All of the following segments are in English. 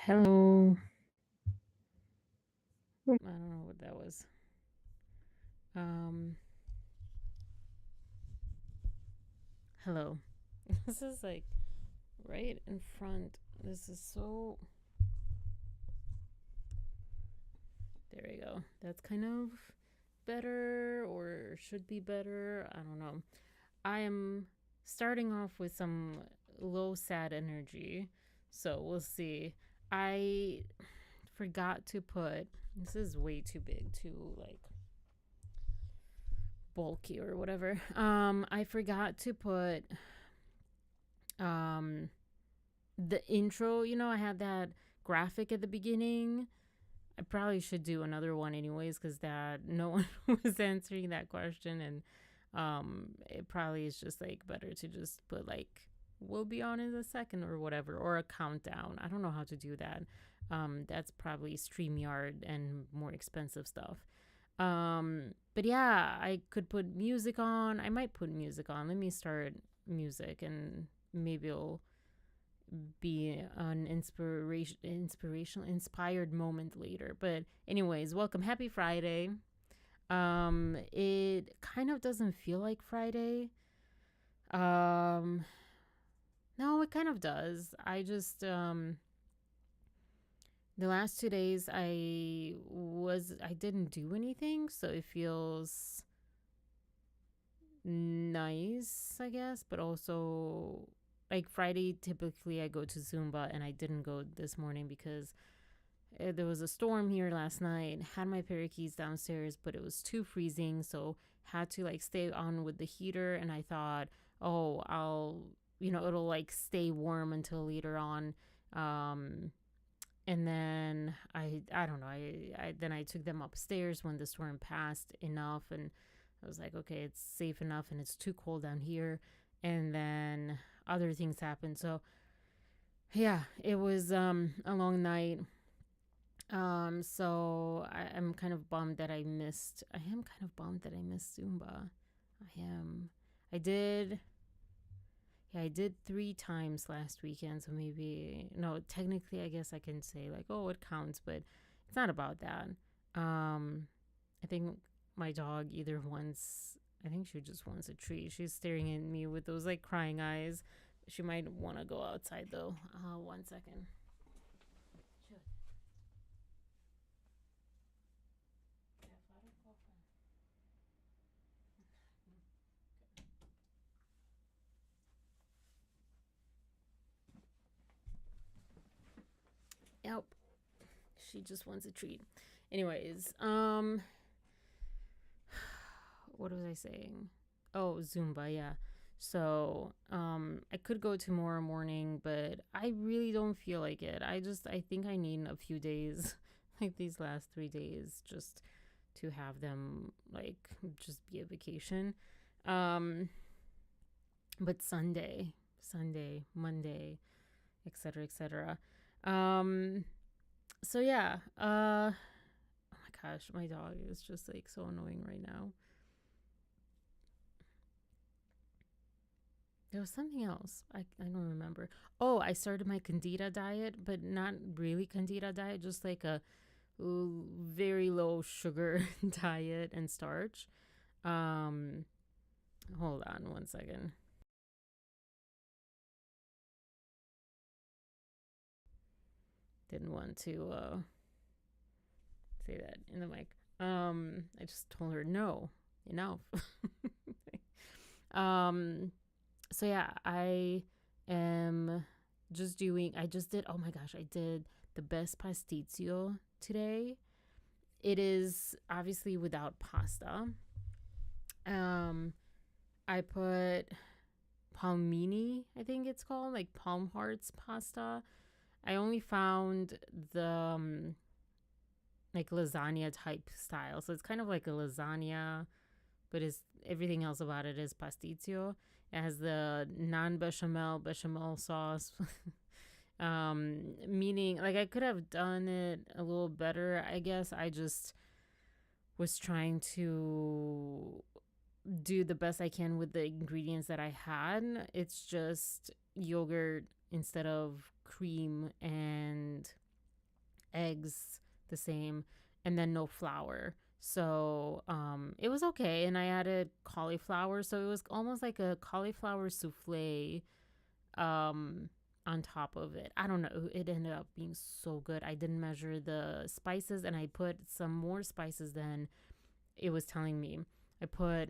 Hello. I don't know what that was. Um, Hello. This is like right in front. This is so. There we go. That's kind of better or should be better. I don't know. I am starting off with some low sad energy. So we'll see. I forgot to put. This is way too big, too like bulky or whatever. I forgot to put um the intro. I had that graphic at the beginning. I probably should do another one anyways because that no one was answering that question, and it probably is just like better to just put like we'll be on in a second or whatever, or a countdown. I don't know how to do that. That's probably StreamYard and more expensive stuff. But yeah, I could put music on. I might put music on. Let me start music, and maybe it'll be an inspired moment later. But anyways, welcome. Happy Friday. It kind of doesn't feel like Friday. Um, no, it kind of does. The last 2 days I didn't do anything, so it feels nice, I guess, but also like Friday typically I go to Zumba, and I didn't go this morning because there was a storm here last night. Had my parakeets downstairs, but it was too freezing, so had to like stay on with the heater, and I thought, "Oh, it'll like stay warm until later on." Um and then I don't know. I took them upstairs when the storm passed enough, and I was like, okay, it's safe enough, and it's too cold down here. And then other things happened. So yeah, it was a long night. So I'm kind of bummed that I missed. I am kind of bummed that I missed Zumba. I am. I did. Yeah, I did 3 times last weekend. So maybe no. Technically, I guess I can say like, oh, it counts, but it's not about that. Um, I think my dog either wants. I think she just wants a treat. She's staring at me with those like crying eyes. She might want to go outside though. 1 second. Yep, she just wants a treat. Anyways, what was I saying? Oh, Zumba, yeah. So, I could go tomorrow morning, but I really don't feel like it. I think I need a few days, like these last 3 days, just to have them, like, just be a vacation. Um, but Sunday, Monday, etc., etc. Um, so yeah, oh my gosh, my dog is just like so annoying right now. There was something else. I don't remember. Oh, I started my Candida diet, but not really Candida diet, just like a very low sugar diet and starch. Um, Hold on 1 second. Didn't want to say that in the mic. I just told her no, enough. um, so yeah, I am just doing. I just did. Oh my gosh, I did the best pasticcio today. It is obviously without pasta. Um, I put palmini, I think it's called, like palm hearts pasta. I only found the like lasagna type style, so it's kind of like a lasagna, but it's everything else about it is pasticcio. It has the non bechamel sauce. Meaning like I could have done it a little better. I guess I just was trying to do the best I can with the ingredients that I had. It's just yogurt instead of cream and eggs the same, and then no flour. So it was okay. And I added cauliflower. So it was almost like a cauliflower souffle um, on top of it. I don't know. It ended up being so good. I didn't measure the spices and I put some more spices than it was telling me. I put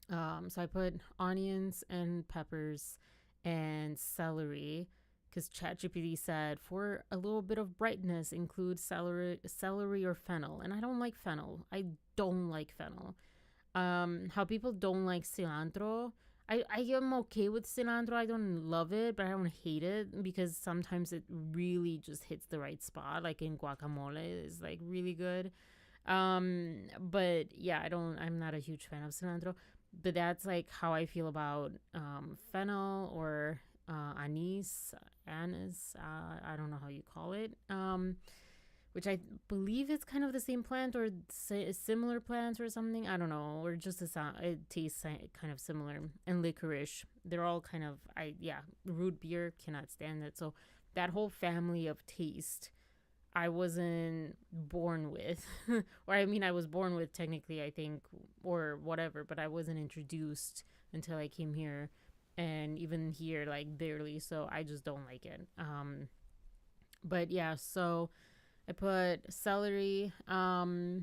so I put onions and peppers and celery because ChatGPT said for a little bit of brightness include celery or fennel, and I don't like fennel. I don't like fennel. How people don't like cilantro. I am okay with cilantro. I don't love it, but I don't hate it because sometimes it really just hits the right spot. Like in guacamole, is like really good. But yeah, I'm not a huge fan of cilantro. But that's like how I feel about fennel or anise. I don't know how you call it. Which I believe is kind of the same plant or similar plants or something. I don't know, or just it tastes kind of similar. And licorice, they're all kind of root beer, cannot stand it. So that whole family of taste, I wasn't born with, or I mean, I was born with technically, I think, or whatever, but I wasn't introduced until I came here, and even here, like barely. So I just don't like it. But yeah, so I put celery. I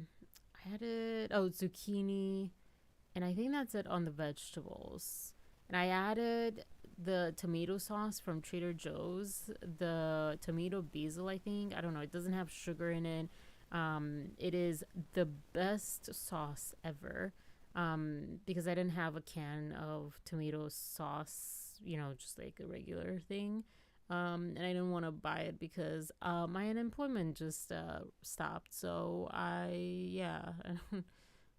added zucchini, and I think that's it on the vegetables. And I added the tomato sauce from Trader Joe's, the tomato basil. I think I don't know. It doesn't have sugar in it. It is the best sauce ever. Because I didn't have a can of tomato sauce, just like a regular thing. And I didn't want to buy it because my unemployment just stopped. So I'm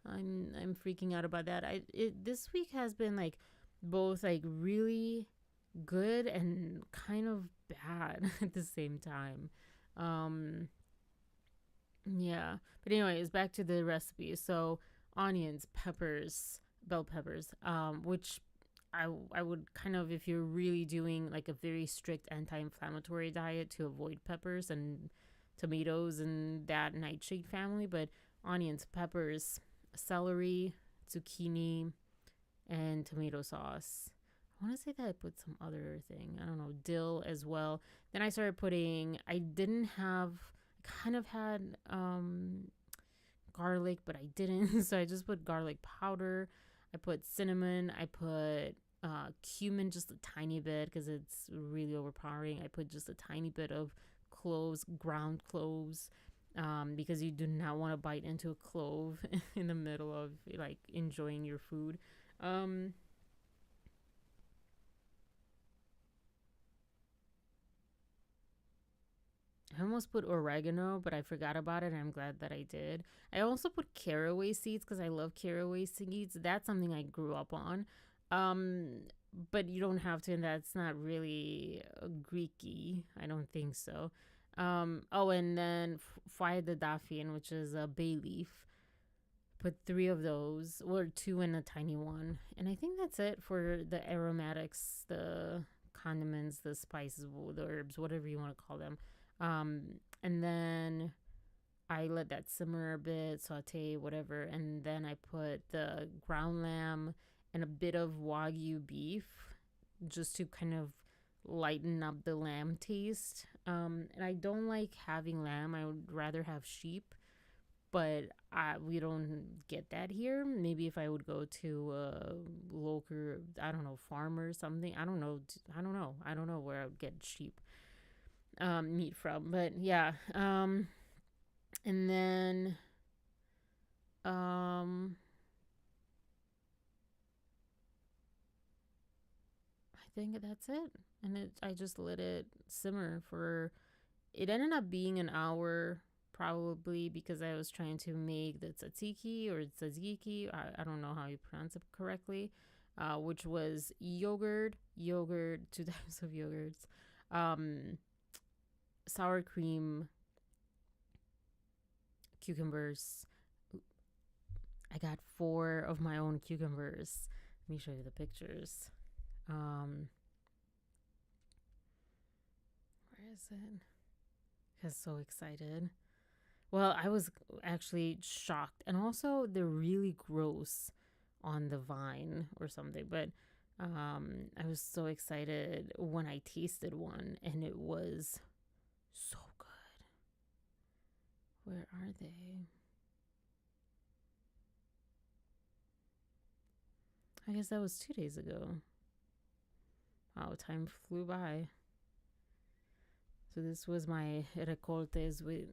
freaking out about that. This week has been like both like really good and kind of bad at the same time. Um, yeah, but anyways, back to the recipe. So onions, peppers, bell peppers, which I would kind of, if you're really doing like a very strict anti-inflammatory diet, to avoid peppers and tomatoes and that nightshade family, but onions, peppers, celery, zucchini, and tomato sauce. I want to say that I put some other thing. I don't know, dill as well. Then I started putting. I didn't have. I kind of had garlic, but I didn't. So I just put garlic powder. I put cinnamon. I put cumin, just a tiny bit because it's really overpowering. I put just a tiny bit of cloves, ground cloves, because you do not want to bite into a clove in the middle of like enjoying your food. Um, I almost put oregano, but I forgot about it, and I'm glad that I did. I also put caraway seeds because I love caraway seeds. That's something I grew up on. Um, but you don't have to, and that's not really Greeky. I don't think so. And then fried the daffin, which is a bay leaf. Put three of those, or two in a tiny one. And I think that's it for the aromatics, the condiments, the spices, the herbs, whatever you want to call them. And then I let that simmer a bit, saute, whatever. And then I put the ground lamb and a bit of Wagyu beef just to kind of lighten up the lamb taste. And I don't like having lamb, I would rather have sheep, but we don't get that here. Maybe if I would go to a local, I don't know, farmer or something. I don't know. I don't know where I would get sheep meat from. But yeah. And then I think that's it. And I just let it simmer for. It ended up being an hour probably because I was trying to make the tzatziki or tzatziki. I don't know how you pronounce it correctly, which was yogurt, two types of yogurts, um, sour cream, cucumbers. I got 4 of my own cucumbers. Let me show you the pictures. Where is it? I was so excited. Well, I was actually shocked. And also, they're really gross on the vine or something. But I was so excited when I tasted one, and it was so good. Where are they? I guess that was 2 days ago. Wow, time flew by. So this was my recoltes, we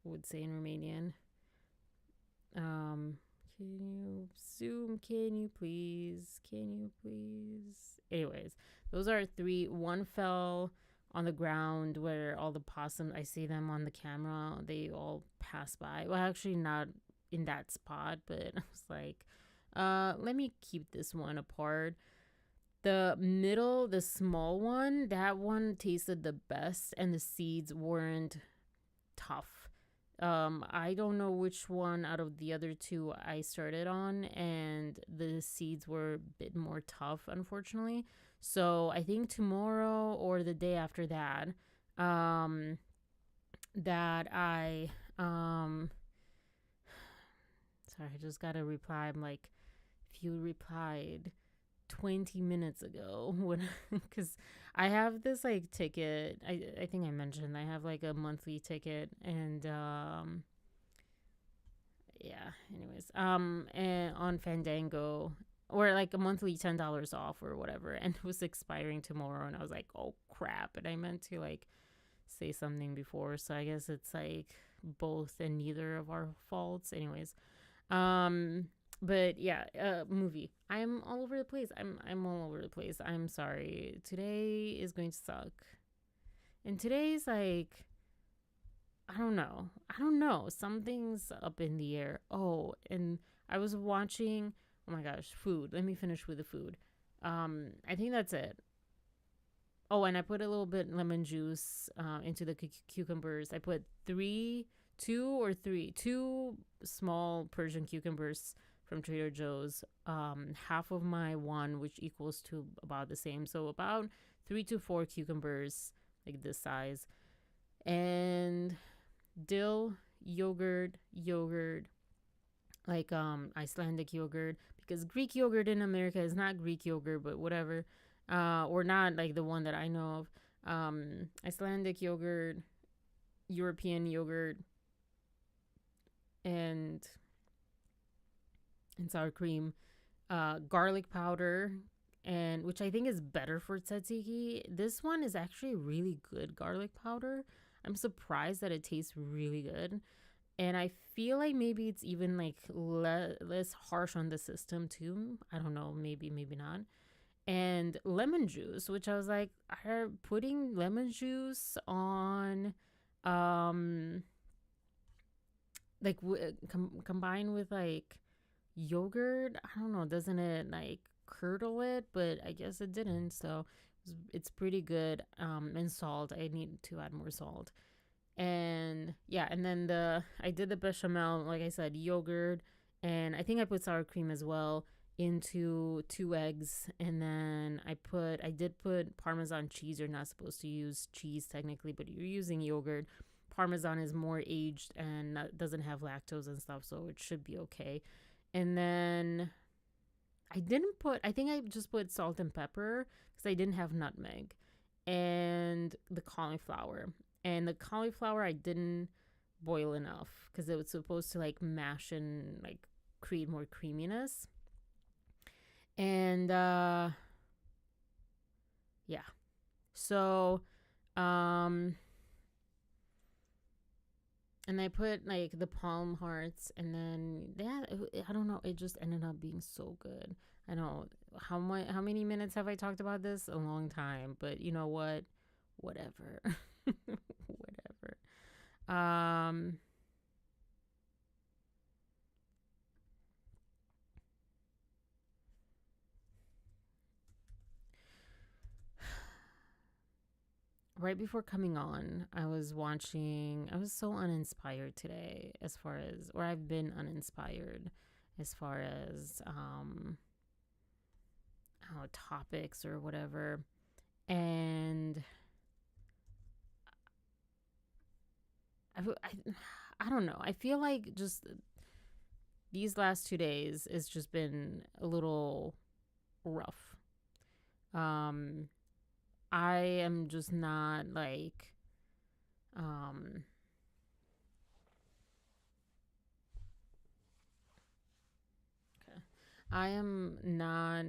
would say in Romanian. Um, can you zoom? Can you please? Can you please? Anyways, those are three. One fell on the ground where all the possums, I see them on the camera. They all pass by. Well, actually, not in that spot, but I was like, let me keep this one apart. The middle, the small one, that one tasted the best, and the seeds weren't tough. I don't know which one out of the other two I started on, and the seeds were a bit more tough, unfortunately. So I think tomorrow or the day after that, um, that I, sorry, I just got a reply. I'm like, if you replied 20 minutes ago, when, because I have this like ticket. I think I mentioned I have like a monthly ticket, and yeah, anyways, and on Fandango, or like a monthly $10 off or whatever, and it was expiring tomorrow, and I was like, oh crap, and I meant to like say something before, so I guess it's like both and neither of our faults. Anyways, um but yeah, movie, I'm all over the place. I'm all over the place. I'm sorry, today is going to suck, and today's like, I don't know. Something's up in the air. Oh, and I was watching. Oh my gosh, food. Let me finish with the food. I think that's it. Oh, and I put a little bit lemon juice into the cucumbers. I put two small Persian cucumbers from Trader Joe's. Half of my one, which equals to about the same. So about 3 to 4 cucumbers, like this size, and dill, yogurt, like Icelandic yogurt, because Greek yogurt in America is not Greek yogurt, but whatever. Or not like the one that I know of. Icelandic yogurt, European yogurt, and sour cream, garlic powder, and which I think is better for tzatziki. This one is actually really good garlic powder. I'm surprised that it tastes really good. And I feel like maybe it's even like less harsh on the system too. I don't know, maybe not. And lemon juice, which I was like, are putting lemon juice on, um, like combined with like yogurt. I don't know, doesn't it like curdle it? But I guess it didn't. So it's pretty good. And salt, I need to add more salt. And yeah, and then I did the bechamel, like I said, yogurt, and I think I put sour cream as well into 2 eggs, and then I did put Parmesan cheese. You're not supposed to use cheese technically, but you're using yogurt. Parmesan is more aged and doesn't have lactose and stuff, so it should be okay. And then I think I just put salt and pepper because I didn't have nutmeg, and the cauliflower. And the cauliflower I didn't boil enough because it was supposed to like mash and like create more creaminess. And yeah. So um and I put like the palm hearts, and then yeah, I don't know, it just ended up being so good. I know how many minutes have I talked about this? A long time, but you know what? Whatever. Whatever. Um right before coming on, I was watching. I was so uninspired today, as far as, or I've been uninspired as far as topics or whatever. And I don't know. I feel like just these last 2 days it's just been a little rough. Um, I am just not like um okay. I am not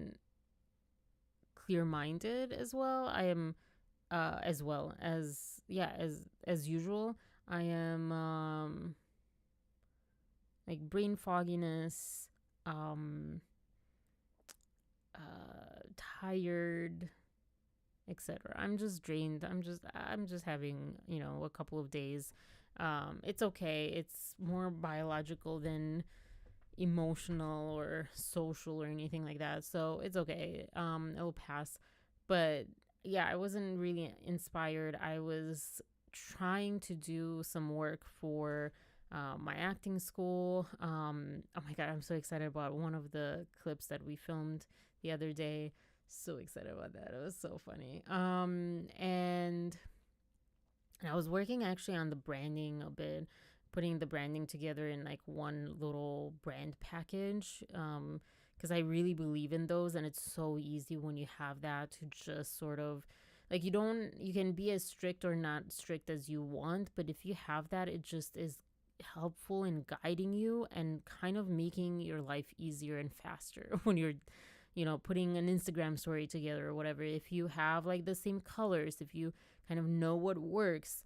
clear minded as well. I am as well as yeah, as usual. I am like brain fogginess, um tired, etc. I'm just drained. I'm just having, a couple of days. It's okay. It's more biological than emotional or social or anything like that. So it's okay. It'll pass. But yeah, I wasn't really inspired. I was trying to do some work for my acting school. Oh my god, I'm so excited about one of the clips that we filmed the other day. So excited about that. It was so funny. And I was working actually on the branding a bit, putting the branding together in like one little brand package. Because I really believe in those, and it's so easy when you have that to just sort of like you can be as strict or not strict as you want, but if you have that, it just is helpful in guiding you and kind of making your life easier and faster when you're putting an Instagram story together or whatever. If you have like the same colors, if you kind of know what works,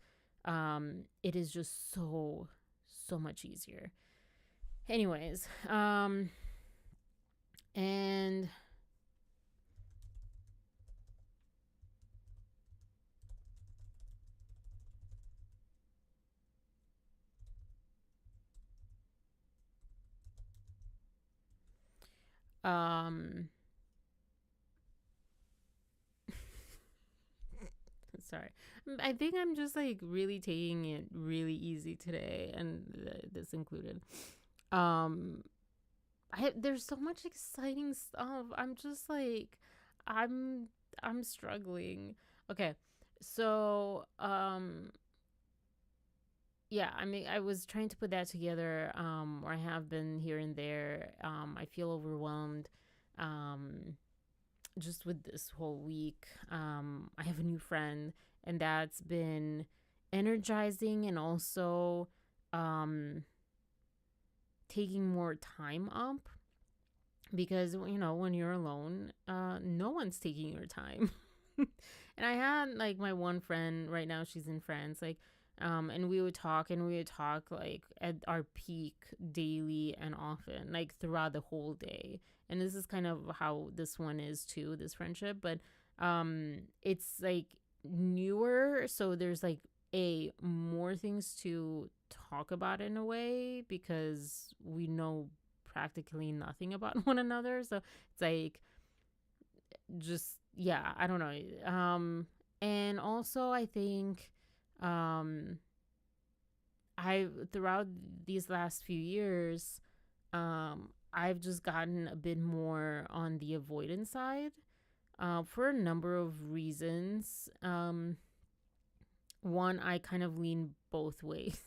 it is just so much easier. Anyways, and um sorry, I think I'm just like really taking it really easy today, and this included. um there's so much exciting stuff. I'm just like i'm I'm struggling. Okay, so yeah, I mean, I was trying to put that together, or I have been here and there. I feel overwhelmed, um just with this whole week. I have a new friend, and that's been energizing, and also um taking more time up, because when you're alone, no one's taking your time. And I had like my one friend right now, she's in France, like and we would talk like at our peak daily and often, like throughout the whole day. And this is kind of how this one is too, this friendship. But it's like newer, so there's like a more things to talk about in a way, because we know practically nothing about one another. So it's like, just yeah, I don't know. And also I think um I throughout these last few years, I've just gotten a bit more on the avoidance side, for a number of reasons. One, I kind of lean both ways.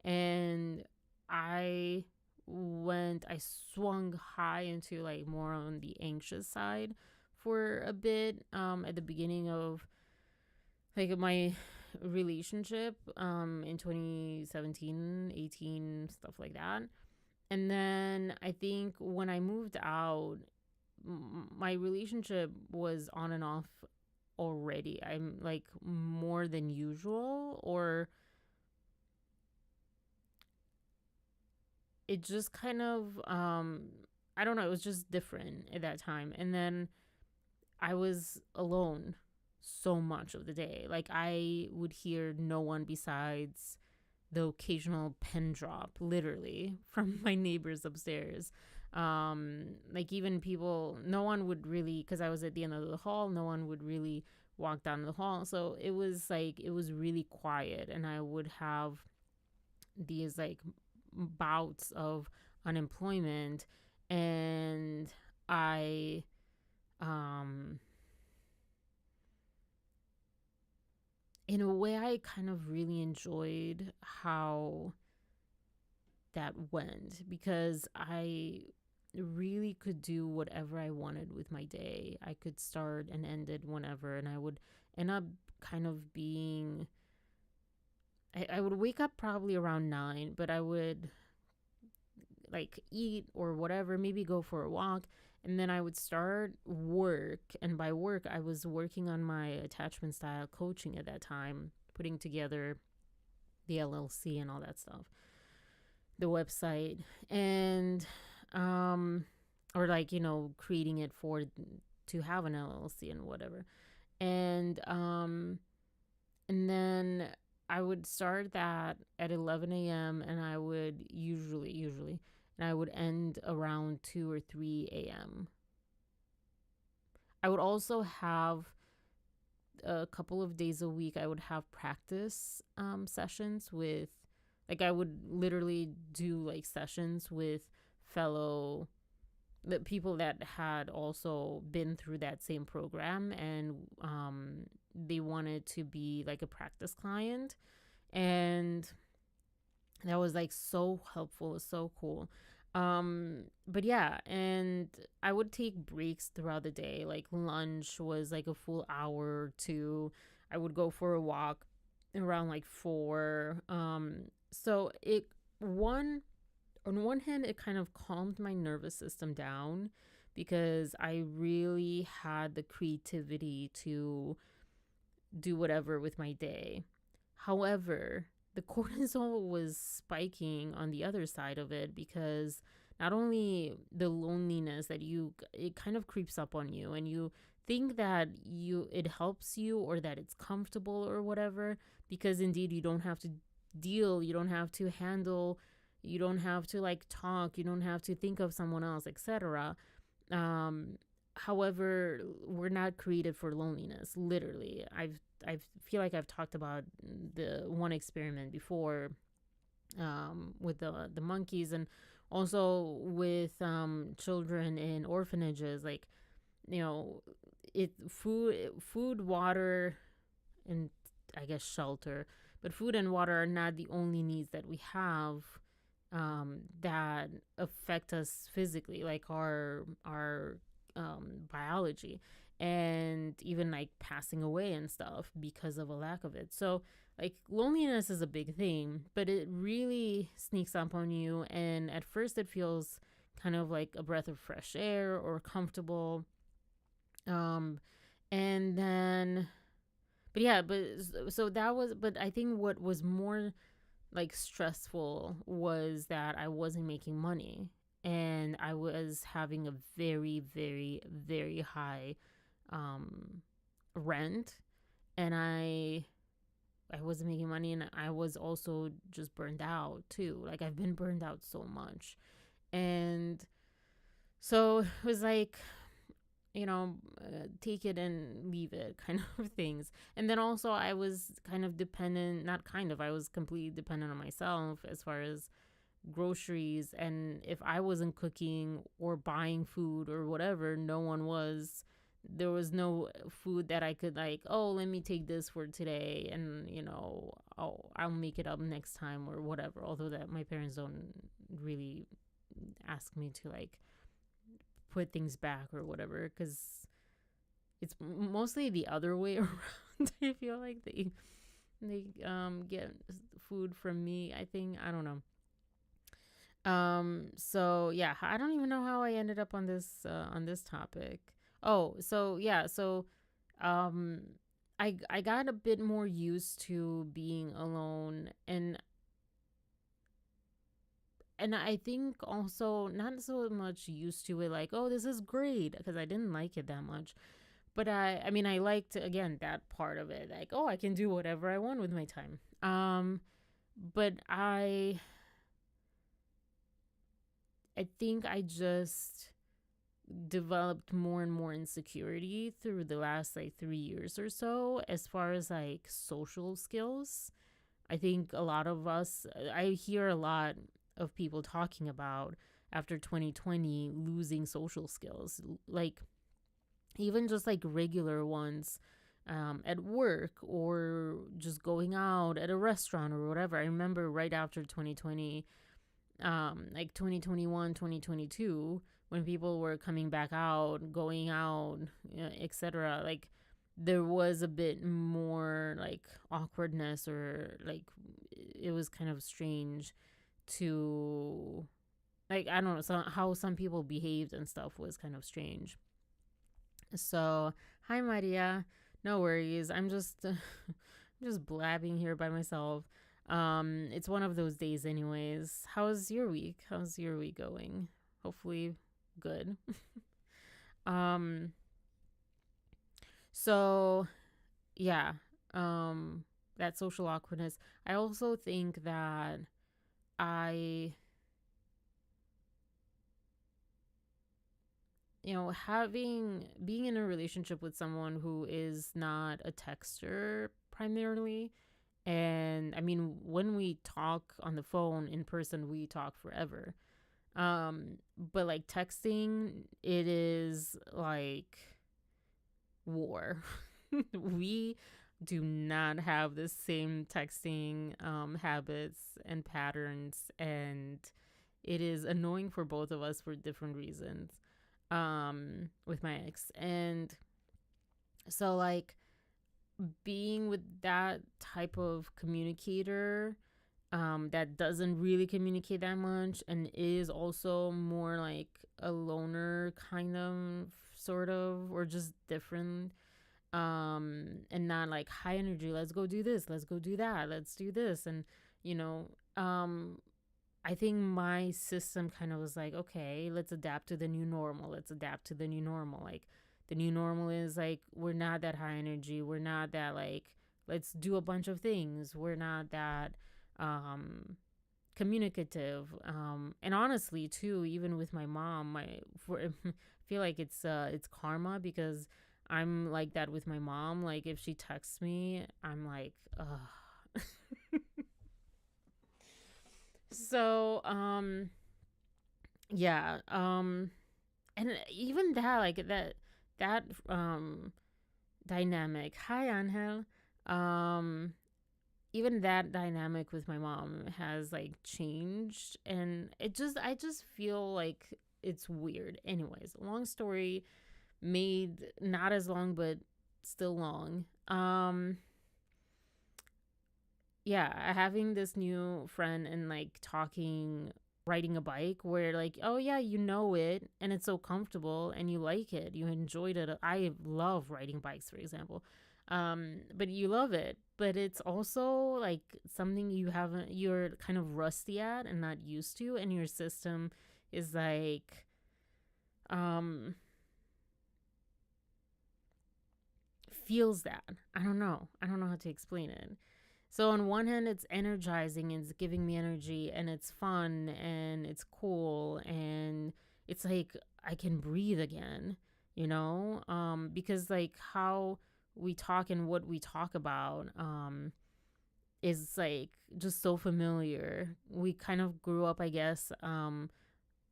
And I I swung high into like more on the anxious side for a bit, at the beginning of like my relationship, in 2017, 18, stuff like that. And then I think when I moved out, my relationship was on and off already. I'm like more than usual, or it just kind of I don't know, it was just different at that time. And then I was alone so much of the day. Like I would hear no one besides the occasional pen drop, literally, from my neighbors upstairs. Like even people, no one would really, because I was at the end of the hall, no one would really walk down the hall. So it was like, it was really quiet, and I would have these like bouts of unemployment. And I um in a way, I kind of really enjoyed how that went because I really could do whatever I wanted with my day. I could start and end it whenever, and I would end up kind of being. I would wake up probably around 9, but I would like eat or whatever, maybe go for a walk, and then I would start work. And by work, I was working on my attachment style coaching at that time, putting together the LLC and all that stuff, the website, and or like, creating it for to have an LLC and whatever. And then I would start that at 11 a.m. and I would usually and I would end around 2 or 3 a.m. I would also have a couple of days a week, I would have practice sessions with, like, I would literally do like sessions with fellow the people that had also been through that same program, and they wanted to be like a practice client. And that was like so helpful, so cool. But yeah, and I would take breaks throughout the day. Like lunch was like a full hour or two. I would go for a walk around like 4. So it one on one hand, it kind of calmed my nervous system down because I really had the creativity to do whatever with my day. However, the cortisol was spiking on the other side of it because not only the loneliness that it kind of creeps up on you, and you think that it helps you or that it's comfortable or whatever, because indeed you don't have to you don't have to handle, you don't have to like talk, you don't have to think of someone else, etc. However, we're not created for loneliness. Literally, I feel like I've talked about the one experiment before, with the monkeys, and also with children in orphanages. Like, you know, food, water, and I guess shelter, but food and water are not the only needs that we have, that affect us physically, like our biology, and even like passing away and stuff because of a lack of it. So like loneliness is a big thing, but it really sneaks up on you, and at first it feels kind of like a breath of fresh air or comfortable. And then but yeah, but so that was, but I think what was more like stressful was that I wasn't making money, and I was having a very, very, very high rent, and I wasn't making money, and I was also just burned out too. Like, I've been burned out so much. And so it was like, take it and leave it kind of things. And then also I was kind of dependent, not kind of, I was completely dependent on myself as far as groceries. And if I wasn't cooking or buying food or whatever, no one was. There was no food that I could like, oh, let me take this for today, and I'll make it up next time or whatever. Although that my parents don't really ask me to like put things back or whatever, because it's mostly the other way around. I feel like they get food from me, I think. I don't know. So yeah, I don't even know how I ended up on this topic. Oh, so yeah, so um I got a bit more used to being alone, and I think also not so much used to it, like, oh, this is great, because I didn't like it that much. But I mean, I liked, again, that part of it, like, oh, I can do whatever I want with my time. But I think I just developed more and more insecurity through the last like 3 years or so, as far as like social skills. I think a lot of us, I hear a lot of people talking about after 2020 losing social skills, like even just like regular ones. at work or just going out at a restaurant or whatever. I remember right after 2020, like 2021, 2022, when people were coming back out, going out, etc. Like there was a bit more like awkwardness, or like it was kind of strange to, like, I don't know, how some people behaved and stuff was kind of strange. So hi Maria, no worries. I'm just just blabbing here by myself. It's one of those days anyways. How's your week? How's your week going? Hopefully good. um so yeah, that social awkwardness. I also think that I having being in a relationship with someone who is not a texter primarily. And I mean, when we talk on the phone in person, we talk forever. But like texting, it is like war. We do not have the same texting habits and patterns, and it is annoying for both of us for different reasons. With my ex, and so like being with that type of communicator, that doesn't really communicate that much and is also more like a loner kind of, sort of, or just different, and not like high energy, let's go do this, let's go do that, let's do this. And you know um I think my system kind of was like, okay, let's adapt to the new normal. Let's adapt to the new normal. Like, the new normal is like, we're not that high energy. We're not that, like, let's do a bunch of things. We're not that communicative. And honestly, too, even with my mom, I feel like it's karma, because I'm like that with my mom. Like, if she texts me, I'm like, ugh. So, yeah, and even that, like that dynamic. Hi, Angel. Um, Even that dynamic with my mom has like changed, and I just feel like it's weird. Anyways, long story made not as long, but still long. Yeah, having this new friend and like talking, riding a bike, where like, oh yeah, you know it and it's so comfortable and you like it, you enjoyed it. I love riding bikes, for example. But you love it, but it's also like something you're kind of rusty at and not used to, and your system is like, um feels that. I don't know how to explain it. So on one hand, it's energizing, it's giving me energy, and it's fun and it's cool, and it's like I can breathe again, because like how we talk and what we talk about is like just so familiar. We kind of grew up, I guess,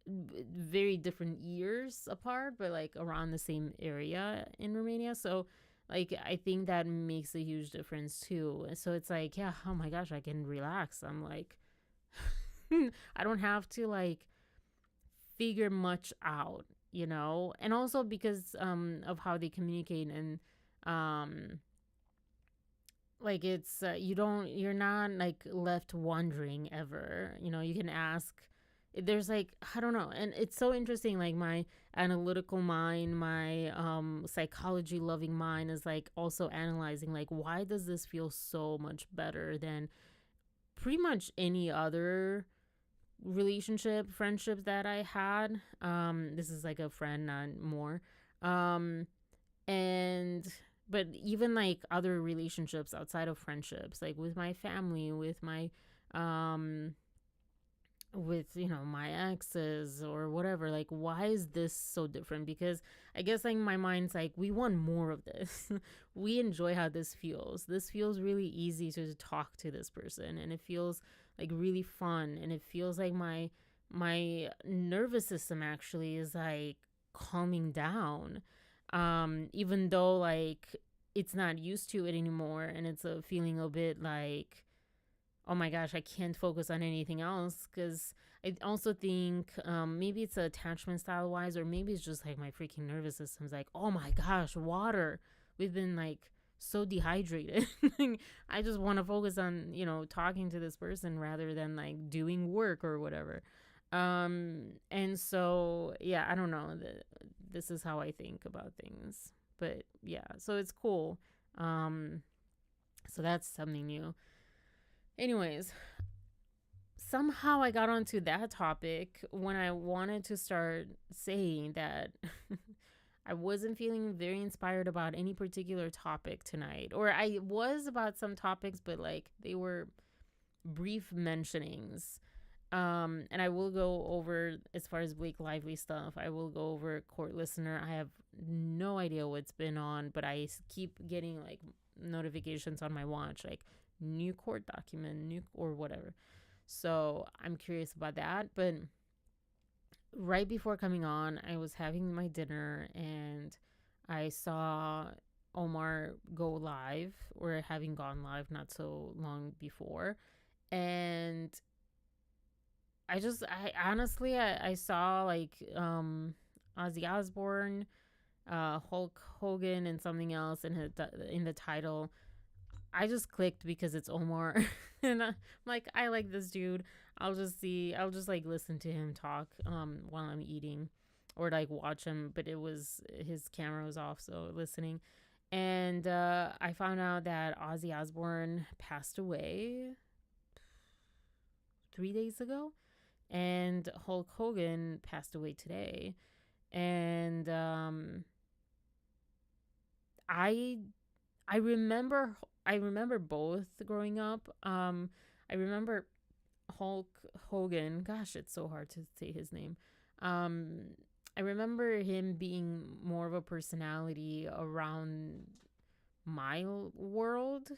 very different years apart, but like around the same area in Romania. So like I think that makes a huge difference too. So it's like, yeah, oh my gosh, I can relax. I'm like I don't have to like figure much out, And also because of how they communicate, and um like it's you're not like left wondering ever. You can ask. There's like, I don't know, and it's so interesting, like my analytical mind, my psychology loving mind is like also analyzing, like, why does this feel so much better than pretty much any other friendship that I had. This is like a friend, not more. um and but even like other relationships outside of friendships, like with my family, um with my exes or whatever, like, why is this so different? Because I guess like my mind's like, we want more of this. We enjoy how this feels really easy to talk to this person, and it feels like really fun, and it feels like my nervous system actually is like calming down, even though like it's not used to it anymore, and it's a feeling a bit like, oh my gosh, I can't focus on anything else. Because I also think maybe it's attachment style wise, or maybe it's just like my freaking nervous system's like, oh my gosh, water. We've been like so dehydrated. I just want to focus on, talking to this person rather than like doing work or whatever. And so, yeah, I don't know. This is how I think about things. But yeah, so it's cool. So that's something new. Anyways, somehow I got onto that topic when I wanted to start saying that I wasn't feeling very inspired about any particular topic tonight. Or I was about some topics, but like they were brief mentionings. And I will go over, as far as Blake Lively stuff, I will go over Court Listener. I have no idea what's been on, but I keep getting like notifications on my watch, like new court document, new or whatever. So I'm curious about that. But right before coming on, I was having my dinner and I saw Omar go live, or having gone live not so long before. And I honestly, I saw like Ozzy Osbourne, Hulk Hogan, and something else in the title. I just clicked because it's Omar, and I'm like, I like this dude. I'll just like listen to him talk while I'm eating, or like watch him. But it was, his camera was off, so listening. And I found out that Ozzy Osbourne passed away 3 days ago, and Hulk Hogan passed away today. And I I remember both growing up. I remember Hulk Hogan. Gosh, it's so hard to say his name. Um, I remember him being more of a personality around my world,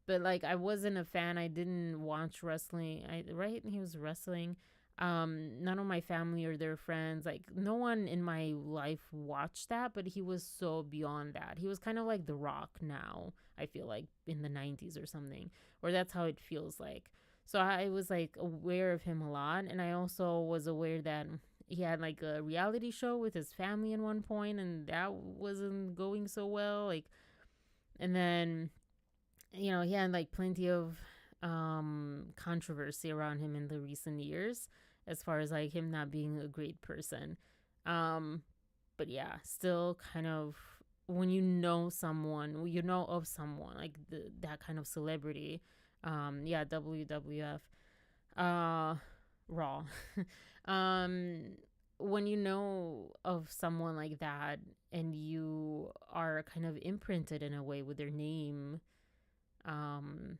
but like I wasn't a fan. I didn't watch wrestling. Right, he was wrestling. None of my family or their friends, like no one in my life watched that, but he was so beyond that. He was kind of like The Rock now, I feel like, in the 90s or something, or that's how it feels like. So I was like aware of him a lot, and I also was aware that he had like a reality show with his family in one point, and that wasn't going so well. Like, and then he had like plenty of controversy around him in the recent years, as far as like him not being a great person. Um, but yeah, still kind of, when you know of someone like that kind of celebrity, yeah, WWF, uh, Raw, um, when you know of someone like that and you are kind of imprinted in a way with their name, um,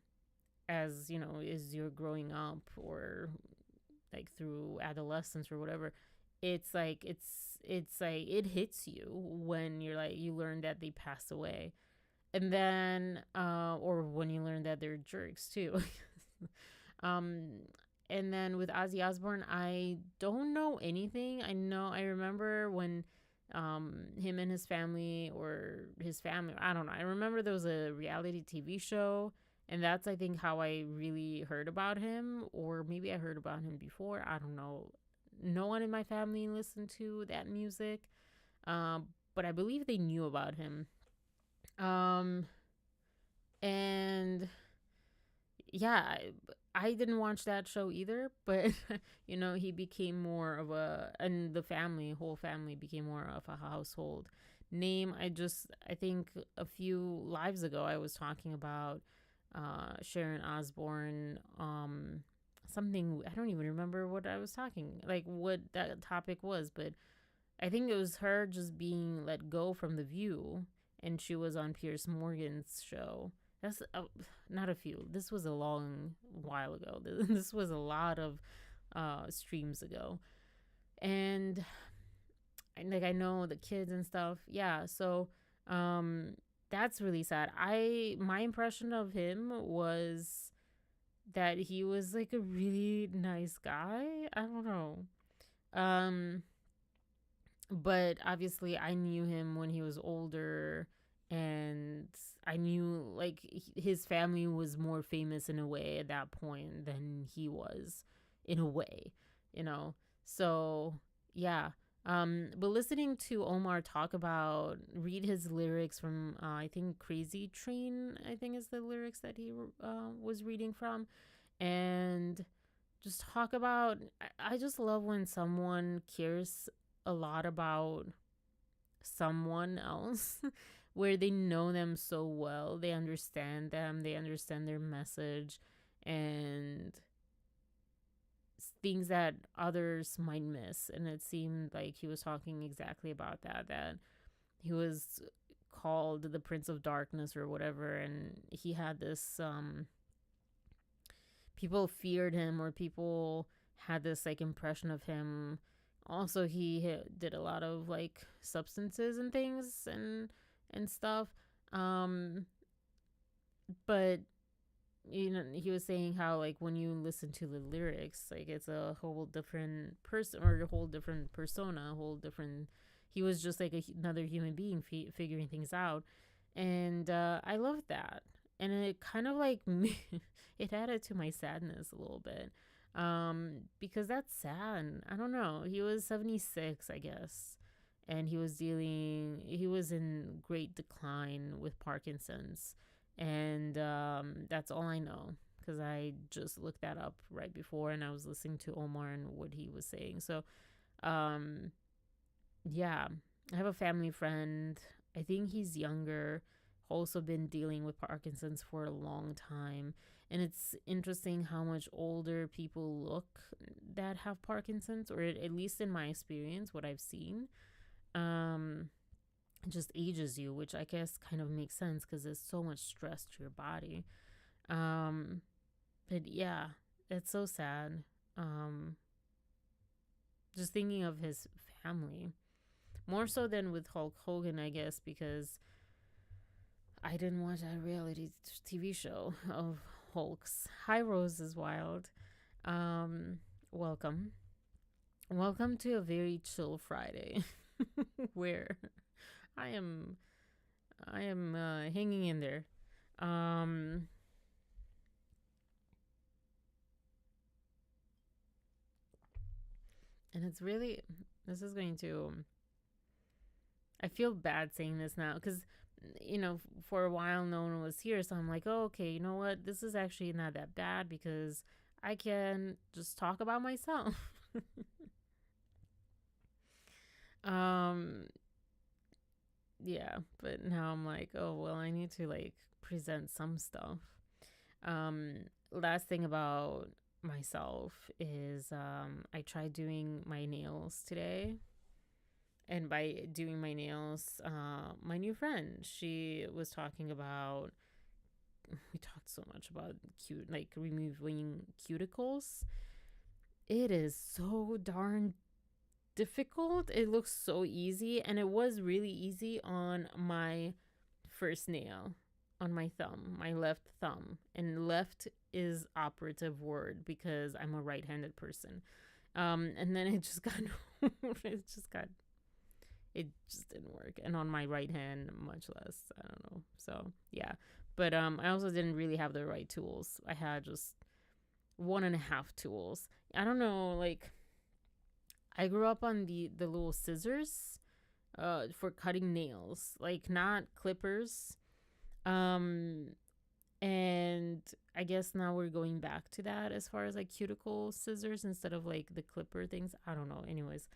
as as you're growing up, or like through adolescence or whatever, it's like it hits you when you're like, you learn that they passed away. And then or when you learn that they're jerks too. um and then with Ozzy Osbourne, I don't know anything. I remember when him and his family, or his family, I don't know, I remember there was a reality TV show, and that's, I think, how I really heard about him. Or maybe I heard about him before, I don't know. No one in my family listened to that music, but I believe they knew about him. um and yeah, I didn't watch that show either, but he became more of a, and the whole family became more of a household name. I think a few lives ago I was talking about Sharon Osbourne, something, I don't even remember what I was talking, like what that topic was, but I think it was her just being let go from The View, and she was on Piers Morgan's show. That's not a few. This was a long while ago. This was a lot of streams ago, and like I know the kids and stuff. Yeah, so that's really sad. My impression of him was that he was like a really nice guy. I don't know. Um, but obviously I knew him when he was older, And I knew like his family was more famous in a way at that point than he was, in a way, you know. So yeah. But listening to Omar talk about, read his lyrics from, I think Crazy Train, I think is the lyrics that he was reading from, and just talk about, I just love when someone cares a lot about someone else where they know them so well, they understand them, they understand their message, and things that others might miss. And it seemed like he was talking exactly about that, that he was called the Prince of Darkness or whatever, and he had this people feared him, or people had this like impression of him. Also, he did a lot of like substances and things and stuff. Um, but you know, he was saying how like when you listen to the lyrics, like it's a whole different person, or a whole different persona, a whole different. He was just like another human being figuring things out, and I loved that. And it kind of like it added to my sadness a little bit, because that's sad. I don't know. He was 76, I guess, and he was dealing. He was in great decline with Parkinson's, and that's all I know because I just looked that up right before, and I was listening to Omar and what he was saying. So, um, yeah, I have a family friend. I think he's younger, also been dealing with Parkinson's for a long time. And it's interesting how much older people look that have Parkinson's, or at least in my experience, what I've seen. Um, it just ages you, which I guess kind of makes sense because there's so much stress to your body. Um, but yeah, it's so sad. Um, just thinking of his family more so than with Hulk Hogan, I guess, because I didn't watch that reality TV show of Hulk's. Hi, Rose is Wild. Um, welcome. Welcome to a very chill Friday where I am hanging in there. Um, and it's really, this is going to, I feel bad saying this now because, you know, for a while no one was here. So I'm like, oh, okay, you know what? This is actually not that bad because I can just talk about myself. um, yeah, but now I'm like, oh, well, I need to like present some stuff. Last thing about myself is I tried doing my nails today. And by doing my nails, my new friend, she was talking about, we talked so much about like removing cuticles. It is so darn difficult. It looks so easy, and it was really easy on my first nail, on my thumb, my left thumb. And left is operative word because I'm a right-handed person. And then it just got it just didn't work, and on my right hand much less. I don't know. So yeah, but I also didn't really have the right tools. I had just one and a half tools. I don't know, like I grew up on the little scissors for cutting nails, like not clippers. um and I guess now we're going back to that as far as like cuticle scissors instead of like the clipper things. I don't know. Anyways,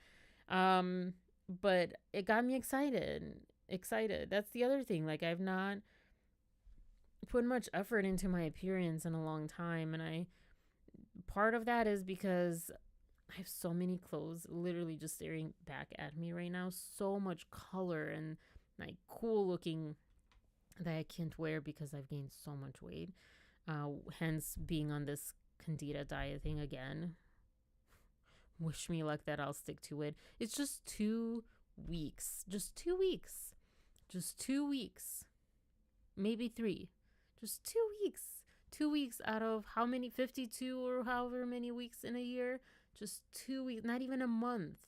um but it got me excited. That's the other thing, like I've not put much effort into my appearance in a long time, and I part of that is because I have so many clothes literally just staring back at me right now, so much color and like cool looking that I can't wear because I've gained so much weight, hence being on this candida diet thing again. Wish me luck that I'll stick to it. It's just 2 weeks. Just 2 weeks. Just 2 weeks. Maybe 3. Just 2 weeks. 2 weeks out of how many? 52 or however many weeks in a year? Just 2 weeks. Not even a month.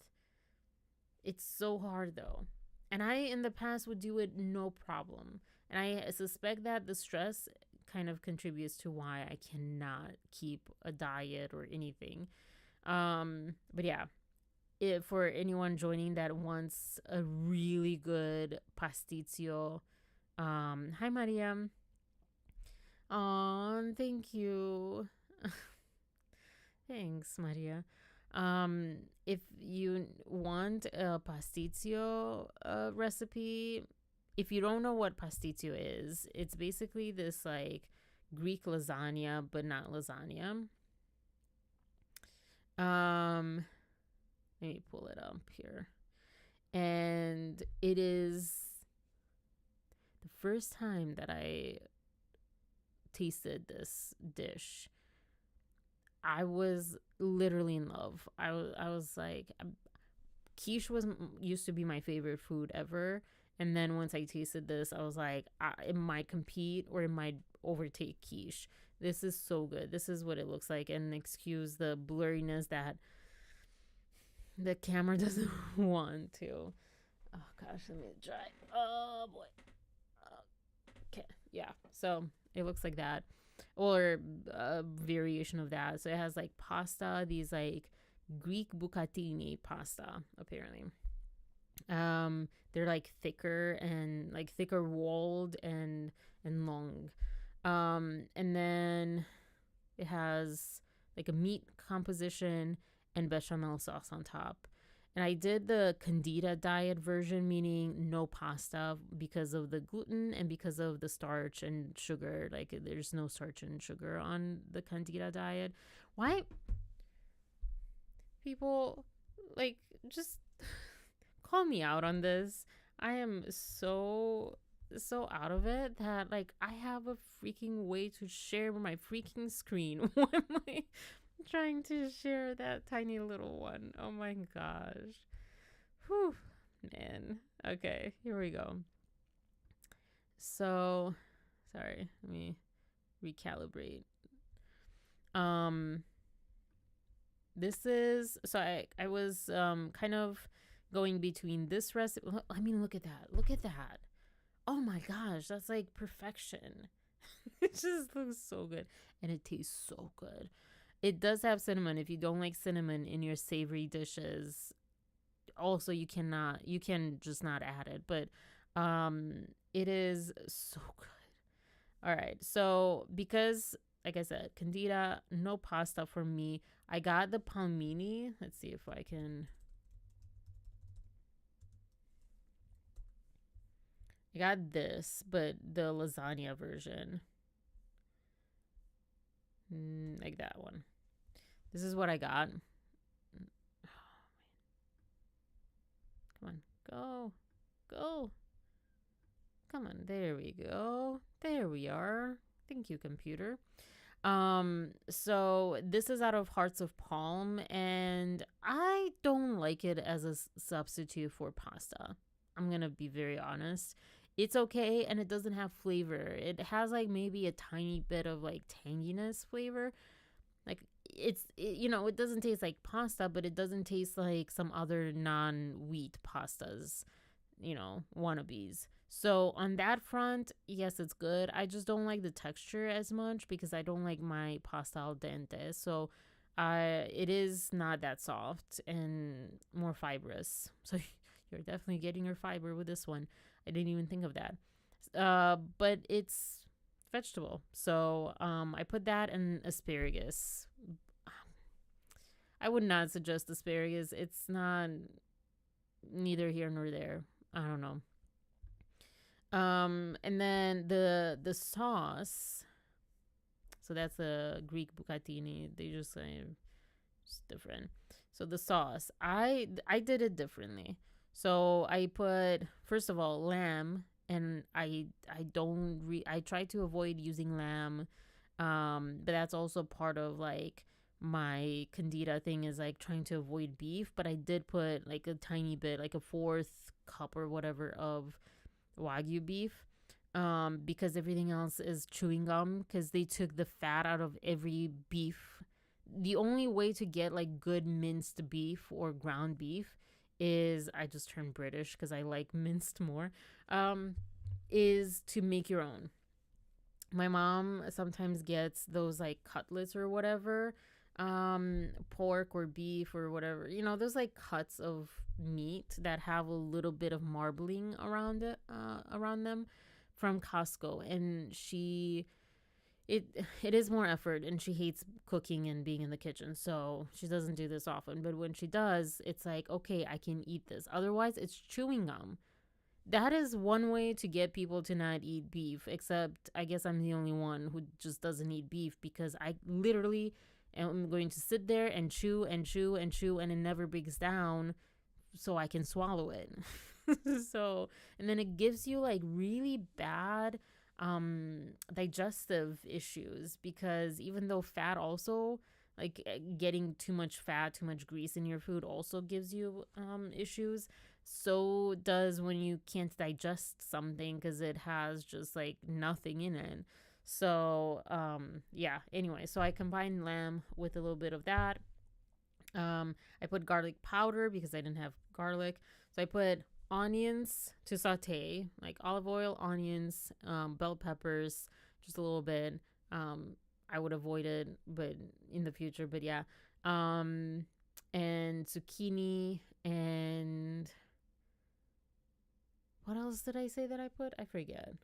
It's so hard though. And I, in the past, would do it no problem. And I suspect that the stress kind of contributes to why I cannot keep a diet or anything. But yeah, for anyone joining that wants a really good pasticcio, hi Maria. Thank you. Thanks, Maria. If you want a pasticcio recipe, if you don't know what pasticcio is, it's basically this like Greek lasagna, but not lasagna. Let me pull it up here. And it is the first time that I tasted this dish. I was literally in love. I was like, quiche was used to be my favorite food ever, and then once I tasted this, I was like, it might compete or it might overtake quiche. This is so good. This is what it looks like, and excuse the blurriness that the camera doesn't want to. Oh gosh, let me try. Oh boy. Okay, yeah. So it looks like that, or a variation of that. So it has like pasta, these like Greek bucatini pasta, apparently. They're like thicker walled and long. And then it has like a meat composition and bechamel sauce on top. And I did the candida diet version, meaning no pasta because of the gluten and because of the starch and sugar. Like there's no starch and sugar on the candida diet. Why people like just call me out on this? I am so out of it that like I have a freaking way to share my freaking screen. Why am I trying to share that tiny little one? Oh my gosh. Whew, man. Okay, here we go. So, sorry, let me recalibrate. This is so I was kind of going between this recipe. I mean, look at that. Look at that. Oh my gosh, that's like perfection. It just looks so good and it tastes so good. It does have cinnamon. If you don't like cinnamon in your savory dishes, also you can just not add it, but it is so good. All right. So, because like I said, candida, no pasta for me. I got the palmini. Let's see if I can. I got this, but the lasagna version. Like that one. This is what I got. Come on. Go. Go. Come on. There we go. There we are. Thank you, computer. So this is out of Hearts of Palm, and I don't like it as a substitute for pasta. I'm gonna be very honest. It's okay, and it doesn't have flavor. It has like maybe a tiny bit of like tanginess flavor. Like it doesn't taste like pasta, but it doesn't taste like some other non-wheat pastas, wannabes. So on that front, yes, it's good. I just don't like the texture as much because I don't like my pasta al dente. So it is not that soft and more fibrous. So you're definitely getting your fiber with this one. I didn't even think of that. But it's vegetable. So I put that in asparagus. I would not suggest asparagus. It's not neither here nor there. I don't know. And then the sauce. So that's a Greek bucatini. They just say it's different. So the sauce, I did it differently. So I put, first of all, lamb, and I try to avoid using lamb. But that's also part of like my candida thing, is like trying to avoid beef. But I did put like a tiny bit, like a fourth cup or whatever of Wagyu beef, because everything else is chewing gum, because they took the fat out of every beef. The only way to get like good minced beef or ground beef is, I just turned British because I like minced more, um, is to make your own. My mom sometimes gets those like cutlets or whatever, pork or beef or whatever, those like cuts of meat that have a little bit of marbling around it, around them, from Costco. And it it is more effort, and she hates cooking and being in the kitchen, so she doesn't do this often. But when she does, it's like, okay, I can eat this. Otherwise, it's chewing gum. That is one way to get people to not eat beef, except I guess I'm the only one who just doesn't eat beef, because I literally am going to sit there and chew and chew and chew, and it never breaks down so I can swallow it. So, and then it gives you like really bad digestive issues, because even though fat also, like getting too much fat, too much grease in your food also gives you issues, so does when you can't digest something because it has just like nothing in it. So yeah, anyway, so I combined lamb with a little bit of that. I put garlic powder because I didn't have garlic. So I put onions to saute, like olive oil, onions, bell peppers, just a little bit. I would avoid it, but in the future, but yeah. And zucchini, and what else did I say that I put? I forget.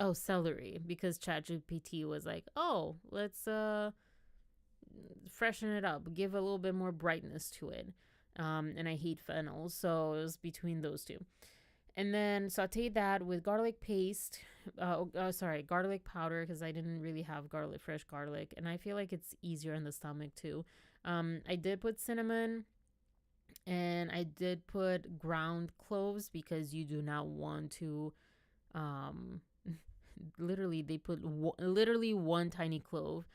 Oh, celery, because ChatGPT was like, "Oh, let's freshen it up, give a little bit more brightness to it." And I hate fennel, so it was between those two. And then saute that with garlic paste. Sorry, garlic powder, because I didn't really have garlic, fresh garlic, and I feel like it's easier in the stomach too. I did put cinnamon, and I did put ground cloves, because you do not want to. Um, literally, they put literally one tiny clove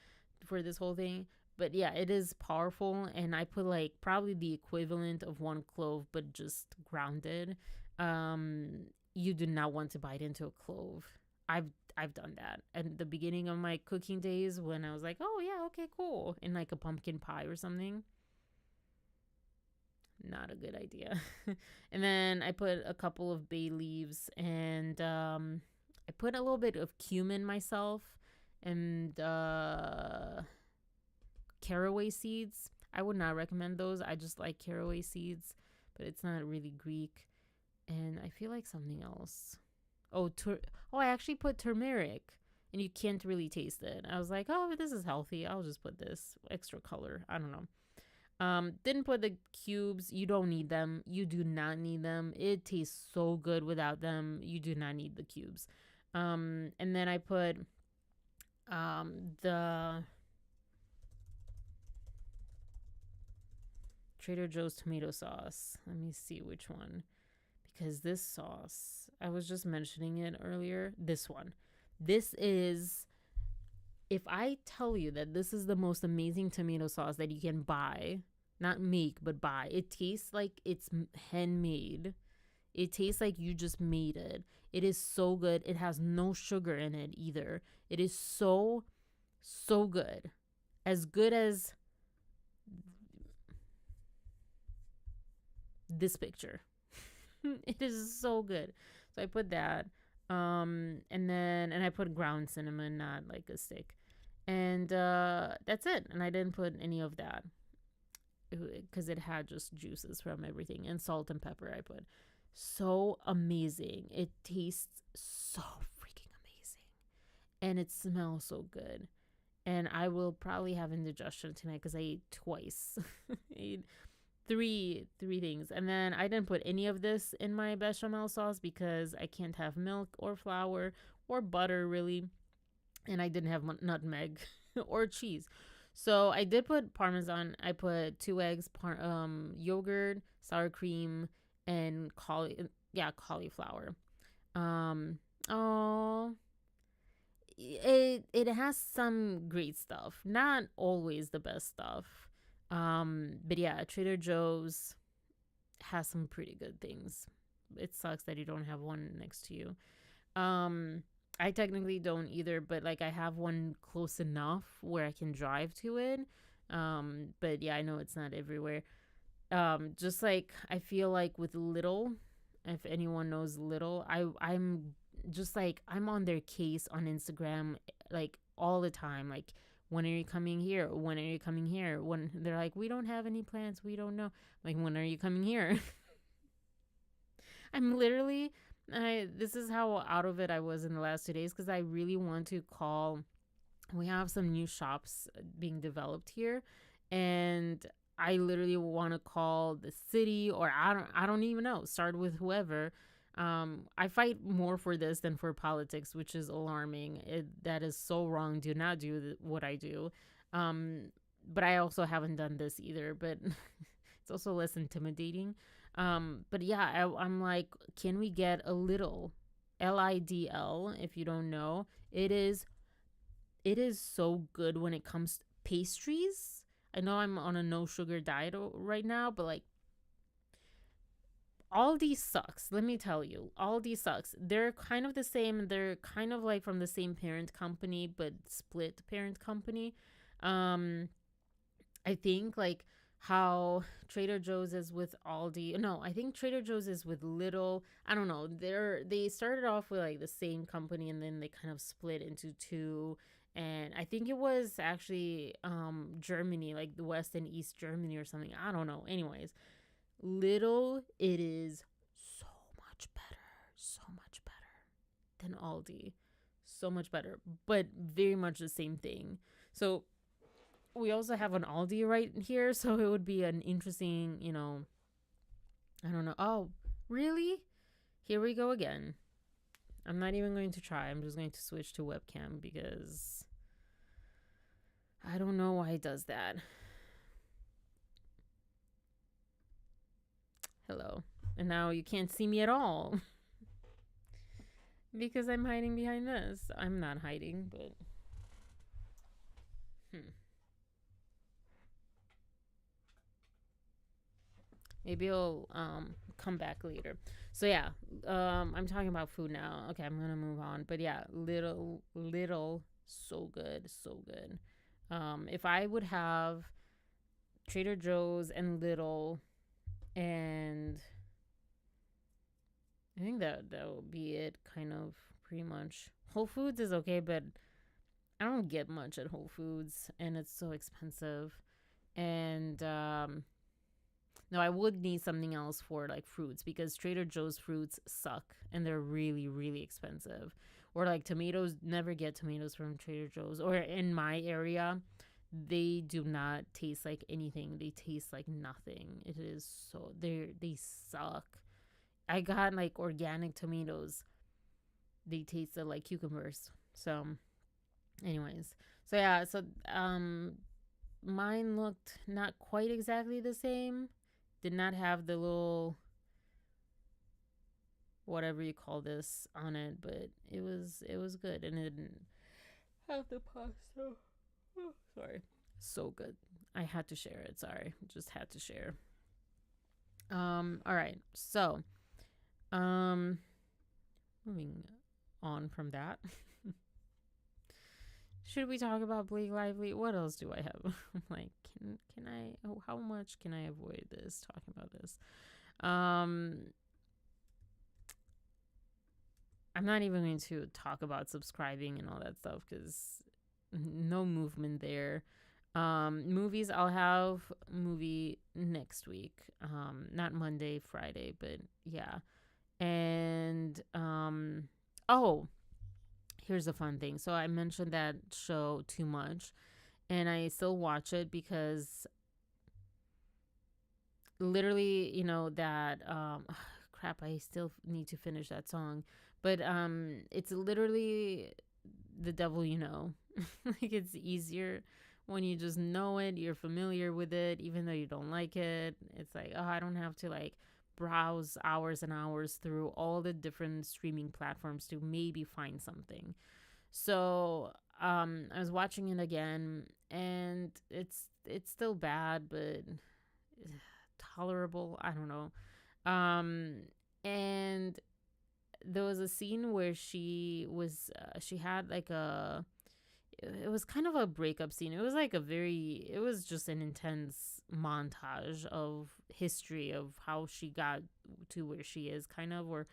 for this whole thing. But yeah, it is powerful, and I put like probably the equivalent of one clove, but just grounded. You do not want to bite into a clove. I've I've done that at the beginning of my cooking days, when I was like, oh yeah, okay, cool, in like a pumpkin pie or something. Not a good idea. And then I put a couple of bay leaves, and I put a little bit of cumin myself, and caraway seeds. I would not recommend those. I just like caraway seeds, but it's not really Greek. And I feel like something else. Oh, I actually put turmeric, and you can't really taste it. I was like, oh, this is healthy. I'll just put this extra color. I don't know. Didn't put the cubes. You don't need them. You do not need them. It tastes so good without them. You do not need the cubes. And then I put the Trader Joe's tomato sauce. Let me see which one. Because this sauce, I was just mentioning it earlier. This one. This is, if I tell you that this is the most amazing tomato sauce that you can buy, not make, but buy, it tastes like it's handmade. It tastes like you just made it. It is so good. It has no sugar in it either. It is so, so good. As good as this picture. It is so good. So I put that. And I put ground cinnamon, not like a stick. And that's it. And I didn't put any of that, because it had just juices from everything, and salt and pepper I put. So amazing. It tastes so freaking amazing. And it smells so good. And I will probably have indigestion tonight, because I ate twice. I ate three things. And then I didn't put any of this in my bechamel sauce, because I can't have milk or flour or butter really, and I didn't have nutmeg or cheese. So I did put parmesan. I put 2 eggs, yogurt, sour cream, and cauliflower. Oh, it has some great stuff. Not always the best stuff. But yeah, Trader Joe's has some pretty good things. It sucks that you don't have one next to you. I technically don't either, but like I have one close enough where I can drive to it. But yeah, I know it's not everywhere. Just like I feel like with Little, if anyone knows Little, I'm just like I'm on their case on Instagram like all the time. Like, when are you coming here? When are you coming here? When they're like, we don't have any plans, we don't know. Like, when are you coming here? I'm literally, I this is how out of it I was in the last 2 days because I really want to call. We have some new shops being developed here, and I literally want to call the city, or I don't even know. Start with whoever. I fight more for this than for politics, which is alarming. That is so wrong. Do not do what I do. Um, but I also haven't done this either. But it's also less intimidating. But yeah, I'm like, can we get a little LIDL? If you don't know, it is so good when it comes to pastries. I know I'm on a no sugar diet right now, but like, Aldi sucks. Let me tell you, Aldi sucks. They're kind of the same. They're kind of like from the same parent company, but split parent company. Um, I think like how Trader Joe's is with Aldi. No, I think Trader Joe's is with Little. I don't know. They started off with like the same company, and then they kind of split into two. And I think it was actually Germany, like the West and East Germany or something. I don't know. Anyways, Little, it is so much better. So much better than Aldi. So much better, but very much the same thing. So we also have an Aldi right here, so it would be an interesting, I don't know. Oh, really? Here we go again. I'm not even going to try. I'm just going to switch to webcam because I don't know why it does that. Hello. And now you can't see me at all because I'm hiding behind this. I'm not hiding, but maybe I'll come back later. So yeah, I'm talking about food now. Okay, I'm gonna move on. But yeah, little, so good, so good. If I would have Trader Joe's and Little, and I think that would be it. Kind of, pretty much. Whole Foods is okay, but I don't get much at Whole Foods, and it's so expensive. And no, I would need something else for like fruits because Trader Joe's fruits suck and they're really, really expensive. Or like tomatoes, never get tomatoes from Trader Joe's. Or in my area, they do not taste like anything. They taste like nothing. It is so they suck. I got like organic tomatoes. They tasted like cucumbers. So, anyways, so yeah, so mine looked not quite exactly the same. Did not have the little whatever you call this on it, but it was good, and it didn't have the pasta. Oh, sorry, so good. I had to share it. Sorry, just had to share. All right. So, um, moving on from that. Should we talk about Blake Lively? What else do I have? I'm like, can I? Oh, how much can I avoid this? Talking about this. I'm not even going to talk about subscribing and all that stuff because no movement there. Movies, I'll have movie next week. Not Monday, Friday, but yeah. And oh, here's a fun thing. So I mentioned that show too much, and I still watch it because literally, that crap, I still need to finish that song. But it's literally the devil you know. Like, it's easier when you just know it, you're familiar with it, even though you don't like it. It's like, oh, I don't have to like browse hours and hours through all the different streaming platforms to maybe find something. So I was watching it again, and it's still bad, but tolerable. I don't know. And there was a scene where she had like it was kind of a breakup scene. It was like it was just an intense montage of history of how she got to where she is, kind of, or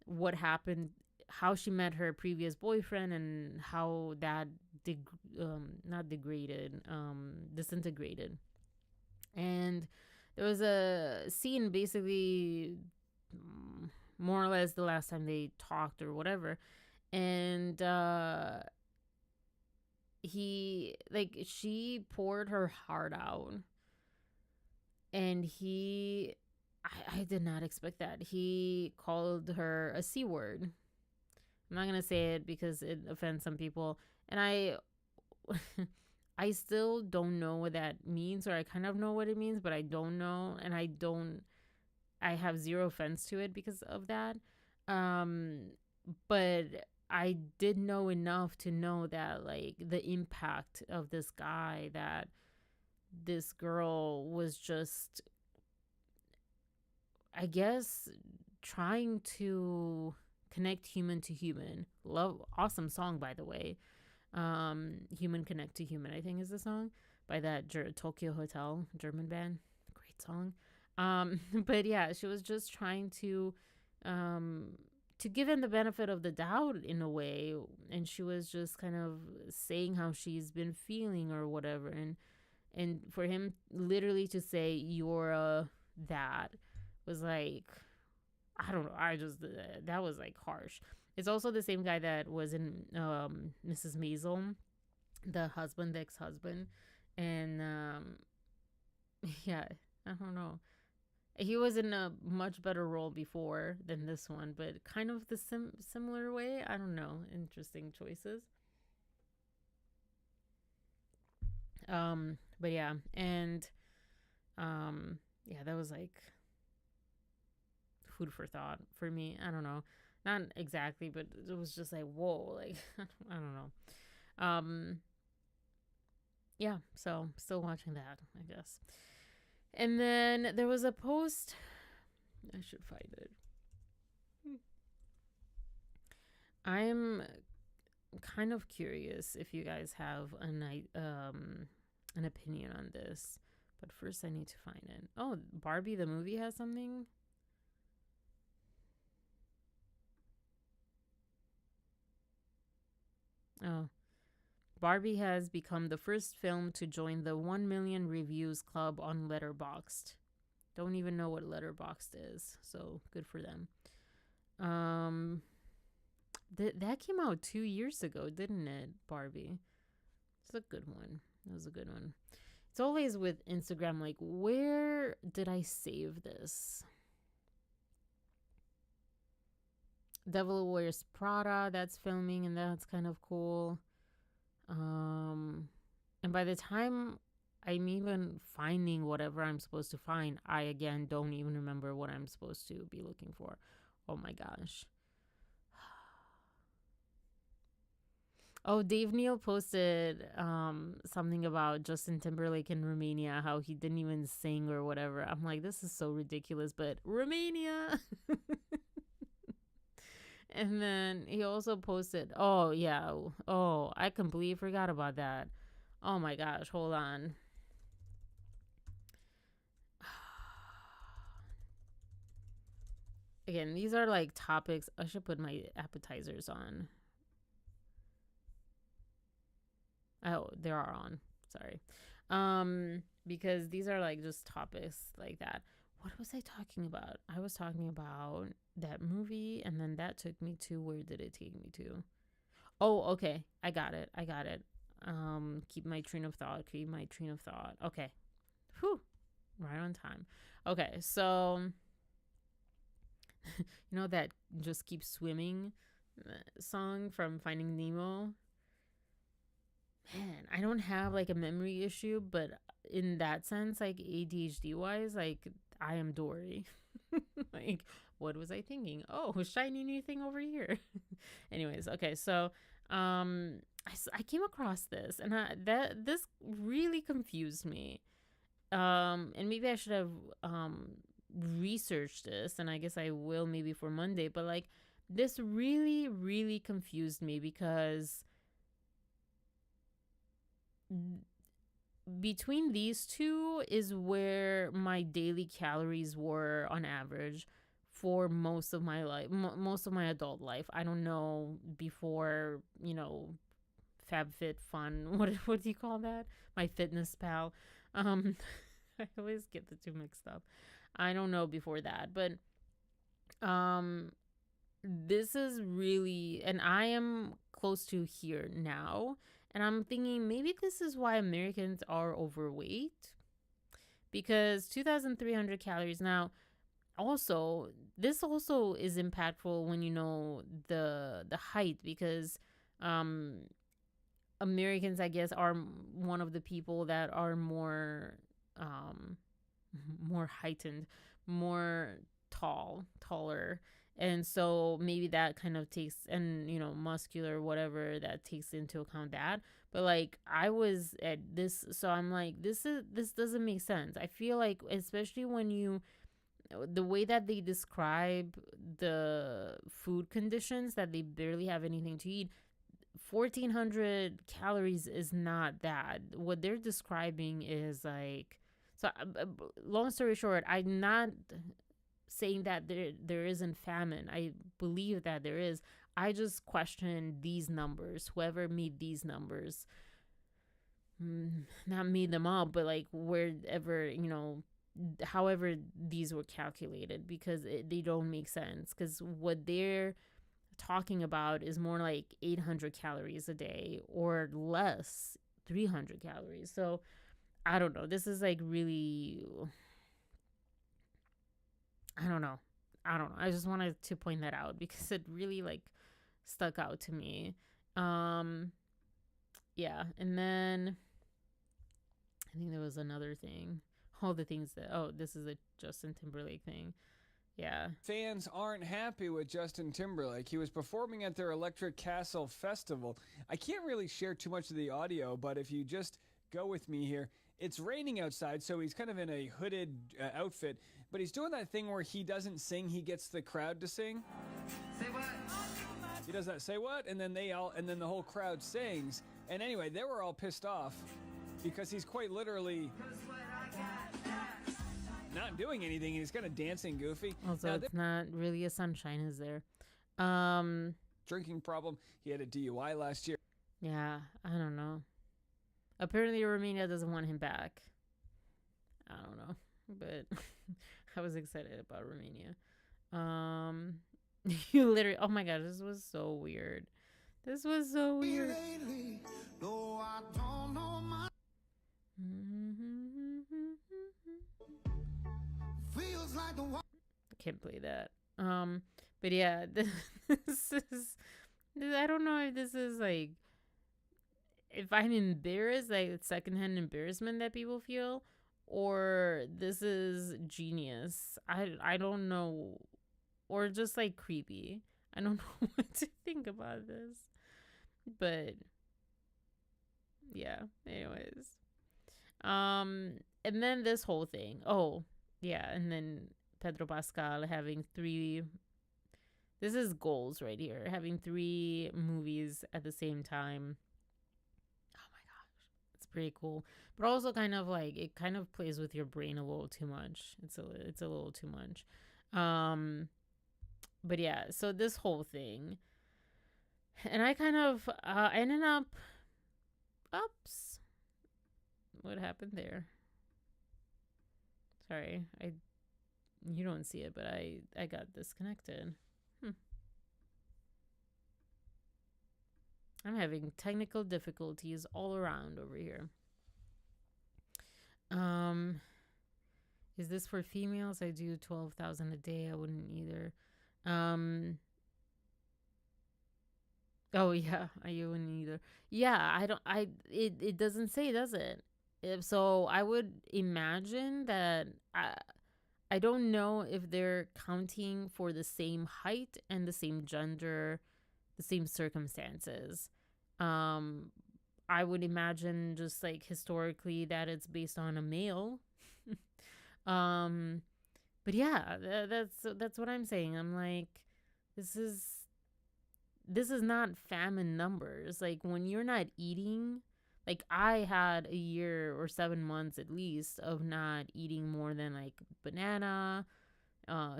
what happened, how she met her previous boyfriend, and how that not degraded, disintegrated. And there was a scene basically, more or less the last time they talked or whatever, and she poured her heart out, and I did not expect that. He called her a C word. I'm not gonna say it because it offends some people, and I still don't know what that means, or I kind of know what it means, but I don't know, and I have zero offense to it because of that. Um, but I did know enough to know that, like, the impact of this guy, that this girl was just, I guess, trying to connect human to human. Love, awesome song, by the way. Human Connect to Human, I think, is the song by that Tokyo Hotel German band. Great song. But yeah, she was just trying um, to give him the benefit of the doubt in a way, and she was just kind of saying how she's been feeling or whatever, and for him literally to say you're that was like, I don't know. I just that was like harsh. It's also the same guy that was in Mrs. Maisel, the husband, the ex-husband, and yeah, I don't know. He was in a much better role before than this one, but kind of the similar way. I don't know. Interesting choices. But yeah, and yeah, that was like food for thought for me. I don't know. Not exactly, but it was just like, whoa, like, I don't know. Yeah, so still watching that, I guess. And then there was a post. I should find it. I'm kind of curious if you guys have an opinion on this, but first I need to find it. Oh, Barbie the movie has something. Oh, Barbie has become the first film to join the 1 million reviews club on Letterboxd. Don't even know what Letterboxd is, so good for them. Um, that came out 2 years ago, didn't it, Barbie? It's a good one. That was a good one. It's always with Instagram, like, where did I save this? Devil Wears Prada, that's filming, and that's kind of cool. And by the time I'm even finding whatever I'm supposed to find, I again don't even remember what I'm supposed to be looking for. Oh my gosh. Oh, Dave Neal posted something about Justin Timberlake in Romania, how he didn't even sing or whatever. I'm like, this is so ridiculous, but Romania. And then he also posted, oh, yeah. Oh, I completely forgot about that. Oh my gosh, hold on. Again, these are like topics. I should put my appetizers on. Oh, they are on. Sorry. Because these are like just topics like that. What was I talking about? I was talking about that movie, and then that took me to, where did it take me to? Oh, okay. I got it. I got it. Keep my train of thought. Keep my train of thought. Okay. Whew. Right on time. Okay, so you know that just keep swimming song from Finding Nemo? Man, I don't have like a memory issue, but in that sense, like ADHD wise, like I am Dory. Like, what was I thinking? Oh, shiny new thing over here. Anyways, okay, so I came across this, and this really confused me. And maybe I should have researched this, and I guess I will maybe for Monday. But like, this really, really confused me because between these two is where my daily calories were on average for most of my life, most of my adult life. I don't know before, FabFitFun. What do you call that? My Fitness Pal. Um, I always get the two mixed up. I don't know before that, but um, this is really, and I am close to here now, and I'm thinking maybe this is why Americans are overweight because 2,300 calories. Now, also, this also is impactful when you know the height because um Americans, I guess, are one of the people that are um, more heightened, more taller. And so maybe that kind of takes, and muscular, whatever, that takes into account that. But like I was at this, so I'm like, this doesn't make sense. I feel like, especially when the way that they describe the food conditions, that they barely have anything to eat, 1,400 calories is not that. What they're describing is like, so long story short, I'm not saying that there isn't famine. I believe that there is. I just question these numbers. Whoever made these numbers, not made them up, but like wherever, however these were calculated, because they don't make sense. Because what they're talking about is more like 800 calories a day or less, 300 calories. So I don't know. This is like really, I don't know. I just wanted to point that out because it really like stuck out to me. Um yeah, and then I think there was another thing. All the things that, oh, this is a Justin Timberlake thing. Yeah. Fans aren't happy with Justin Timberlake. He was performing at their Electric Castle Festival. I can't really share too much of the audio, but if you just go with me here, it's raining outside, so he's kind of in a hooded outfit, but he's doing that thing where he doesn't sing, he gets the crowd to sing. Say what? He does that, say what? And then the whole crowd sings. And anyway, they were all pissed off because he's quite literally not doing anything. He's kind of dancing goofy. Also, it's not really a sunshine, is there? Drinking problem. He had a DUI last year. Yeah, I don't know. Apparently, Romania doesn't want him back. I don't know, but I was excited about Romania. You literally, oh my god, this was so weird. This was so weird. No, I don't know my... Feels like the... I can't play that. But yeah, this is... I don't know if this is like... If I'm embarrassed, like secondhand embarrassment that people feel, or this is genius. I don't know. Or just like creepy. I don't know what to think about this. But yeah, anyways. And then this whole thing. Oh, yeah, and then Pedro Pascal having 3, this is goals right here, having 3 movies at the same time. Oh my gosh, it's pretty cool, but also kind of like, it kind of plays with your brain a little too much. It's a little too much. But yeah, so this whole thing, and I kind of ended up, oops, what happened there? Sorry, you don't see it, but I got disconnected. I'm having technical difficulties all around over here. Is this for females? I do 12,000 a day. I wouldn't either. Oh yeah, I wouldn't either. Yeah, it doesn't say, does it? So I would imagine that I don't know if they're counting for the same height and the same gender, the same circumstances. I would imagine just like historically that it's based on a male. But yeah, that's what I'm saying. I'm like, this is not famine numbers. Like when you're not eating, Like I had a year or 7 months at least of not eating more than like banana,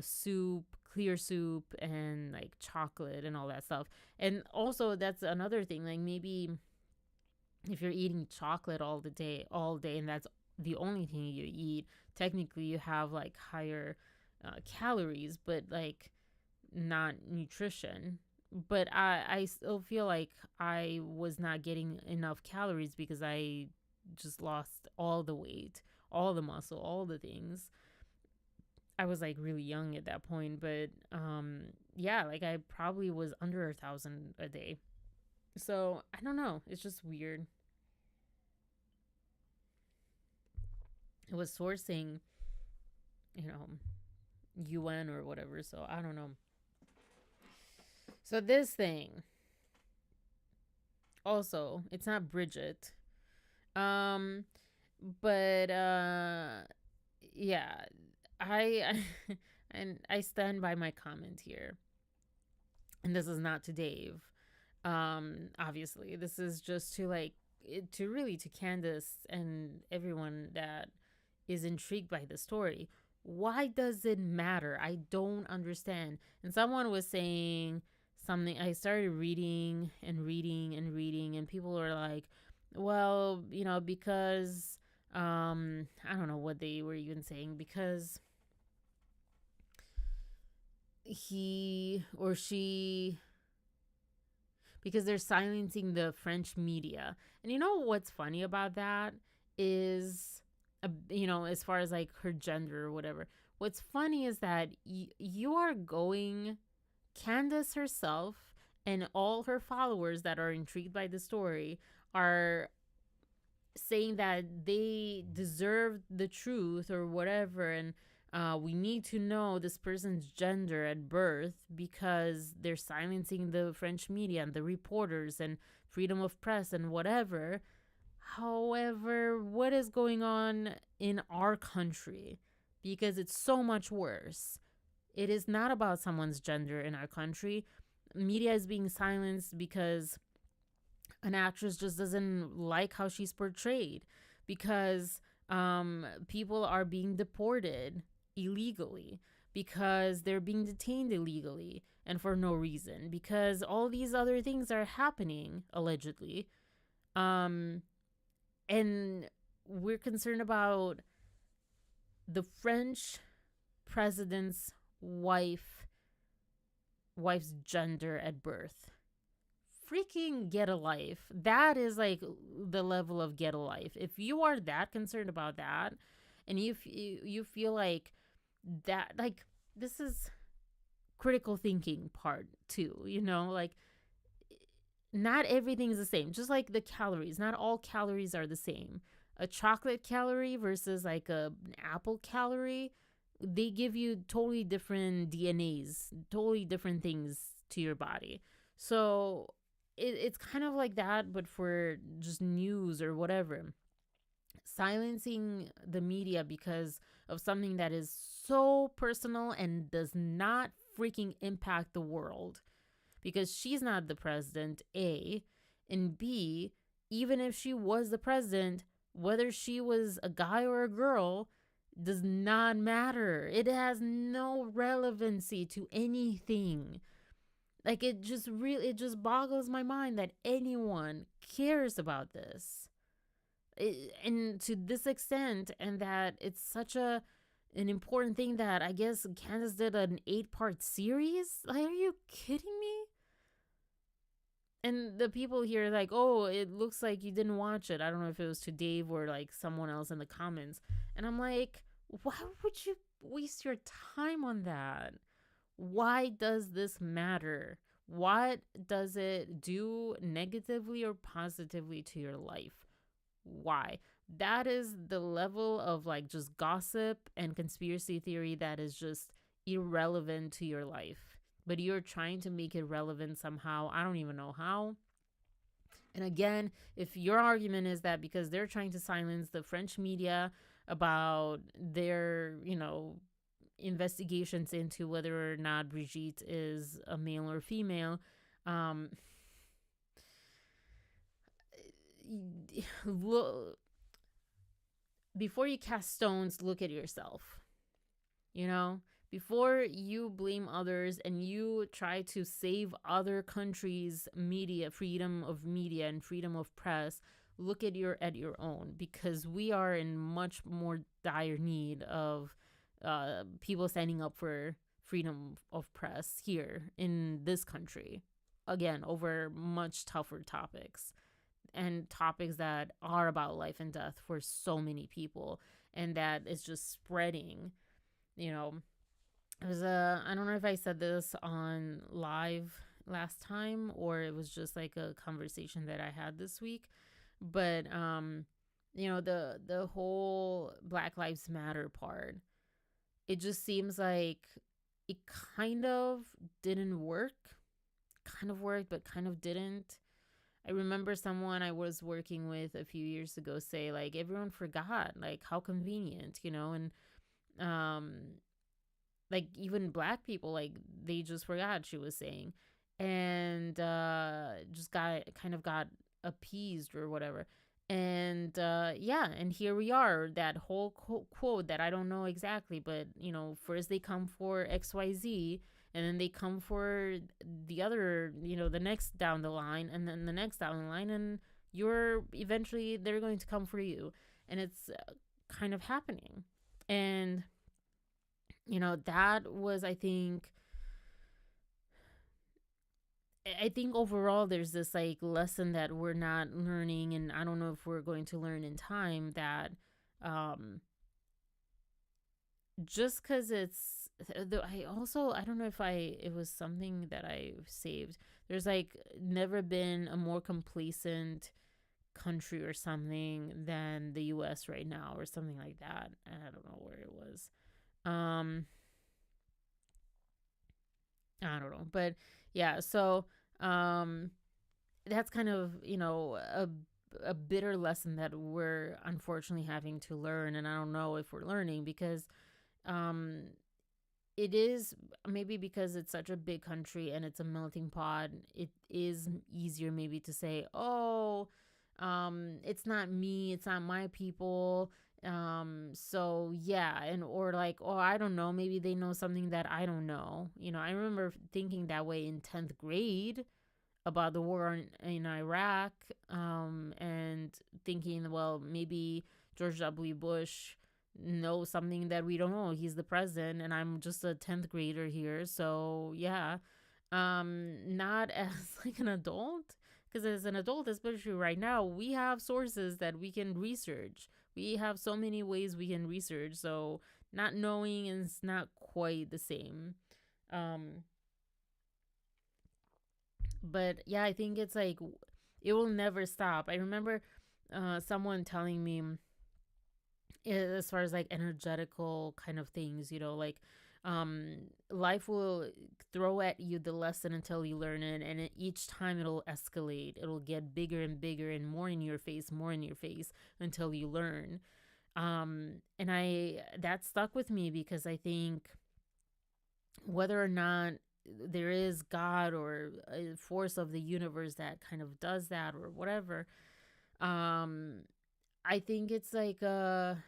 soup, clear soup, and like chocolate and all that stuff. And also, that's another thing. Like maybe if you're eating chocolate all day, and that's the only thing you eat, technically you have like higher calories, but like not nutrition. But I still feel like I was not getting enough calories because I just lost all the weight, all the muscle, all the things. I was like really young at that point, but yeah, like I probably was under 1,000 a day. So I don't know. It's just weird. It was sourcing, you know, UN or whatever. So I don't know. So this thing, also, it's not Bridget. Um, but yeah, I and I stand by my comment here. And this is not to Dave. Obviously, this is just to like to really to Candace and everyone that is intrigued by the story. Why does it matter? I don't understand. And someone was saying something. I started reading and reading and reading, and people were like, well, because I don't know what they were even saying, because he or she, because they're silencing the French media. And you know what's funny about that is, as far as like her gender or whatever, what's funny is that you are going, Candace herself and all her followers that are intrigued by the story are saying that they deserve the truth or whatever, and we need to know this person's gender at birth because they're silencing the French media and the reporters and freedom of press and whatever. However, what is going on in our country? Because it's so much worse. It is not about someone's gender in our country. Media is being silenced because an actress just doesn't like how she's portrayed, because people are being deported illegally, because they're being detained illegally and for no reason, because all these other things are happening allegedly. um and we're concerned about the French president's wife's gender at birth. Freaking get a life. That is like the level of get a life. If you are that concerned about that, and you feel like that, like, this is critical thinking part too, like, not everything's the same. Just like the calories, not all calories are the same. A chocolate calorie versus like an apple calorie, they give you totally different DNAs, totally different things to your body. So it's kind of like that, but for just news or whatever. Silencing the media because of something that is so personal and does not freaking impact the world. Because she's not the president, A. And B, even if she was the president, whether she was a guy or a girl does not matter. It has no relevancy to anything. Like, it just boggles my mind that anyone cares about this. And to this extent, and that it's such an important thing that I guess Candace did an 8-part series. Like, are you kidding me? And the people here are like, oh, it looks like you didn't watch it. I don't know if it was to Dave or like someone else in the comments. And I'm like, why would you waste your time on that? Why does this matter? What does it do negatively or positively to your life? Why? That is the level of like just gossip and conspiracy theory that is just irrelevant to your life. But you're trying to make it relevant somehow. I don't even know how. And again, if your argument is that because they're trying to silence the French media about their, investigations into whether or not Brigitte is a male or female, um, look, before you cast stones, look at yourself. You know, before you blame others and you try to save other countries' media, freedom of media and freedom of press, look at your own, because we are in much more dire need of people standing up for freedom of press here in this country. Again, over much tougher topics, and topics that are about life and death for so many people, and that is just spreading. You know, it was a, I don't know if I said this on live last time or it was just like a conversation that I had this week, but you know, the whole Black Lives Matter part, it just seems like it kind of didn't work. Kind of worked, but kind of didn't. I remember someone I was working with a few years ago say, like, everyone forgot, like, how convenient, you know, and um like even black people, like, they just forgot, she was saying, and just got appeased or whatever. And yeah, and here we are, that whole quote that I don't know exactly, but you know, first they come for XYZ, and then they come for the other, you know, the next down the line, and then the next down the line, and you're eventually they're going to come for you. And it's kind of happening. And you know, that was, I think overall there's this like lesson that we're not learning, and I don't know if we're going to learn in time, that um just because it's I don't know if I it was something that I saved. There's like never been a more complacent country or something than the US right now, or something like that. I don't know where it was. um I don't know, but yeah. So um, that's kind of, you know, a bitter lesson that we're unfortunately having to learn, and I don't know if we're learning, because um, it is, maybe because it's such a big country and it's a melting pot. It is easier maybe to say, oh, it's not me, it's not my people. So yeah, and or like, oh, I don't know, maybe they know something that I don't know. You know, I remember thinking that way in 10th grade about the war in Iraq, and thinking, well, maybe George W. Bush knows something that we don't know. He's the president, and I'm just a 10th grader here. So yeah, not as like an adult, because as an adult, especially right now, we have sources that we can research. We have so many ways we can research. So not knowing is not quite the same. Um, but yeah, I think it's like it will never stop. I remember someone telling me, as far as like energetical kind of things, you know, like life will throw at you the lesson until you learn it, and each time it'll escalate, it'll get bigger and bigger and more in your face, more in your face, until you learn. And I that stuck with me, because I think whether or not there is God or a force of the universe that kind of does that or whatever, um I think it's like a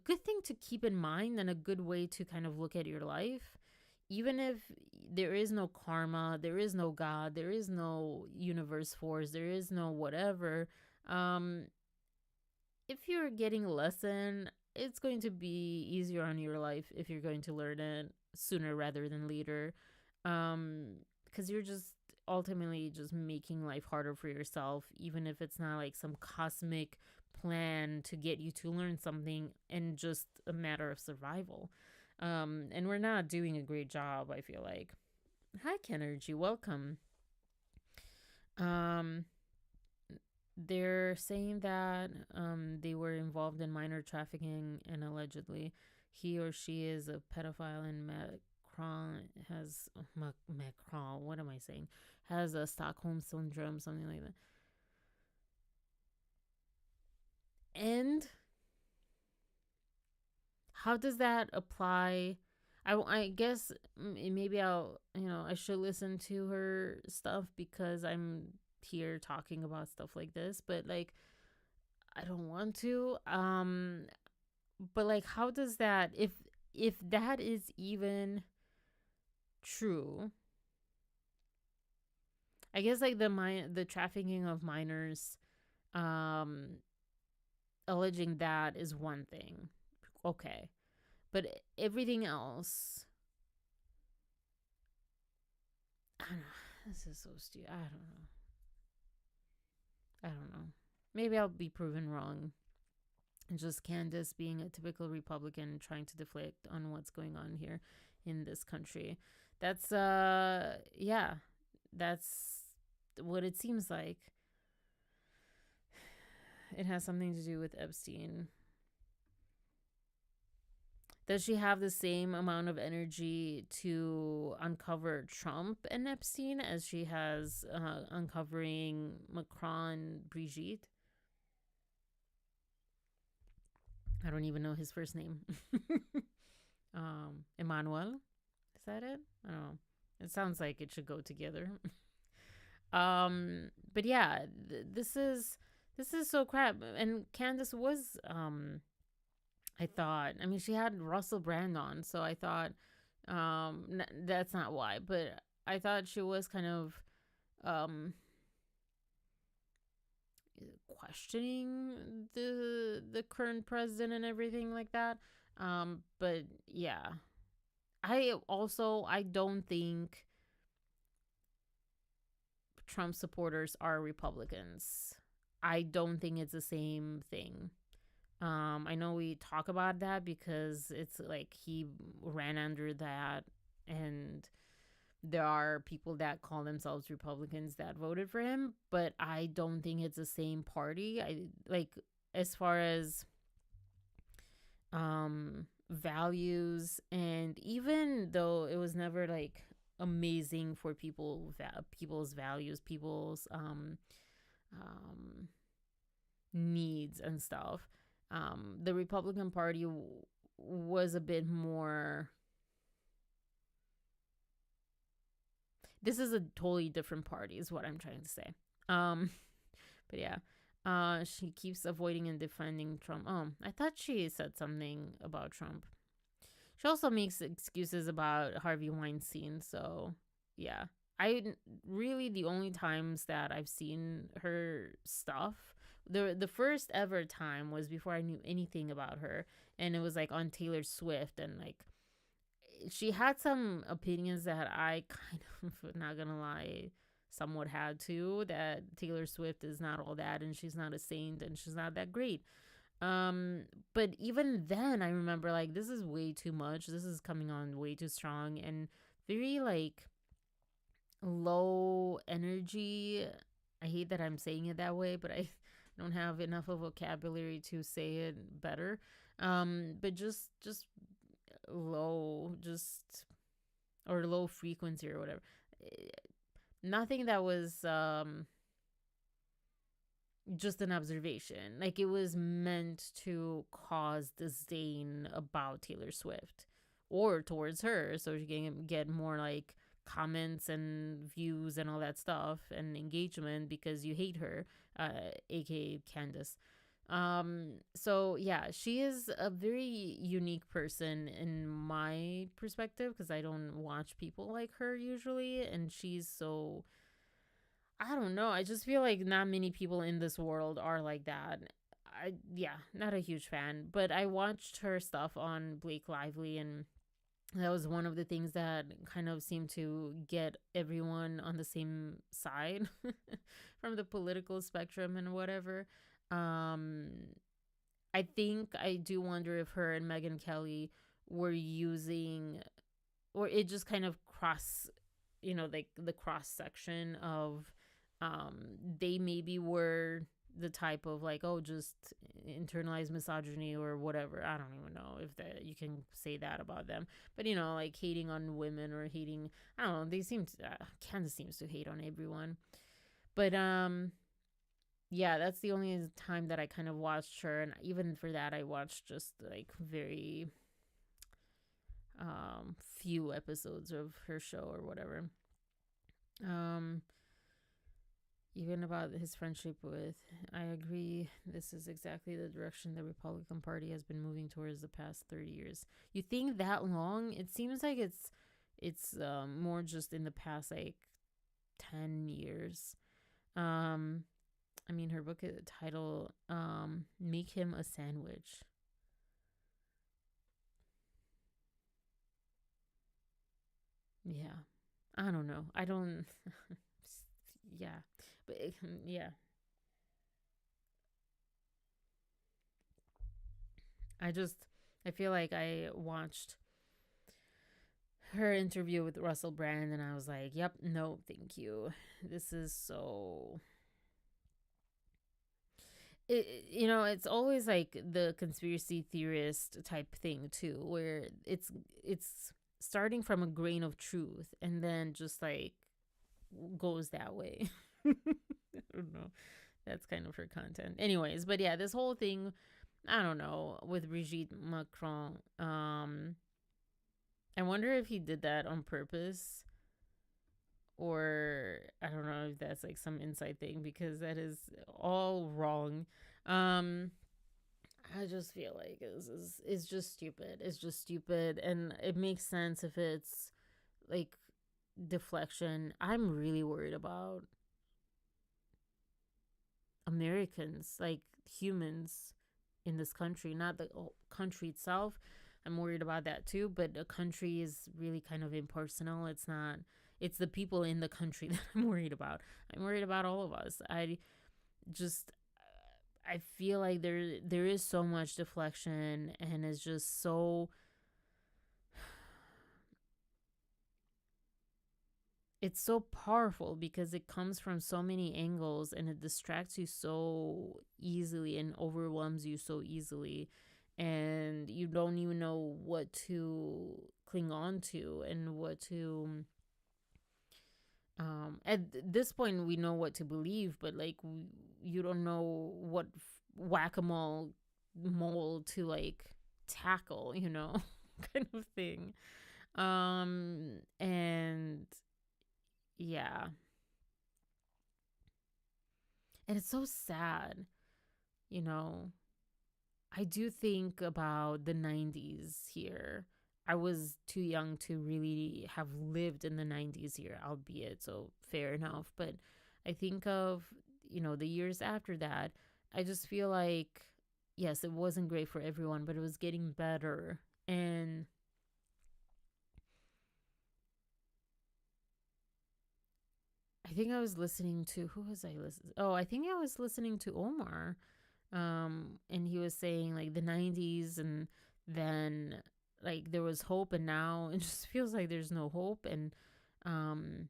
good thing to keep in mind, and a good way to kind of look at your life. Even if there is no karma, there is no God, there is no universe force, there is no whatever, um if you're getting a lesson, it's going to be easier on your life if you're going to learn it sooner rather than later. Because you're just ultimately just making life harder for yourself, even if it's not like some cosmic plan to get you to learn something, and just a matter of survival. And we're not doing a great job, I feel like. Hi, Kenergy, welcome. Um, they're saying that they were involved in minor trafficking, and allegedly he or she is a pedophile, and Macron has Macron, what am I saying? Has a Stockholm syndrome, something like that. And how does that apply? I guess maybe I'll, you know, I should listen to her stuff, because I'm here talking about stuff like this, but like I don't want to. But like how does that, if that is even true, I guess like the trafficking of minors, um alleging that is one thing. Okay. But everything else, I don't know. This is so stupid. I don't know. I don't know. Maybe I'll be proven wrong. And just Candace being a typical Republican trying to deflect on what's going on here in this country. That's yeah. That's what it seems like. It has something to do with Epstein. Does she have the same amount of energy to uncover Trump and Epstein as she has uncovering Macron, Brigitte? I don't even know his first name. Emmanuel? Is that it? I don't know. It sounds like it should go together. But yeah, this is so crap. And Candace was I thought, I mean, she had Russell Brand on, so I thought, that's not why, but I thought she was kind of, um, questioning the current president and everything like that. But yeah, I don't think Trump supporters are Republicans. I don't think it's the same thing. I know we talk about that because it's like he ran under that, and there are people that call themselves Republicans that voted for him, but I don't think it's the same party. I like, as far as values, and even though it was never like amazing for people's values, people's um needs and stuff. The Republican Party was a bit more. This is a totally different party, is what I'm trying to say. Um, but yeah, she keeps avoiding and defending Trump. Oh, I thought she said something about Trump. She also makes excuses about Harvey Weinstein. So yeah, I really, the only times that I've seen her stuff, the first ever time was before I knew anything about her, and it was like on Taylor Swift, and like she had some opinions that I kind of, not gonna lie, somewhat had to, that Taylor Swift is not all that, and she's not a saint, and she's not that great. But even then I remember like, this is way too much. This is coming on way too strong and very like low energy. I hate that I'm saying it that way, but I don't have enough of vocabulary to say it better. But just low, just, or low frequency or whatever. Nothing that was just an observation. Like, it was meant to cause disdain about Taylor Swift or towards her, so she can get more like comments and views and all that stuff and engagement because you hate her, aka Candace. So yeah, she is a very unique person in my perspective because I don't watch people like her usually, and she's so, I don't know. I just feel like not many people in this world are like that. Yeah, not a huge fan, but I watched her stuff on Blake Lively, and that was one of the things that kind of seemed to get everyone on the same side from the political spectrum and whatever. Um, I think I do wonder if her and Megyn Kelly were using, or it just kind of cross, like the cross section of, they maybe were the type of like, oh, just internalized misogyny or whatever. I don't even know if that you can say that about them, but like hating on women or hating, I don't know, they seem to, Kansas seems to hate on everyone. But yeah, that's the only time that I kind of watched her, and even for that I watched just like very few episodes of her show or whatever. um Even about his friendship with, I agree, this is exactly the direction the Republican Party has been moving towards the past 30 years. You think that long? It seems like it's more just in the past like 10 years. Um I mean, her book title, Make Him a Sandwich. Yeah. I don't know. I don't yeah. But yeah. I just I feel like I watched her interview with Russell Brand and I was like, "Yep, no, thank you. This is so it's always like the conspiracy theorist type thing too, where it's starting from a grain of truth and then just like goes that way. I don't know. That's kind of her content. Anyways, but yeah, this whole thing, I don't know, with Brigitte Macron, I wonder if he did that on purpose, or I don't know if that's like some inside thing, because that is all wrong. Um I just feel like it's just stupid. It's just stupid, and it makes sense if it's like deflection. I'm really worried about Americans, like humans in this country, not the country itself. I'm worried about that too, but a country is really kind of impersonal. It's not, it's the people in the country that I'm worried about. I'm worried about all of us. Just I feel like there is so much deflection, and it's just so it's so powerful because it comes from so many angles and it distracts you so easily and overwhelms you so easily, and you don't even know what to cling on to and what to at this point we know what to believe, but like you don't know what whack-a-mole mole to like tackle, kind of thing. And yeah, and it's so sad, you know. I do think about the 90s here. I was too young to really have lived in the 90s here, albeit, so fair enough. But I think of, the years after that. I just feel like, yes, it wasn't great for everyone, but it was getting better. And I think I was listening to, who was I listening? Oh, I think I was listening to Omar. And he was saying like the 90s, and then like there was hope, and now it just feels like there's no hope. And um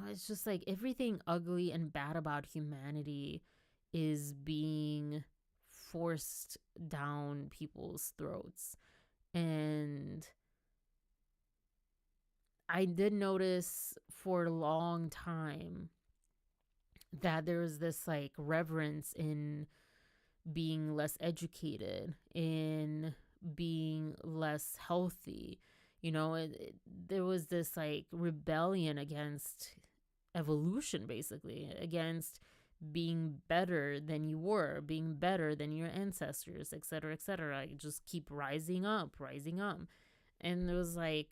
it's just like everything ugly and bad about humanity is being forced down people's throats. And I did notice for a long time that there was this like reverence in being less educated, in being less healthy. There was this like rebellion against evolution, basically, against being better than you were, being better than your ancestors, etc., etc. Like, just keep rising up, rising up. And there was like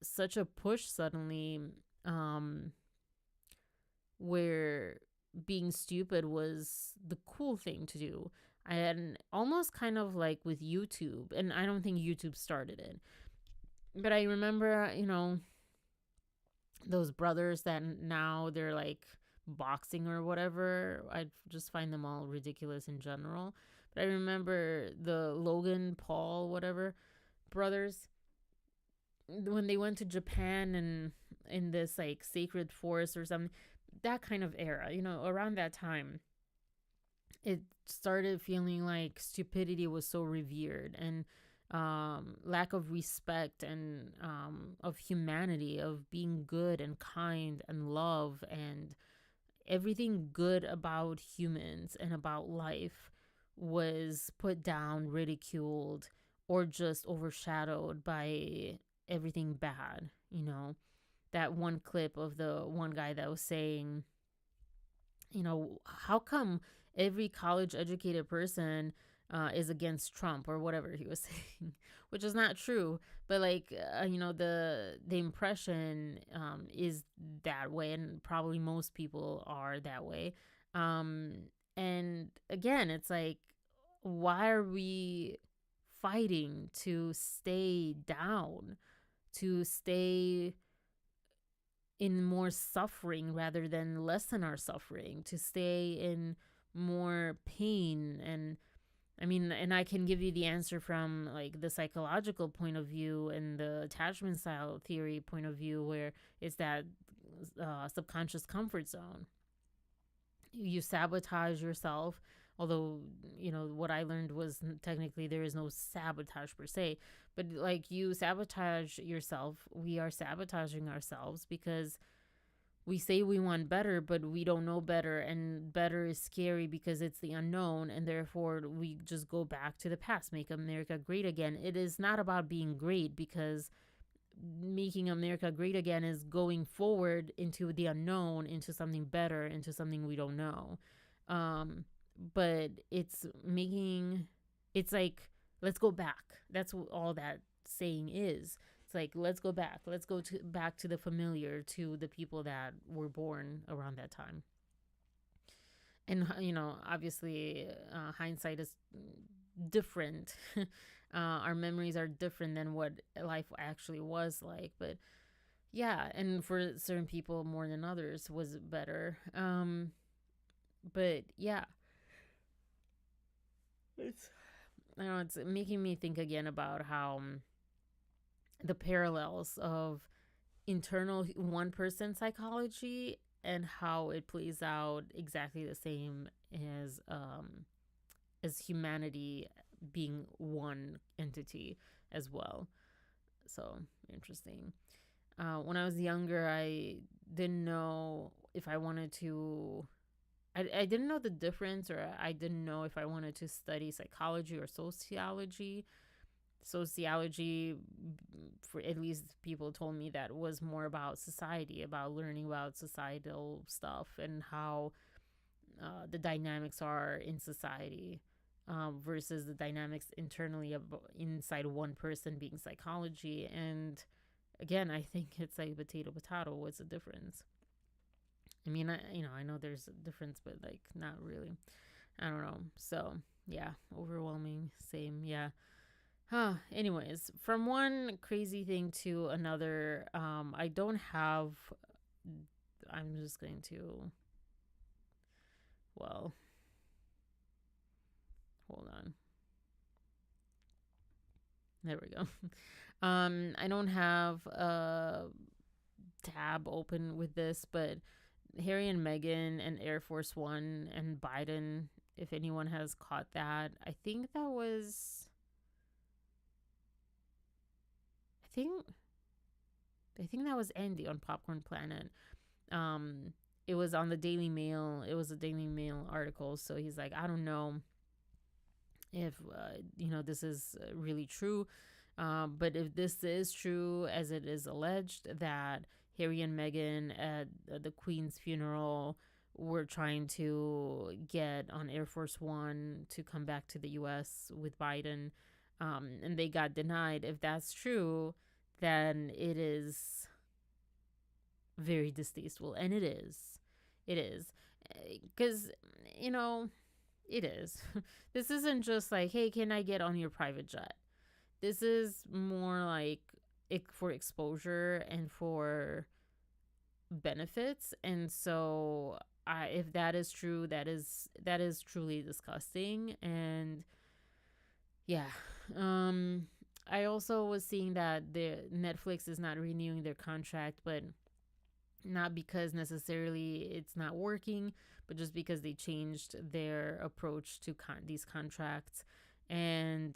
such a push suddenly, um, where being stupid was the cool thing to do. And almost kind of like with YouTube, and I don't think YouTube started it, but I remember, those brothers that now they're like boxing or whatever. I just find them all ridiculous in general. But I remember the Logan Paul, whatever, brothers, when they went to Japan and in this like sacred forest or something, that kind of era, around that time, it started feeling like stupidity was so revered, and lack of respect and of humanity, of being good and kind and love and everything good about humans and about life was put down, ridiculed, or just overshadowed by everything bad. that one clip of the one guy that was saying, how come every college educated person is against Trump or whatever he was saying, which is not true. But like, the impression is that way, and probably most people are that way. Um, and again, it's like, why are we fighting to stay down, to stay in more suffering rather than lessen our suffering, to stay in more pain? And I mean, and I can give you the answer from like the psychological point of view and the attachment style theory point of view, where it's that subconscious comfort zone. You sabotage yourself, although what I learned was technically there is no sabotage per se, but like you sabotage yourself. We are sabotaging ourselves because we say we want better, but we don't know better, and better is scary because it's the unknown, and therefore we just go back to the past, make America great again. It is not about being great, because making America great again is going forward into the unknown, into something better, into something we don't know. Um, but it's like, let's go back. That's all that saying is. It's like, let's go back. Let's go back to the familiar, to the people that were born around that time. And obviously, hindsight is different. Our memories are different than what life actually was like. But yeah, and for certain people more than others was better. But yeah, it's I don't know, it's making me think again about how the parallels of internal one person psychology and how it plays out exactly the same as humanity being one entity as well. So interesting. When I was younger, I didn't know if I wanted to. I didn't know the difference, or I didn't know if I wanted to study psychology or sociology. Sociology, for at least people told me, that was more about society, about learning about societal stuff and how the dynamics are in society, versus the dynamics internally inside one person being psychology. And again, I think it's like potato. What's the difference? I mean, I know there's a difference, but like not really. I don't know. So yeah, overwhelming. Same. Yeah. Huh. Anyways, from one crazy thing to another, I don't have. I'm just going to. Well, hold on. There we go. I don't have a tab open with this, but Harry and Meghan and Air Force One and Biden, if anyone has caught that, I think I think that was Andy on Popcorn Planet. Um, it was on the Daily Mail. It was a Daily Mail article. So he's like, I don't know if this is really true, but if this is true, as it is alleged, that Harry and Meghan at the Queen's funeral were trying to get on Air Force One to come back to the U.S. with Biden, and they got denied. If that's true, then it is very distasteful, and it is. It is. Because, you know, it is. This isn't just like, hey, can I get on your private jet? This is more like for exposure and for benefits. And so, if that is true, that is truly disgusting. And yeah, I also was seeing that the Netflix is not renewing their contract, but not because necessarily it's not working, but just because they changed their approach to these contracts. And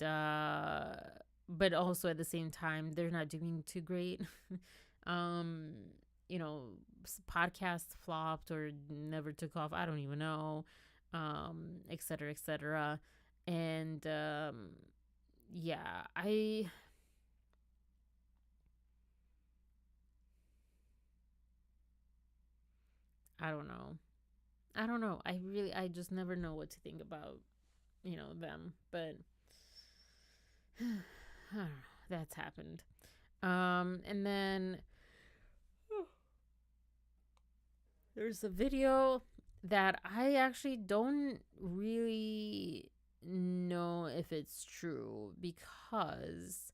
but also at the same time, they're not doing too great. um you know Podcasts flopped or never took off, I don't even know, etc., etc. And yeah, I don't know. I don't know. I just never know what to think about, them. But that's happened. And then there's a video that I actually don't really know if it's true because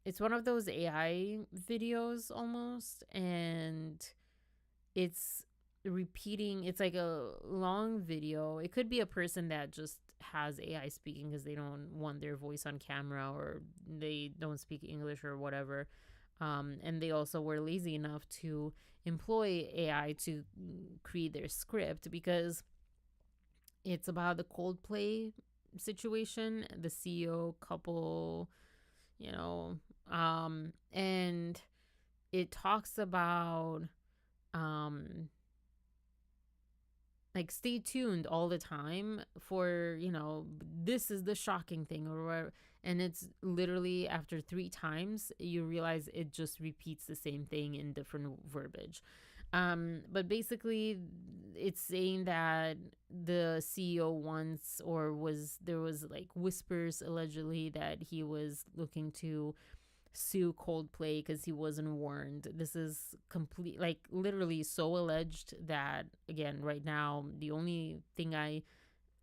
it's one of those AI videos almost, and it's repeating. It's like a long video. It could be a person that just has AI speaking because they don't want their voice on camera, or they don't speak English or whatever. And they also were lazy enough to employ AI to create their script because it's about the Coldplay situation, the CEO couple, you know, and it talks about um like stay tuned all the time for, this is the shocking thing or whatever. And it's literally after 3 times you realize it just repeats the same thing in different verbiage. But basically it's saying that the CEO once, or was there was like whispers allegedly that he was looking to sue Coldplay because he wasn't warned. This is complete, like literally so alleged that, again, right now, the only thing I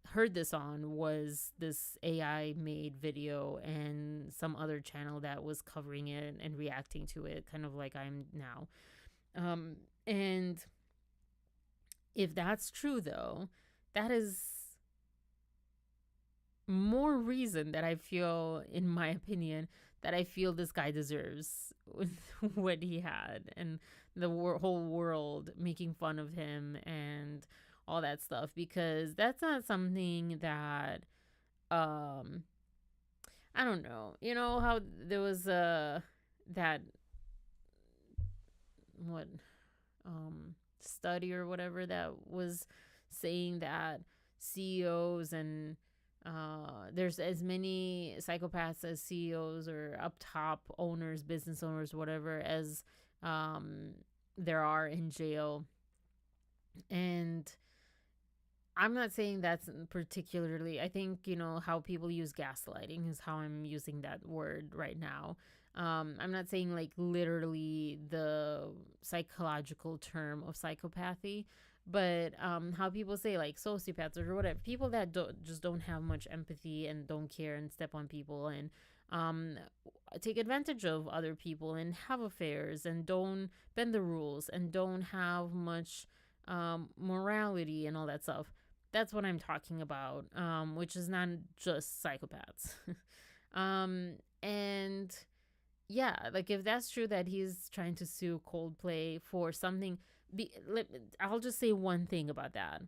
heard this on was this AI made video and some other channel that was covering it and reacting to it, kind of like I'm now. And if that's true, though, that is more reason that I feel, in my opinion, that I feel this guy deserves what he had, and the whole world making fun of him and all that stuff, because that's not something that um I don't know. You know how there was that what study or whatever that was saying that CEOs and there's as many psychopaths as CEOs or up top owners, business owners, whatever, as um, there are in jail. And I'm not saying that's particularly, I think, how people use gaslighting is how I'm using that word right now. I'm not saying like literally the psychological term of psychopathy, but how people say like sociopaths or whatever, people that don't have much empathy and don't care and step on people and um, take advantage of other people and have affairs and don't bend the rules and don't have much morality and all that stuff. That's what I'm talking about, which is not just psychopaths. And yeah, like if that's true that he's trying to sue Coldplay for something, I'll just say one thing about that.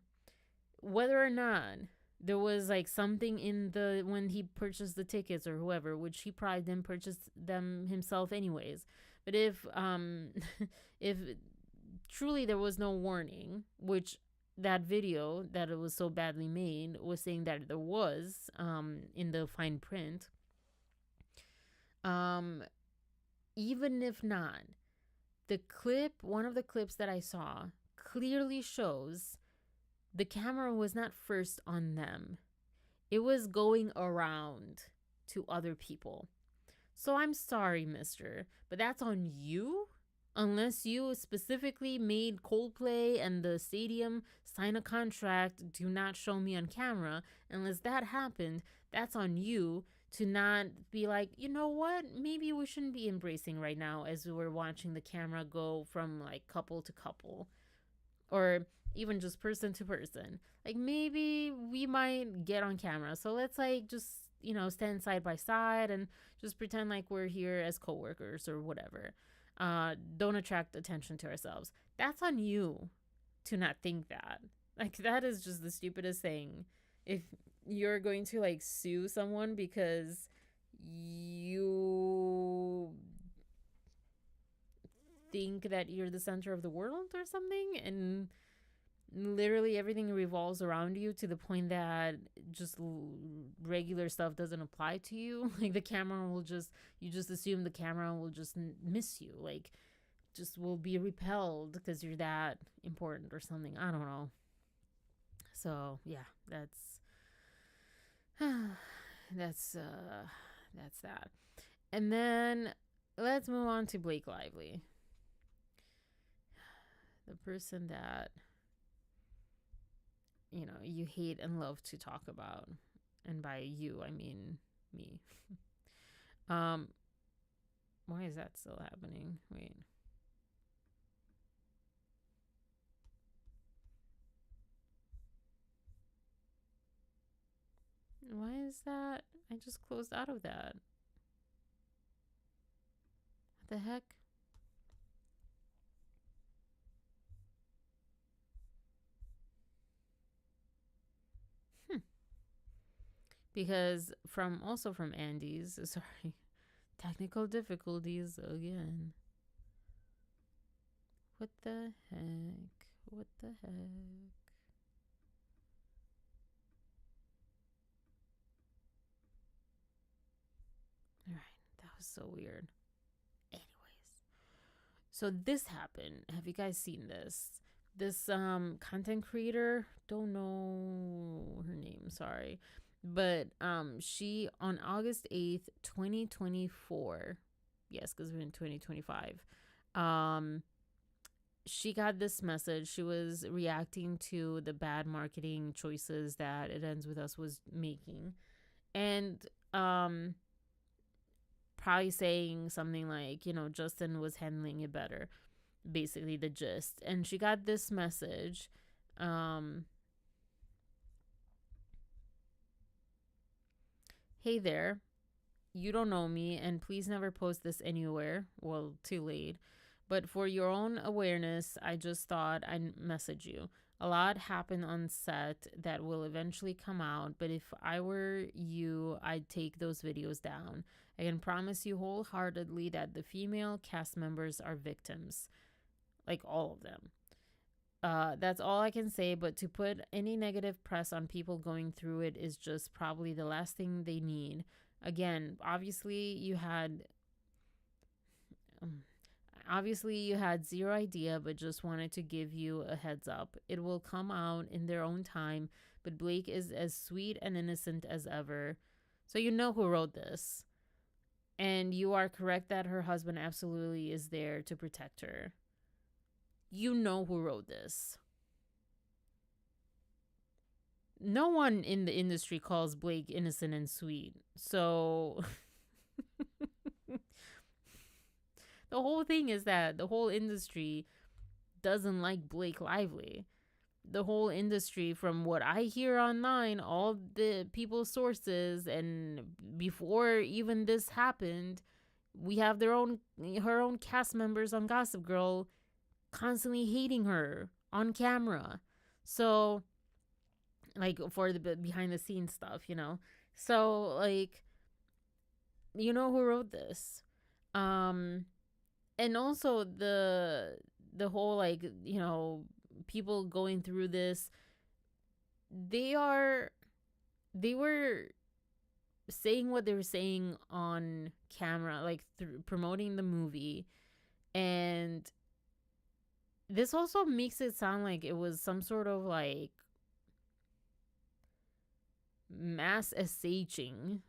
Whether or not there was like something in the when he purchased the tickets or whoever, which he probably didn't purchase them himself anyways. But if if truly there was no warning, which that video that it was so badly made was saying that there was in the fine print, um even if not, one of the clips that I saw clearly shows the camera was not first on them. It was going around to other people. So I'm sorry, mister, but that's on you. Unless you specifically made Coldplay and the stadium sign a contract, do not show me on camera. Unless that happened, that's on you to not be like, you know what? Maybe we shouldn't be embracing right now as we were watching the camera go from like couple to couple, or even just person to person. Like maybe we might get on camera. So let's like just, stand side by side and just pretend like we're here as coworkers or whatever. Don't attract attention to ourselves. That's on you to not think that. Like that is just the stupidest thing. If you're going to like sue someone because you think that you're the center of the world or something, and literally everything revolves around you to the point that just regular stuff doesn't apply to you, like the camera will just, you just assume the camera will just miss you. Like just will be repelled because you're that important or something. I don't know. So yeah, that's that's that. And then let's move on to Blake Lively, the person that you hate and love to talk about, and by you I mean me. um, why is that still happening? Wait. Why is that? I just closed out of that. What the heck? Hmm. Because from Andy's, sorry, technical difficulties again. What the heck? What the heck? All right, that was so weird. Anyways, so this happened. Have you guys seen this? This content creator, don't know her name, sorry. But she on August 8th, 2024. Yes, cuz we're in 2025. Um she got this message. She was reacting to the bad marketing choices that It Ends With Us was making. And probably saying something like, Justin was handling it better, basically the gist. And she got this message. Hey there, you don't know me, and please never post this anywhere. Well, too late. But for your own awareness, I just thought I'd message you. A lot happened on set that will eventually come out, but if I were you, I'd take those videos down. I can promise you wholeheartedly that the female cast members are victims. Like all of them. That's all I can say, but to put any negative press on people going through it is just probably the last thing they need. Again, um, obviously you had zero idea, but just wanted to give you a heads up. It will come out in their own time, but Blake is as sweet and innocent as ever. So you know who wrote this. And you are correct that her husband absolutely is there to protect her. You know who wrote this. No one in the industry calls Blake innocent and sweet. So the whole thing is that the whole industry doesn't like Blake Lively. The whole industry, from what I hear online, all the people's sources, and before even this happened, we have her own cast members on Gossip Girl constantly hating her on camera. So like for the behind the scenes stuff. So like who wrote this. And also the whole people going through this, they were saying what they were saying on camera, like through promoting the movie. And this also makes it sound like it was some sort of like mass SHing,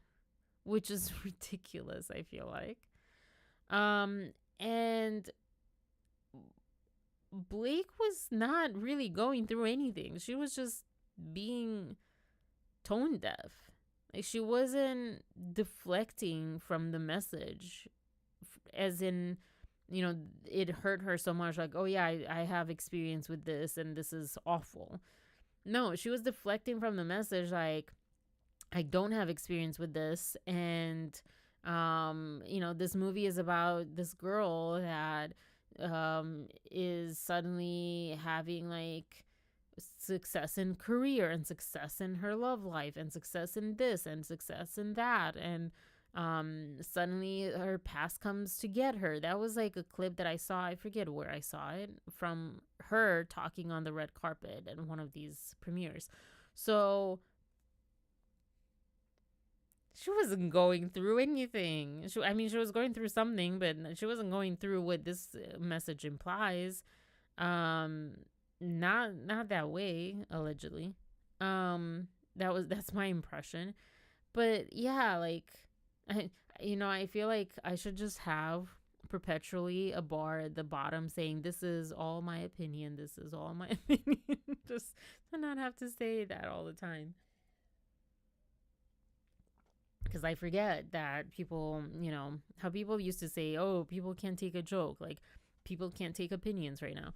which is ridiculous, I feel like. And Blake was not really going through anything. She was just being tone deaf. Like she wasn't deflecting from the message, as in, it hurt her so much. Like, oh yeah, I have experience with this and this is awful. No, she was deflecting from the message like, I don't have experience with this. And, this movie is about this girl that is suddenly having like success in career and success in her love life and success in this and success in that. And suddenly her past comes to get her. That was like a clip that I saw. I forget where I saw it, from her talking on the red carpet at one of these premieres. So She wasn't going through anything. I mean, she was going through something, but she wasn't going through what this message implies. Um, not that way, allegedly. That's my impression. But yeah, like, I, I feel like I should just have perpetually a bar at the bottom saying, "This is all my opinion. This is all my opinion." Just to not have to say that all the time. Because I forget that people, how people used to say, "Oh, people can't take a joke." Like, people can't take opinions right now.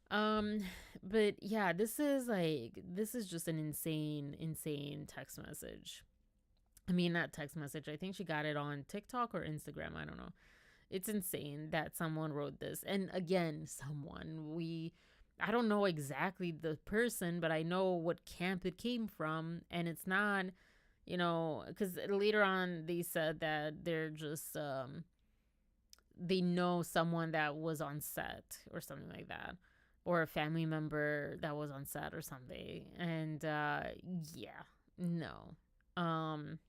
Um, but yeah, this is just an insane text message. I mean, not text message. I think she got it on TikTok or Instagram. I don't know. It's insane that someone wrote this. And again, I don't know exactly the person, but I know what camp it came from. And it's not, because later on they said that they know someone that was on set or something like that, or a family member that was on set or something. And yeah, no. Um,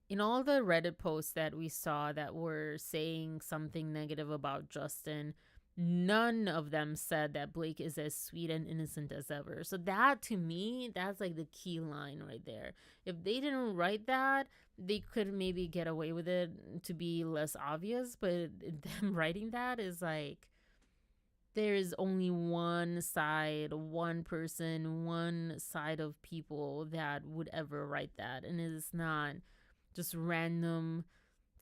in all the Reddit posts that we saw that were saying something negative about Justin, none of them said that Blake is as sweet and innocent as ever. So that, to me, that's like the key line right there. If they didn't write that, they could maybe get away with it to be less obvious, but them writing that is like, there is only one side, one person, one side of people that would ever write that, and it is not just random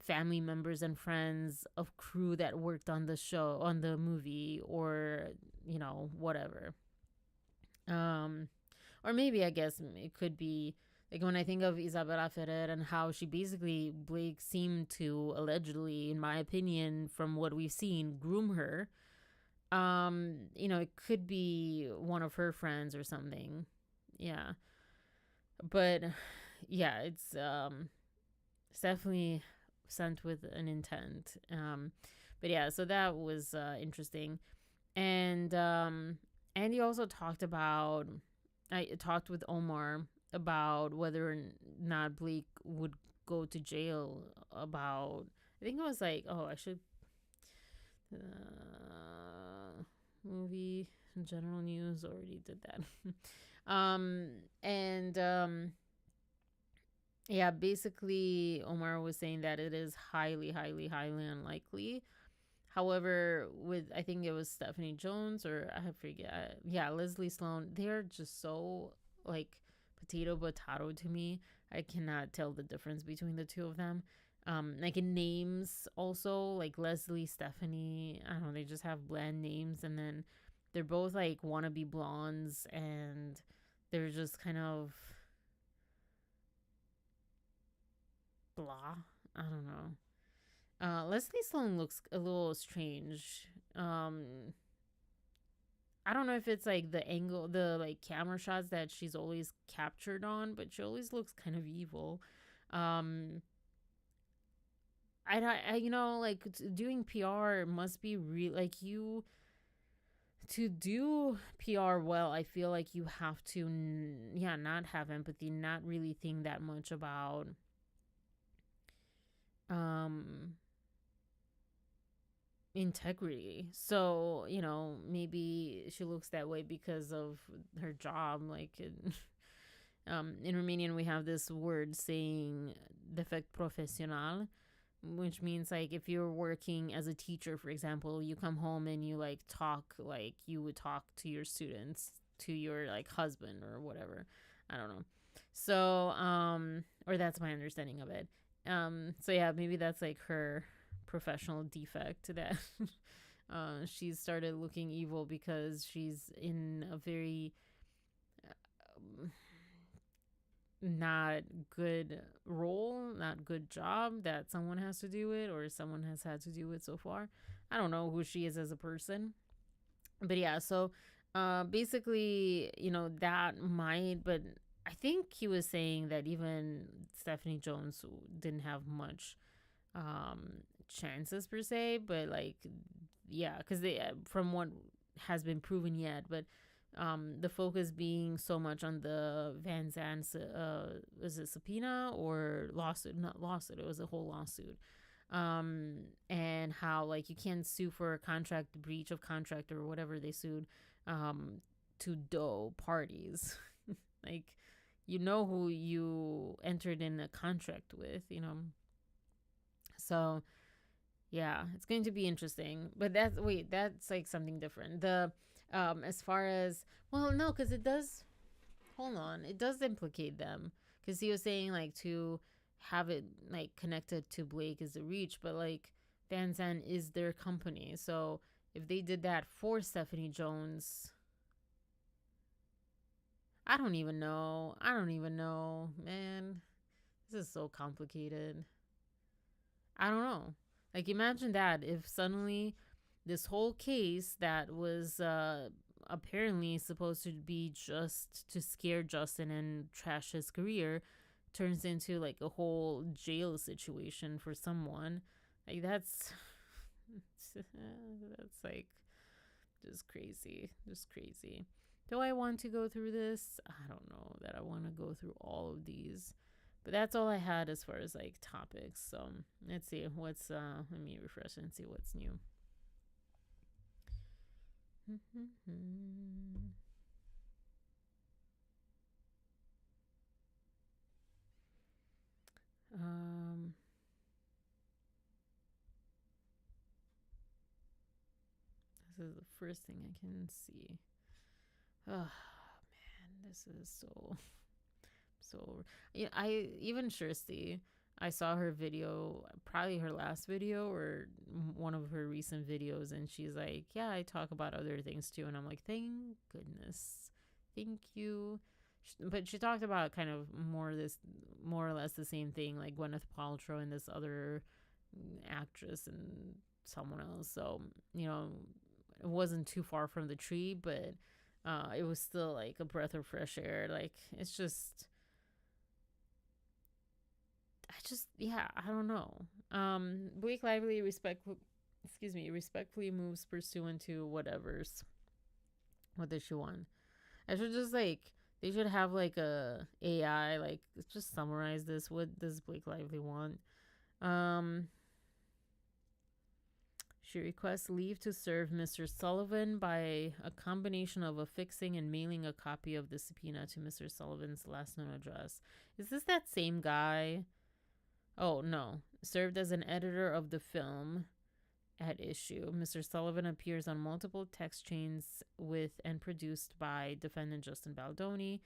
family members and friends of crew that worked on the show, on the movie, or whatever. um or maybe, I guess, it could be like, when I think of Isabella Ferrer and how she basically, Blake seemed to allegedly, in my opinion, from what we've seen, groom her. It could be one of her friends or something. Yeah. But yeah, it's definitely sent with an intent. But yeah, so that was interesting. And Andy also I talked with Omar about whether or not Blake would go to jail about, I think it was like, oh, I should, movie, general news, already did that. And yeah, basically, Omar was saying that it is highly, highly, highly unlikely. However, with, I think it was Stephanie Jones, or I forget, yeah, Leslie Sloan, they're just so like potato to me. I cannot tell the difference between the two of them. Like in names, also, like Leslie, Stephanie, I don't know, they just have bland names, and then they're both like wannabe blondes, and they're just kind of blah. I don't know. Leslie Sloan looks a little strange. I don't know if it's like the angle, the like camera shots that she's always captured on, but she always looks kind of evil. Um, like, doing PR must be real. Like, you, to do PR well, I feel like you have to, yeah, not have empathy, not really think that much about um integrity. So, maybe she looks that way because of her job. Like, in Romanian, we have this word saying defect profesional, which means like if you're working as a teacher, for example, you come home and you like talk like you would talk to your students, to your like husband or whatever. I don't know. So, or that's my understanding of it. So yeah, maybe that's like her professional defect, that she's started looking evil because she's in a very not good role, not good job that someone has to do it, or someone has had to do it so far. I don't know who she is as a person. But yeah, so basically, that might, but I think he was saying that even Stephanie Jones didn't have much chances per se, but like, yeah, because they, from what has been proven yet, but the focus being so much on the Van Zandt, was it subpoena or lawsuit? Not lawsuit. It was a whole lawsuit. And how like you can't sue for a contract breach of contract or whatever they sued, to DOE parties. Like, you know who you entered in a contract with, you know. So yeah, it's going to be interesting. But that's like something different. The as far as, well, no, because it does, hold on, it does implicate them, because he was saying like to have it like connected to Blake is a reach, but like Van Zandt is their company, so if they did that for Stephanie Jones, I don't even know, man. This is so complicated. I don't know. Like, imagine that if suddenly this whole case that was apparently supposed to be just to scare Justin and trash his career turns into like a whole jail situation for someone. Like, that's that's like just crazy. Just crazy. Do I want to go through this? I don't know that I want to go through all of these. But that's all I had as far as like topics. So let's see what's let me refresh and see what's new. um this is the first thing I can see. Oh man, this is so yeah, I even Shirsty, I saw her video, probably her last video or one of her recent videos, and she's like, "Yeah, I talk about other things too." And I'm like, "Thank goodness, thank you." But she talked about kind of more or less the same thing, like Gwyneth Paltrow and this other actress and someone else. So it wasn't too far from the tree, but it was still like a breath of fresh air. Like, it's just yeah, I don't know. Blake Lively respectfully moves pursuant to whatever's. What does she want? I should just like they should have like a AI like just summarize this. What does Blake Lively want? Um, she requests leave to serve Mr. Sullivan by a combination of affixing and mailing a copy of the subpoena to Mr. Sullivan's last known address. Is this that same guy? Oh, no. Served as an editor of the film at issue. Mr. Sullivan appears on multiple text chains with and produced by defendant Justin Baldoni,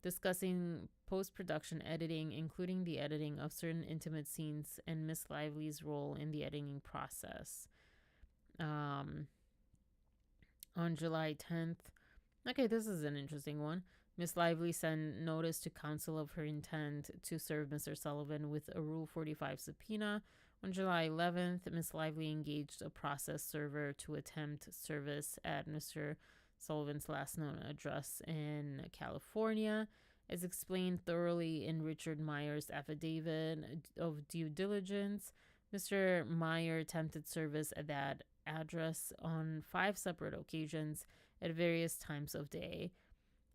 discussing post-production editing, including the editing of certain intimate scenes and Miss Lively's role in the editing process. On July 10th. Okay, this is an interesting one. Miss Lively sent notice to counsel of her intent to serve Mr. Sullivan with a Rule 45 subpoena. On July 11th, Miss Lively engaged a process server to attempt service at Mr. Sullivan's last known address in California, as explained thoroughly in Richard Meyer's affidavit of due diligence. Mr. Meyer attempted service at that address on 5 separate occasions at various times of day.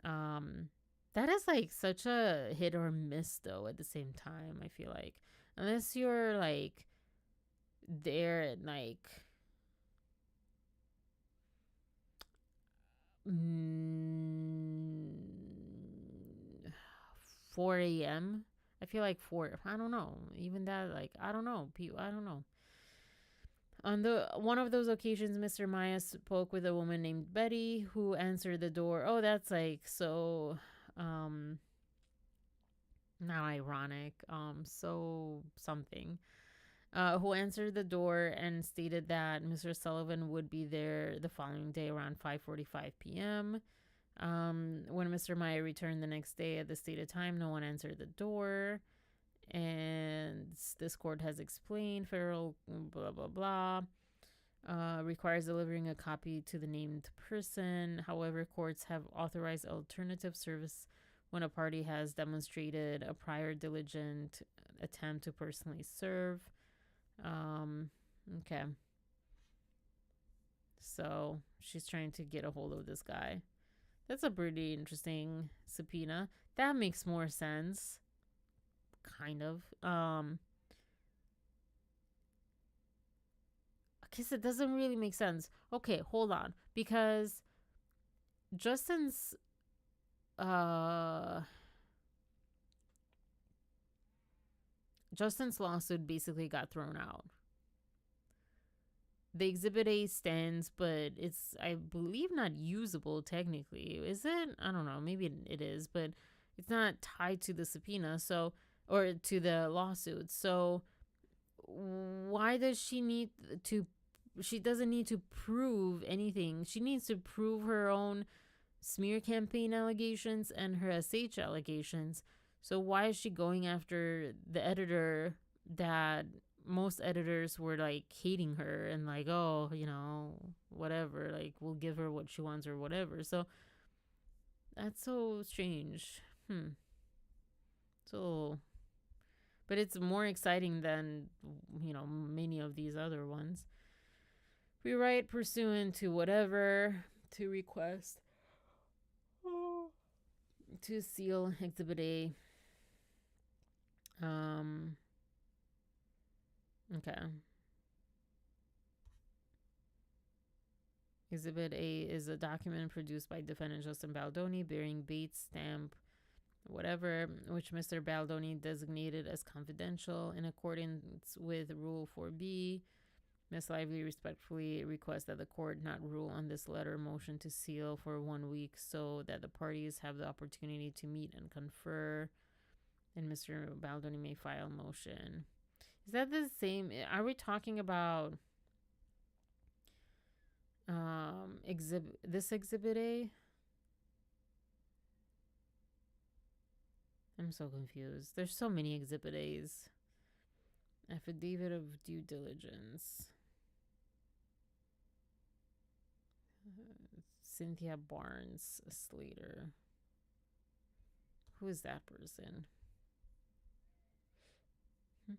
That is like such a hit or miss though at the same time, I feel like. Unless you're like there at like 4 a.m. I feel like 4, I don't know. Even that, like, I don't know. I don't know. On the one of those occasions, Mr. Maya spoke with a woman named Betty who answered the door. Oh, that's like so not ironic. So something. Who answered the door and stated that Mr. Sullivan would be there the following day around 5:45 p.m. When Mr. Maya returned the next day at the stated time, no one answered the door. And this court has explained federal blah blah blah requires delivering a copy to the named person. However, courts have authorized alternative service when a party has demonstrated a prior diligent attempt to personally serve. Okay, so she's trying to get a hold of this guy. That's a pretty interesting subpoena. That makes more sense. Kind of. I guess it doesn't really make sense. Okay, hold on. Because Justin's uh Justin's lawsuit basically got thrown out. The Exhibit A stands, but it's, I believe, not usable technically. Is it? I don't know. Maybe it is, but it's not tied to the subpoena, so, or to the lawsuit. So why does she need to? She doesn't need to prove anything. She needs to prove her own smear campaign allegations and her SH allegations. So why is she going after the editor that most editors were like hating her and like, oh, whatever, like we'll give her what she wants or whatever. So that's so strange. So, but it's more exciting than many of these other ones. Rewrite pursuant to whatever to request to seal Exhibit A. Okay. Exhibit A is a document produced by defendant Justin Baldoni bearing Bates stamp, whatever, which Mr. Baldoni designated as confidential in accordance with Rule 4B. Ms. Lively respectfully requests that the court not rule on this letter motion to seal for 1 week so that the parties have the opportunity to meet and confer, and Mr. Baldoni may file motion. Is that the same? Are we talking about Exhibit A? I'm so confused. There's so many Exhibit A's. Affidavit of due diligence. Cynthia Barnes Slater. Who is that person? What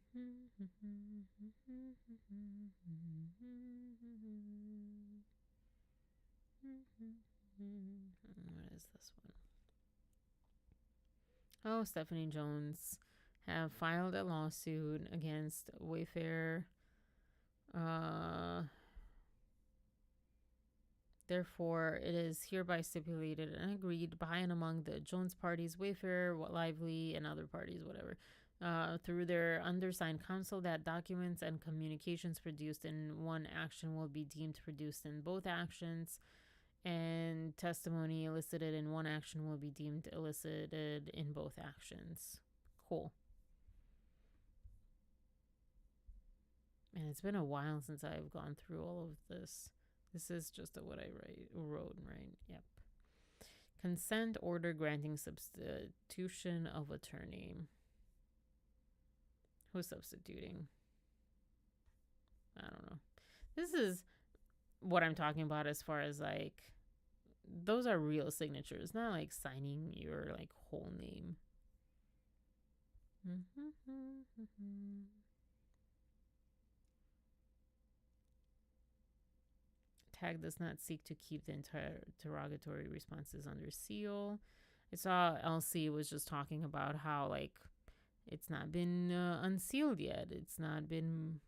is this one? Oh, Stephanie Jones have filed a lawsuit against Wayfair. Therefore, it is hereby stipulated and agreed by and among the Jones parties, Wayfair, Lively, and other parties, whatever, through their undersigned counsel, that documents and communications produced in one action will be deemed produced in both actions, and testimony elicited in one action will be deemed elicited in both actions. Cool. And it's been a while since I've gone through all of this. This is just what I wrote, right? Yep. Consent order granting substitution of attorney. Who's substituting? I don't know. This is what I'm talking about as far as like, those are real signatures, not like signing your like whole name. Tag does not seek to keep the entire interrogatory responses under seal. I saw LC was just talking about how like it's not been unsealed yet. It's not been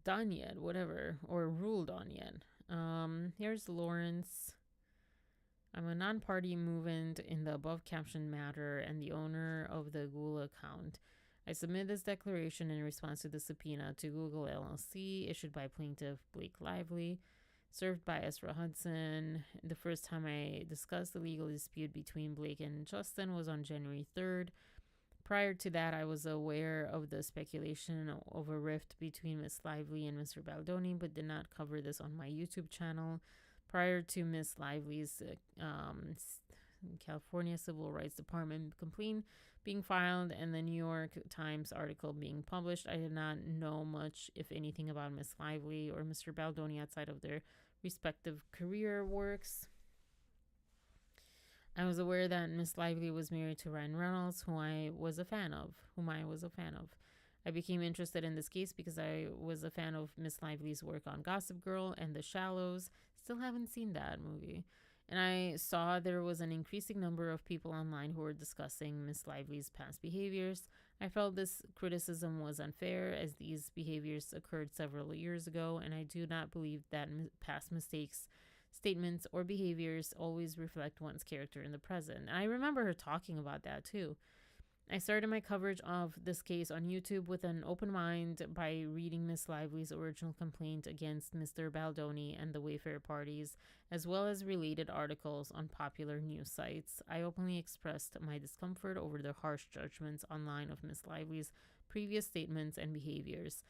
done yet, whatever, or ruled on yet. Here's Lawrence. I'm a non-party movement in the above captioned matter and the owner of the Google account. I submit this declaration in response to the subpoena to Google LLC issued by plaintiff Blake Lively, served by Ezra Hudson. The first time I discussed the legal dispute between Blake and Justin was on January 3rd. Prior to that, I was aware of the speculation of a rift between Miss Lively and Mr. Baldoni, but did not cover this on my YouTube channel. Prior to Miss Lively's California Civil Rights Department complaint being filed and the New York Times article being published, I did not know much, if anything, about Miss Lively or Mr. Baldoni outside of their respective career works. I was aware that Miss Lively was married to Ryan Reynolds, whom I was a fan of. I became interested in this case because I was a fan of Miss Lively's work on Gossip Girl and The Shallows. Still haven't seen that movie. And I saw there was an increasing number of people online who were discussing Miss Lively's past behaviors. I felt this criticism was unfair as these behaviors occurred several years ago, and I do not believe that past mistakes, statements, or behaviors always reflect one's character in the present. And I remember her talking about that too. I started my coverage of this case on YouTube with an open mind by reading Miss Lively's original complaint against Mr. Baldoni and the Wayfair parties, as well as related articles on popular news sites. I openly expressed my discomfort over the harsh judgments online of Miss Lively's previous statements and behaviors.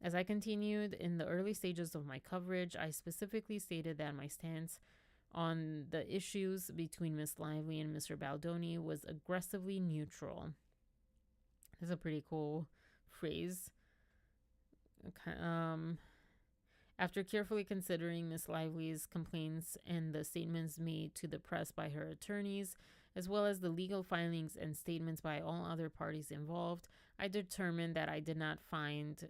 As I continued in the early stages of my coverage, I specifically stated that my stance on the issues between Miss Lively and Mr. Baldoni was aggressively neutral. That's a pretty cool phrase. Okay, after carefully considering Miss Lively's complaints and the statements made to the press by her attorneys, as well as the legal filings and statements by all other parties involved, I determined that I did not find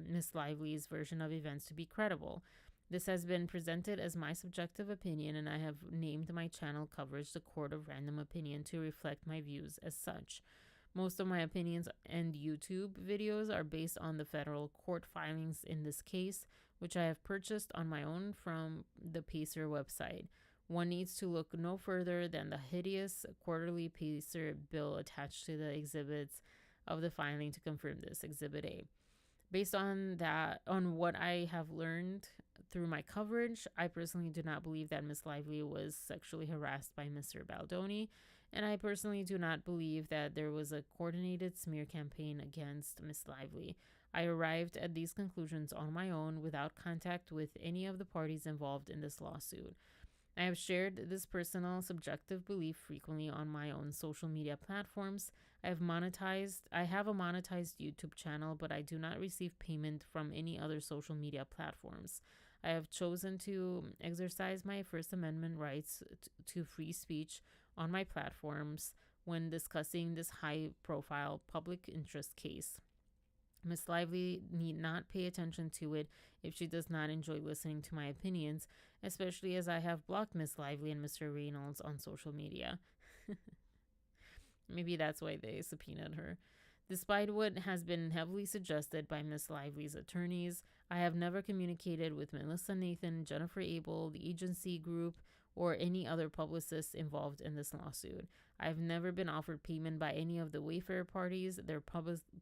Miss Lively's version of events to be credible. This has been presented as my subjective opinion, and I have named my channel coverage the Court of Random Opinion to reflect my views as such. Most of my opinions and YouTube videos are based on the federal court filings in this case, which I have purchased on my own from the Pacer website. One needs to look no further than the hideous quarterly Pacer bill attached to the exhibits of the filing to confirm this, Exhibit A. Based on what I have learned through my coverage, I personally do not believe that Miss Lively was sexually harassed by Mr. Baldoni, and I personally do not believe that there was a coordinated smear campaign against Miss Lively. I arrived at these conclusions on my own without contact with any of the parties involved in this lawsuit. I have shared this personal subjective belief frequently on my own social media platforms. I have a monetized YouTube channel, but I do not receive payment from any other social media platforms. I have chosen to exercise my First Amendment rights to free speech on my platforms when discussing this high-profile public interest case. Miss Lively need not pay attention to it if she does not enjoy listening to my opinions, especially as I have blocked Miss Lively and Mr. Reynolds on social media. Maybe that's why they subpoenaed her. Despite what has been heavily suggested by Miss Lively's attorneys, I have never communicated with Melissa Nathan, Jennifer Abel, the agency group, or any other publicists involved in this lawsuit. I've never been offered payment by any of the Wayfair parties, their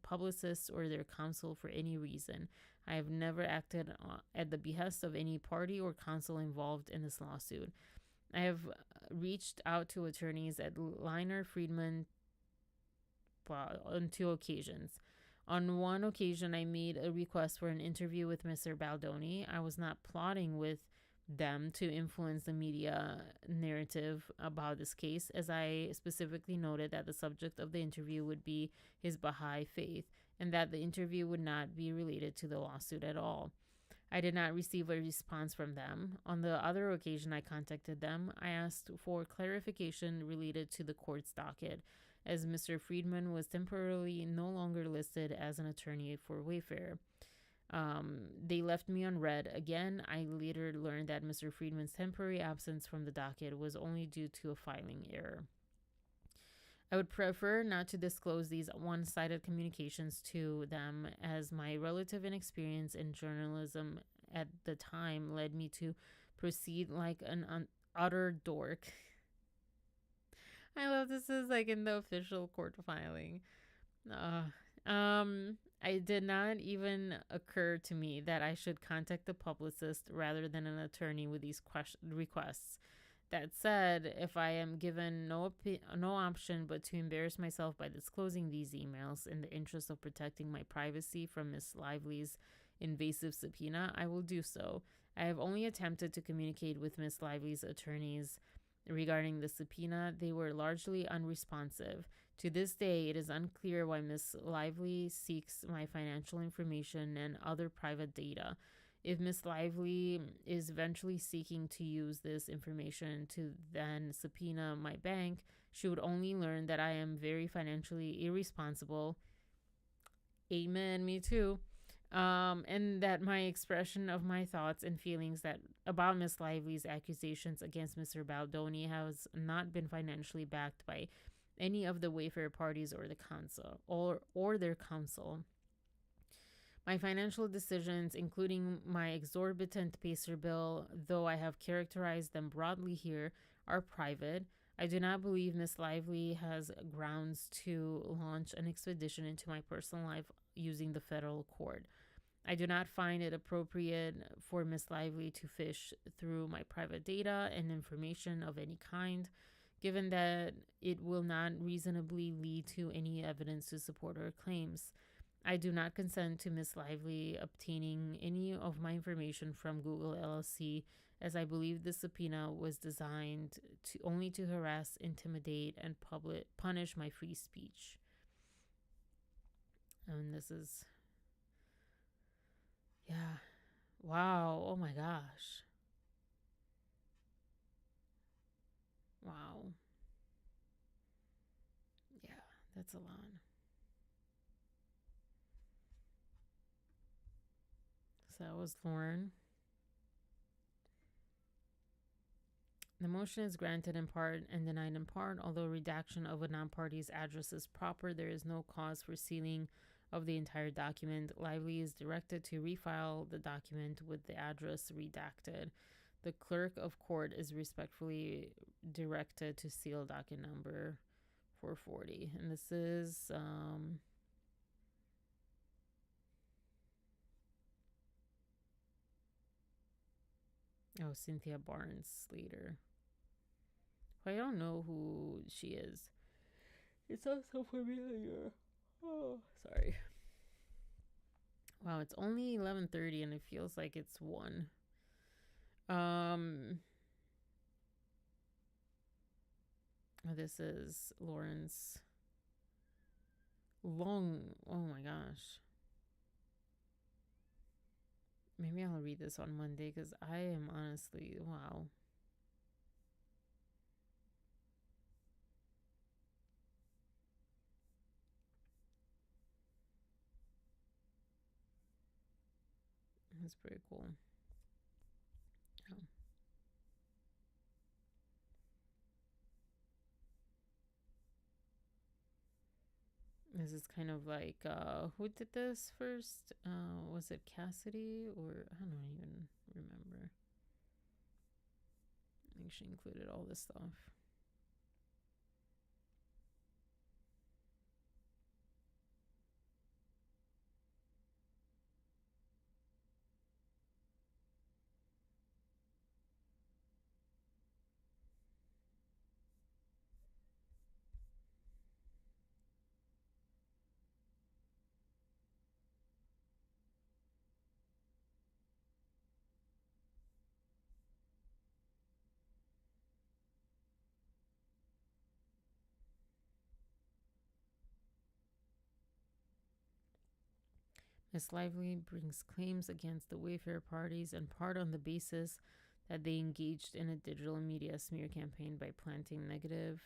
publicists, or their counsel for any reason. I have never acted at the behest of any party or counsel involved in this lawsuit. I have reached out to attorneys at Liner Friedman on 2 occasions. On one occasion, I made a request for an interview with Mr. Baldoni. I was not plotting with them to influence the media narrative about this case, as I specifically noted that the subject of the interview would be his Baha'i faith and that the interview would not be related to the lawsuit at all. I did not receive a response from them. On the other occasion I contacted them, I asked for clarification related to the court's docket, as Mr. Friedman was temporarily no longer listed as an attorney for Wayfair. They left me on red. Again, I later learned that Mr. Friedman's temporary absence from the docket was only due to a filing error. I would prefer not to disclose these one-sided communications to them, as my relative inexperience in journalism at the time led me to proceed like an utter dork. I love this is like in the official court filing. It did not even occur to me that I should contact the publicist rather than an attorney with these requests. That said, if I am given no option but to embarrass myself by disclosing these emails in the interest of protecting my privacy from Miss Lively's invasive subpoena, I will do so. I have only attempted to communicate with Miss Lively's attorneys regarding the subpoena. They were largely unresponsive. To this day, it is unclear why Miss Lively seeks my financial information and other private data. If Miss Lively is eventually seeking to use this information to then subpoena my bank, she would only learn that I am very financially irresponsible Amen, me too. And that my expression of my thoughts and feelings that about Miss Lively's accusations against Mr. Baldoni has not been financially backed by any of the Wayfair parties or the council or their counsel. My financial decisions, including my exorbitant pacer bill, though I have characterized them broadly here, are private. I do not believe Miss Lively has grounds to launch an expedition into my personal life using the federal court. I do not find it appropriate for Miss Lively to fish through my private data and information of any kind, given that it will not reasonably lead to any evidence to support her claims. I do not consent to Miss Lively obtaining any of my information from Google LLC, as I believe the subpoena was designed to only to harass, intimidate, and punish my free speech. And this is, yeah, wow, oh my gosh, wow, yeah, that's a lot. So that was Lauren. The motion is granted in part and denied in part. Although redaction of a non-party's address is proper, there is no cause for sealing of the entire document. Lively is directed to refile the document with the address redacted. The clerk of court is respectfully directed to seal docket number 440. And this is Cynthia Barnes Slater. I don't know who she is. It sounds so familiar. Oh, sorry. Wow, it's only 11:30 and it feels like it's 1. This is Lauren's long. Oh my gosh. Maybe I'll read this on Monday because I am honestly, wow. That's pretty cool. Oh. This is kind of like, who did this first? Was it Cassidy or I don't even remember. I think she included all this stuff. Miss Lively brings claims against the Wayfair parties in part on the basis that they engaged in a digital media smear campaign by planting negative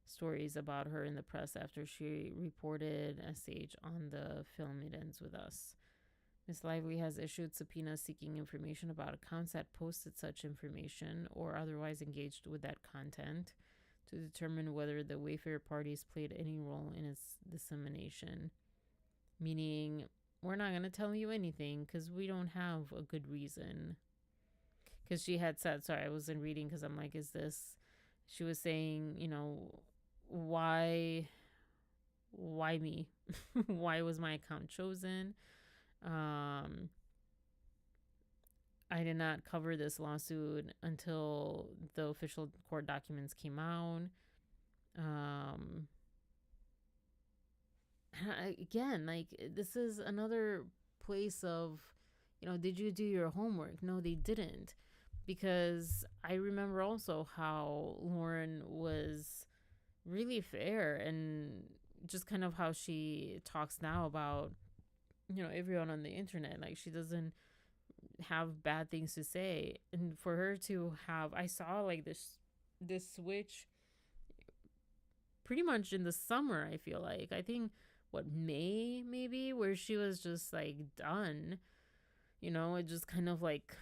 stories about her in the press after she reported SH on the film It Ends With Us. Miss Lively has issued subpoenas seeking information about accounts that posted such information or otherwise engaged with that content to determine whether the Wayfair parties played any role in its dissemination. Meaning, we're not going to tell you anything because we don't have a good reason. Because she had said, sorry, I wasn't reading because I'm like, is this, she was saying, why me? Why was my account chosen? I did not cover this lawsuit until the official court documents came out. Again, like, this is another place of, did you do your homework? No, they didn't. Because I remember also how Lauren was really fair and just kind of how she talks now about, everyone on the internet. Like, she doesn't have bad things to say. And for her to have, I saw like this switch pretty much in the summer, I feel like. I think what, May maybe, where she was just like done. It just kind of like,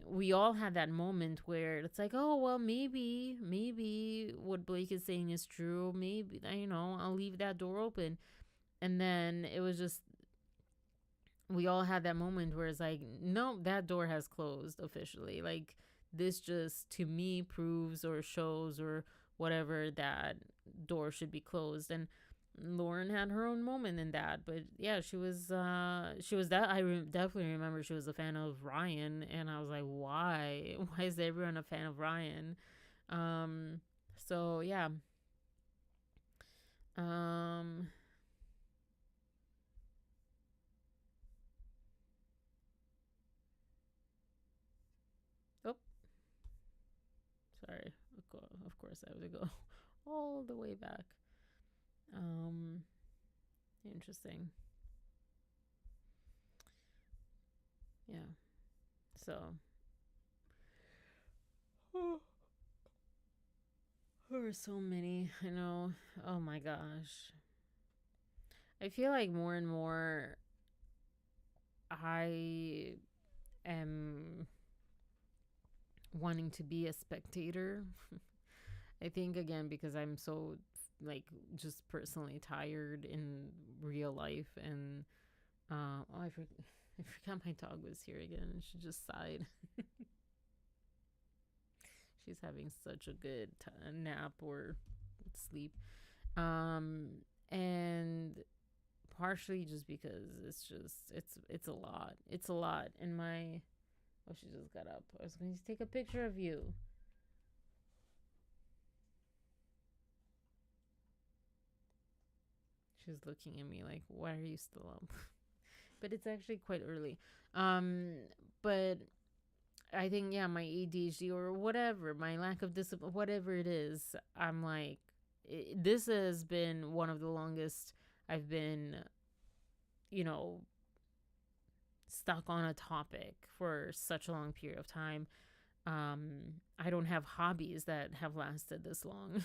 we all had that moment where it's like, oh well, maybe what Blake is saying is true. Maybe, I'll leave that door open. And then it was just, we all had that moment where it's like, no, that door has closed officially. Like, this just to me proves or shows or whatever that door should be closed. And Lauren had her own moment in that, but yeah, she was that definitely remember she was a fan of Ryan, and I was like, why is everyone a fan of Ryan? Um, so yeah. Um, oh, sorry. Of course, I have to go all the way back. Um, Interesting. Yeah. So there were so many. I know. Oh my gosh. I feel like more and more I am wanting to be a spectator. I think again because I'm so like just personally tired in real life, and I forgot my dog was here again. She just sighed. She's having such a good nap or sleep. Um and partially just because it's a lot. It's a lot in my. Oh, she just got up. I was going to take a picture of you. She's looking at me like, why are you still up? But it's actually quite early. Um, but I think, yeah, my ADHD or whatever, my lack of discipline, whatever it is, I'm like, this has been one of the longest I've been, you know, stuck on a topic for such a long period of time. I don't have hobbies that have lasted this long.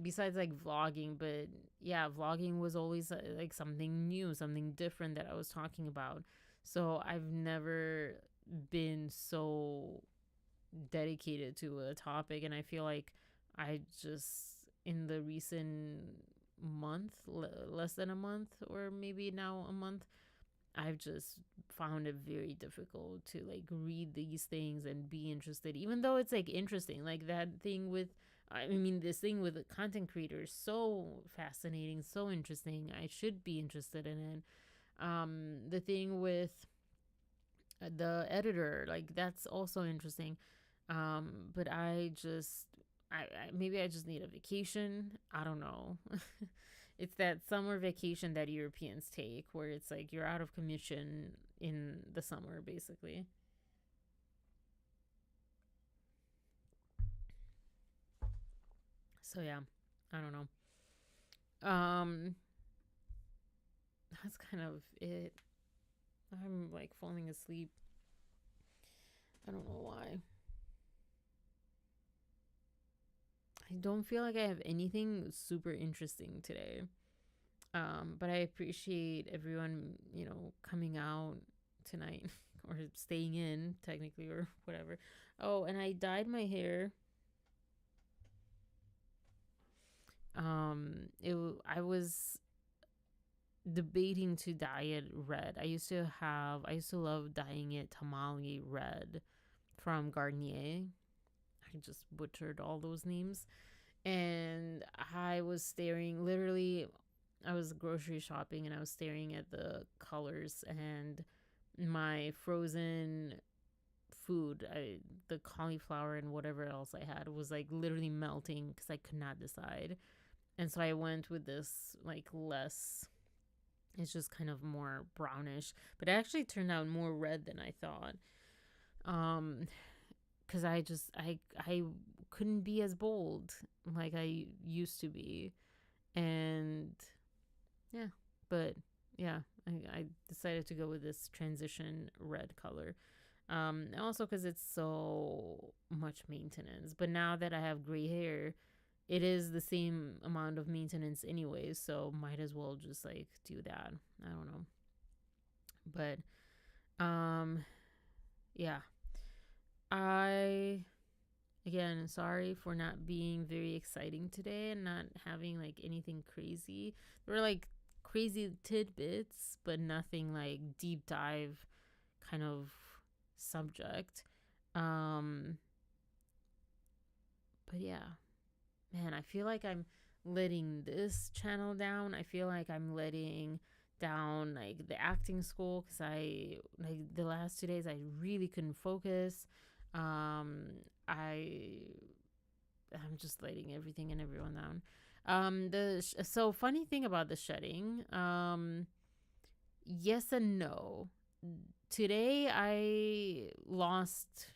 Besides like vlogging, but yeah, vlogging was always like something new, something different that I was talking about. So I've never been so dedicated to a topic, and I feel like I just in the recent month, less than a month, or maybe now a month, I've just found it very difficult to like read these things and be interested, even though it's like interesting. Like that thing with, I mean, this thing with the content creators, so fascinating, so interesting. I should be interested in it. The thing with the editor, like that's also interesting. But maybe I just need a vacation. I don't know. It's that summer vacation that Europeans take where it's like you're out of commission in the summer, basically. So yeah, I don't know. That's kind of it. I'm like falling asleep. I don't know why. I don't feel like I have anything super interesting today. But I appreciate everyone, coming out tonight or staying in technically or whatever. Oh, and I dyed my hair. I was debating to dye it red. I used to love dyeing it tamale red from Garnier. I just butchered all those names. And I was staring, literally, I was grocery shopping and I was staring at the colors, and my frozen food, the cauliflower and whatever else I had, was like literally melting because I could not decide. And so I went with this like less, it's just kind of more brownish, but it actually turned out more red than I thought. Um, because I couldn't be as bold like I used to be, and yeah, but yeah, I decided to go with this transition red color. Also because it's so much maintenance. But now that I have gray hair, it is the same amount of maintenance anyways, so might as well just like do that. I don't know. But yeah. I again, sorry for not being very exciting today and not having like anything crazy. There were like crazy tidbits, but nothing like deep dive kind of subject. Um but yeah, man, I feel like I'm letting this channel down. I feel like I'm letting down like the acting school because I like the last 2 days I really couldn't focus. Um, I I'm just letting everything and everyone down. So funny thing about the shedding. Yes and no. Today I lost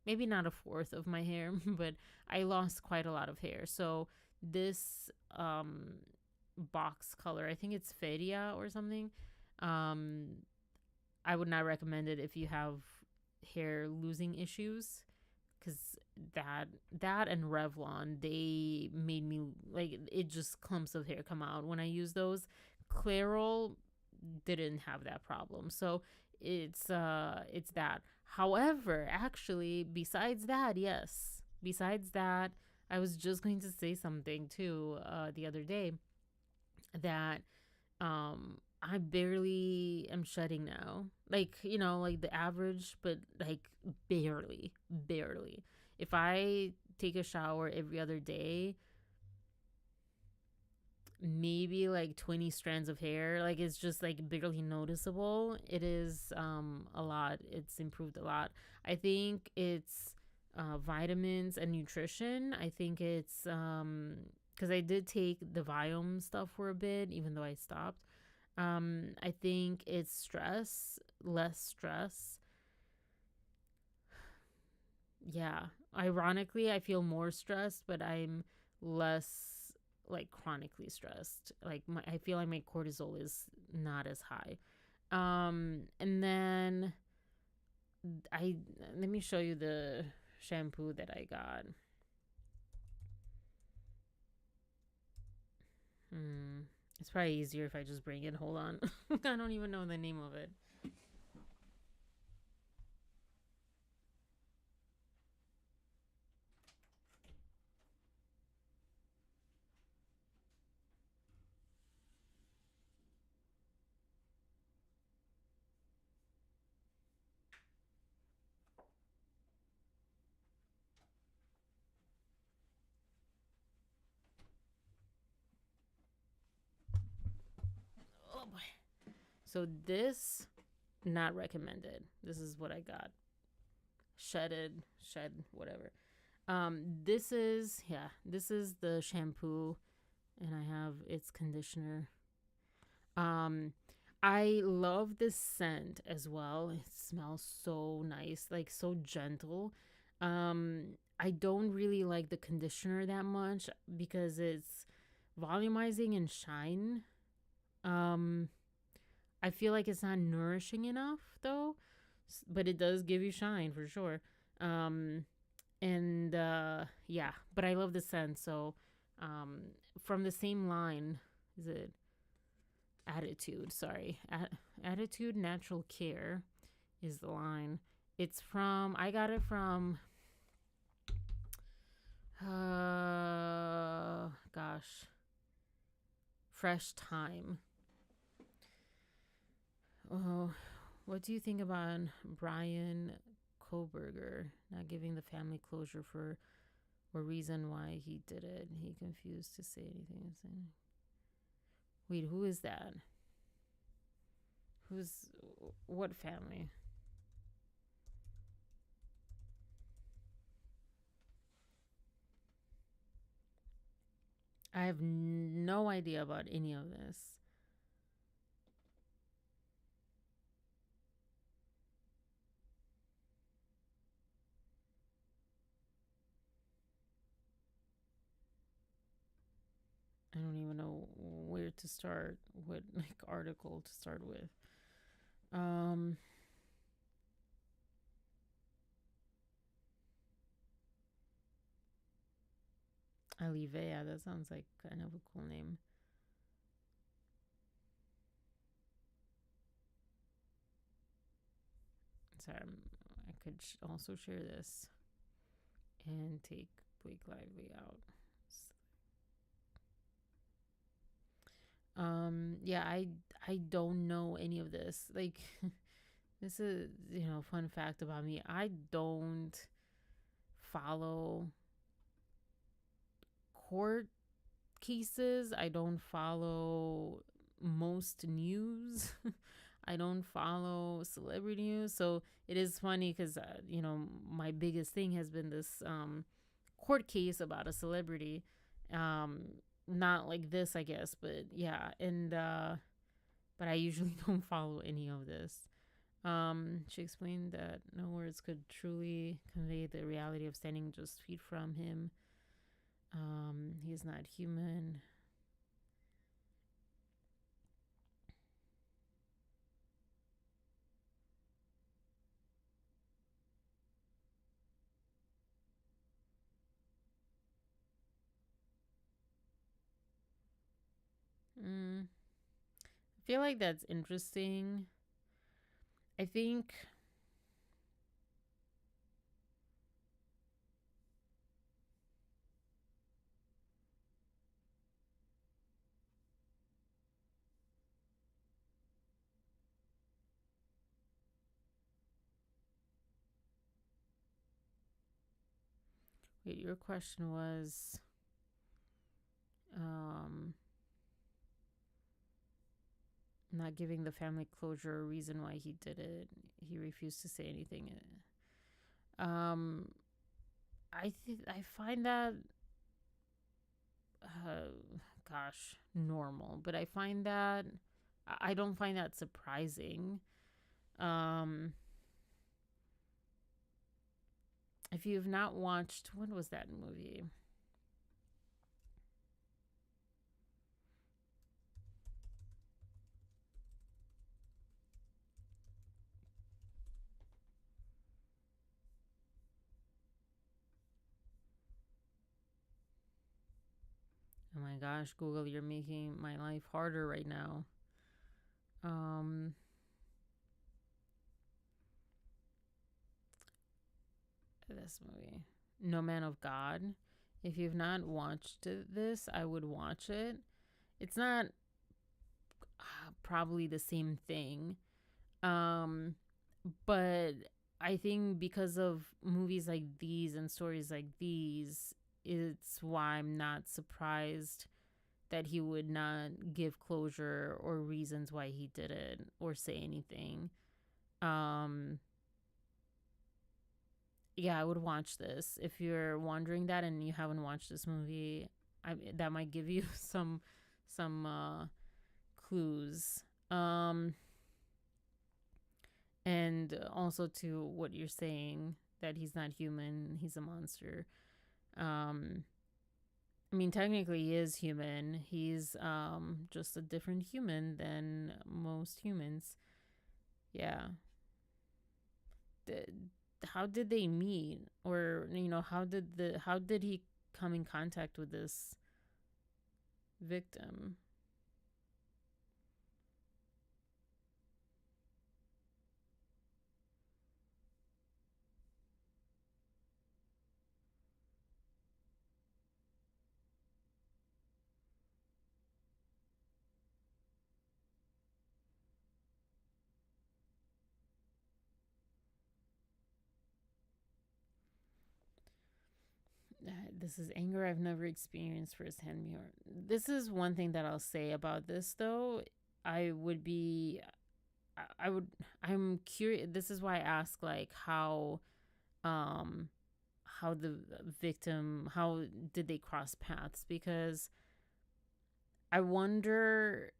maybe not a fourth of my hair, but I lost quite a lot of hair. So this box color, I think it's Feria or something. Um, I would not recommend it if you have hair losing issues, because that and Revlon, they made me like it just clumps of hair come out when I use those. Clairol didn't have that problem, so it's that. However, actually, besides that, yes, besides that, I was just going to say something too the other day that I barely am shedding now. Like, like the average, but like barely. If I take a shower every other day, maybe like 20 strands of hair. Like it's just like barely noticeable. It is a lot. It's improved a lot. I think it's vitamins and nutrition. I think it's because I did take the Viome stuff for a bit, even though I stopped. I think it's stress, less stress. Yeah. Ironically, I feel more stressed, but I'm less like chronically stressed. Like I feel like my cortisol is not as high. And then I let me show you the shampoo that I got. Hmm. It's probably easier if I just bring it. Hold on. I don't even know the name of it. Oh boy. So this not recommended. This is what I got. Shed, whatever. This is the shampoo, and I have its conditioner. Um, I love this scent as well. It smells so nice, like so gentle. I don't really like the conditioner that much because it's volumizing and shine. Um, I feel like it's not nourishing enough though, but it does give you shine for sure. Um, and yeah, but I love the scent. So, um, from the same line, is it Attitude? Sorry, Attitude Natural Care is the line. It's from I got it from gosh, Fresh Time. Oh, what do you think about Brian Koberger not giving the family closure for or reason why he did it? He confused to say anything. Wait, who is that? Who's what family? I have no idea about any of this. I don't even know where to start, what like article to start with. Um Alivea. That sounds like kind of a cool name. Sorry, I could also share this and take Blake Lively out. Yeah, I don't know any of this. Like, this is, fun fact about me. I don't follow court cases. I don't follow most news. I don't follow celebrity news. So it is funny because, my biggest thing has been this court case about a celebrity. Um, Not like this, I guess, but yeah. And, but I usually don't follow any of this. She explained that no words could truly convey the reality of standing just feet from him. He is not human. I feel like that's interesting. I think. Wait, your question was. Um, Not giving the family closure, a reason why he did it. He refused to say anything. Um, I find that, gosh, normal, but I find that I don't find that surprising. Um, if you've not watched, what was that movie? Oh my gosh, Google, you're making my life harder right now. Um, this movie, No Man of God. If you've not watched this, I would watch it. It's not probably the same thing, um, but I think because of movies like these and stories like these, it's why I'm not surprised that he would not give closure or reasons why he did it or say anything. Um, yeah, I would watch this. If you're wondering that and you haven't watched this movie, that might give you some clues. And also to what you're saying, that he's not human, he's a monster. Um, I mean, technically, he is human. He's just a different human than most humans. Yeah. The, how did they meet, or how did he come in contact with this victim? This is anger I've never experienced firsthand. This is one thing that I'll say about this, though. I would be, I would, I'm curious. This is why I ask, like, um, how the victim, how did they cross paths? Because I wonder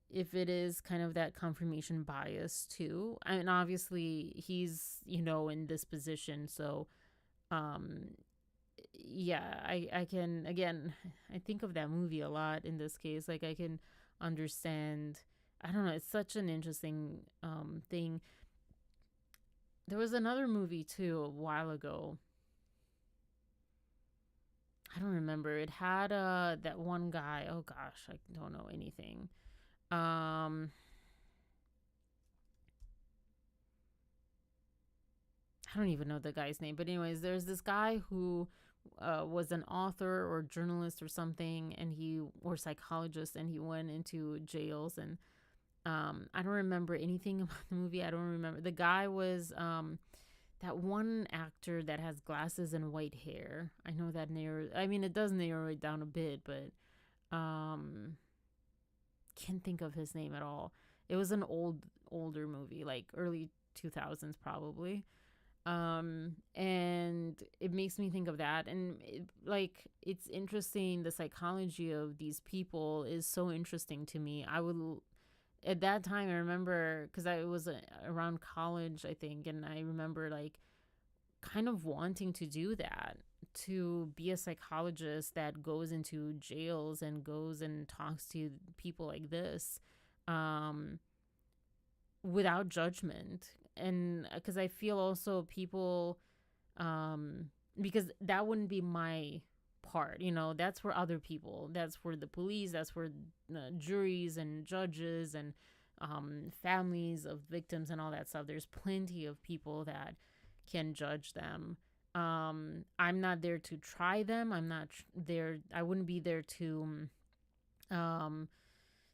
if it is kind of that confirmation bias too. I mean, obviously he's, in this position, so um yeah, I can, again, I think of that movie a lot in this case. Like, I can understand. I don't know, it's such an interesting thing. There was another movie too a while ago. I don't remember. It had that one guy. Oh gosh, I don't know anything. Um, I don't even know the guy's name. But anyways, there's this guy who was an author or journalist or something, and he or psychologist, and he went into jails. And I don't remember anything about the movie. I don't remember. The guy was that one actor that has glasses and white hair. I know that narrow. I mean, it does narrow it down a bit, but um, can't think of his name at all. It was an older movie, like early 2000s probably. And it makes me think of that. And like, it's interesting. The psychology of these people is so interesting to me. I would, at that time, I remember, because I was around college, I think, and I remember like kind of wanting to do that, to be a psychologist that goes into jails and goes and talks to people like this, um, without judgment. And because I feel also people, um, because that wouldn't be my part, that's for other people, that's for the police, that's for juries and judges and families of victims and all that stuff. There's plenty of people that can judge them. I'm not there to try them. I'm not there. I wouldn't be there to um,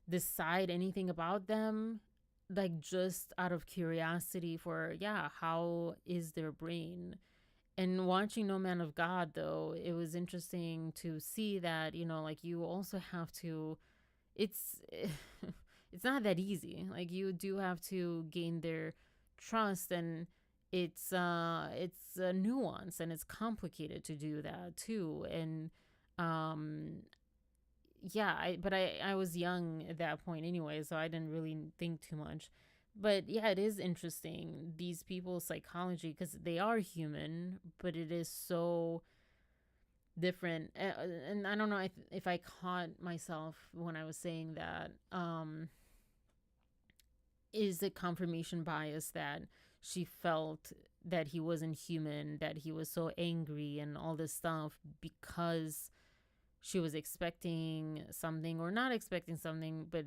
decide anything about them. Like, just out of curiosity for, yeah, how is their brain? And watching No Man of God, though, it was interesting to see that, like, you also have to, it's it's not that easy. Like, you do have to gain their trust, and it's a nuance, and it's complicated to do that too. And um yeah, I was young at that point anyway, so I didn't really think too much. But yeah, it is interesting, these people's psychology, because they are human, but it is so different. And I don't know if I caught myself when I was saying that. Is it confirmation bias that she felt that he wasn't human, that he was so angry and all this stuff, because she was expecting something or not expecting something, but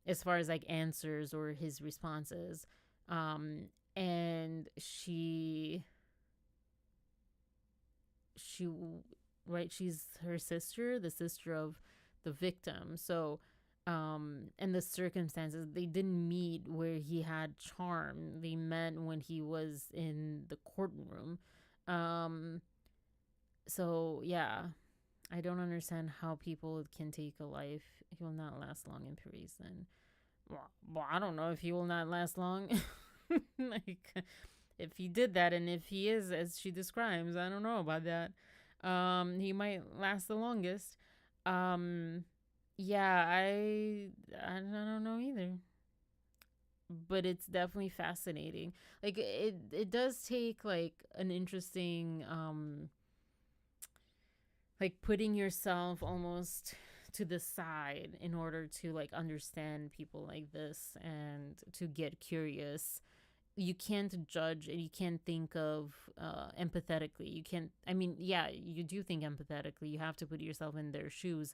as far as like answers or his responses. And she right, she's her sister, the sister of the victim. So and the circumstances, they didn't meet where he had charm, they met when he was in the courtroom. um so yeah, I don't understand how people can take a life. He will not last long in prison. Well, I don't know if he will not last long. Like, if he did that, and if he is as she describes, I don't know about that. He might last the longest. Um, yeah, I don't know either. But it's definitely fascinating. Like, it does take like an interesting like putting yourself almost to the side in order to like understand people like this and to get curious. You can't judge, and you can't think of empathetically. You can't, I mean, yeah, you do think empathetically, you have to put yourself in their shoes,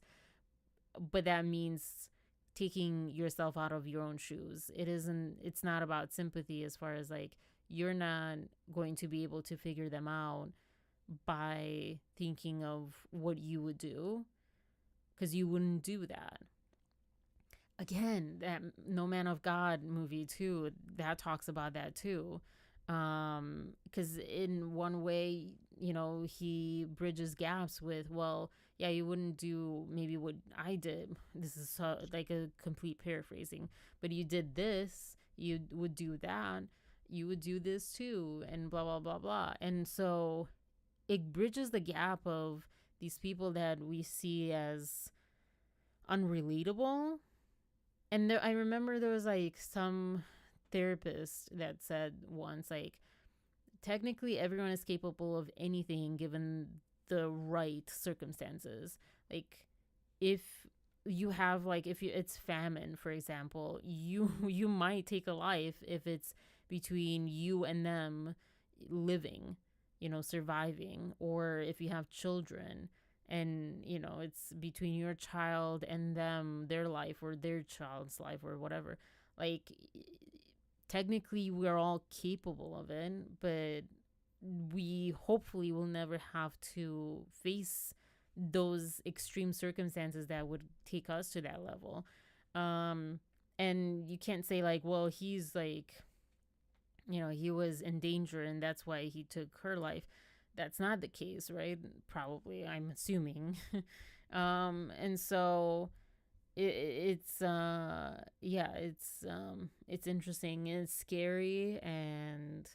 but that means taking yourself out of your own shoes. It's not about sympathy, as far as like, you're not going to be able to figure them out by thinking of what you would do, because you wouldn't do that. Again, that No Man of God movie too, that talks about that too. Because in one way, he bridges gaps with, well, yeah, you wouldn't do maybe what I did. This is like a complete paraphrasing, but you did this, you would do that, you would do this too, and blah blah blah blah. And so it bridges the gap of these people that we see as unrelatable. And I remember there was like some therapist that said once, like, technically everyone is capable of anything given the right circumstances. Like, if you have, like, if it's famine, for example, you might take a life if it's between you and them living, surviving, or if you have children and it's between your child and them, their life, or their child's life, or whatever. Like, technically we're all capable of it, but we hopefully will never have to face those extreme circumstances that would take us to that level. um and you can't say like, well, he's like, he was in danger and that's why he took her life. That's not the case, right? Probably, I'm assuming. And so it's yeah, it's interesting, it's scary, and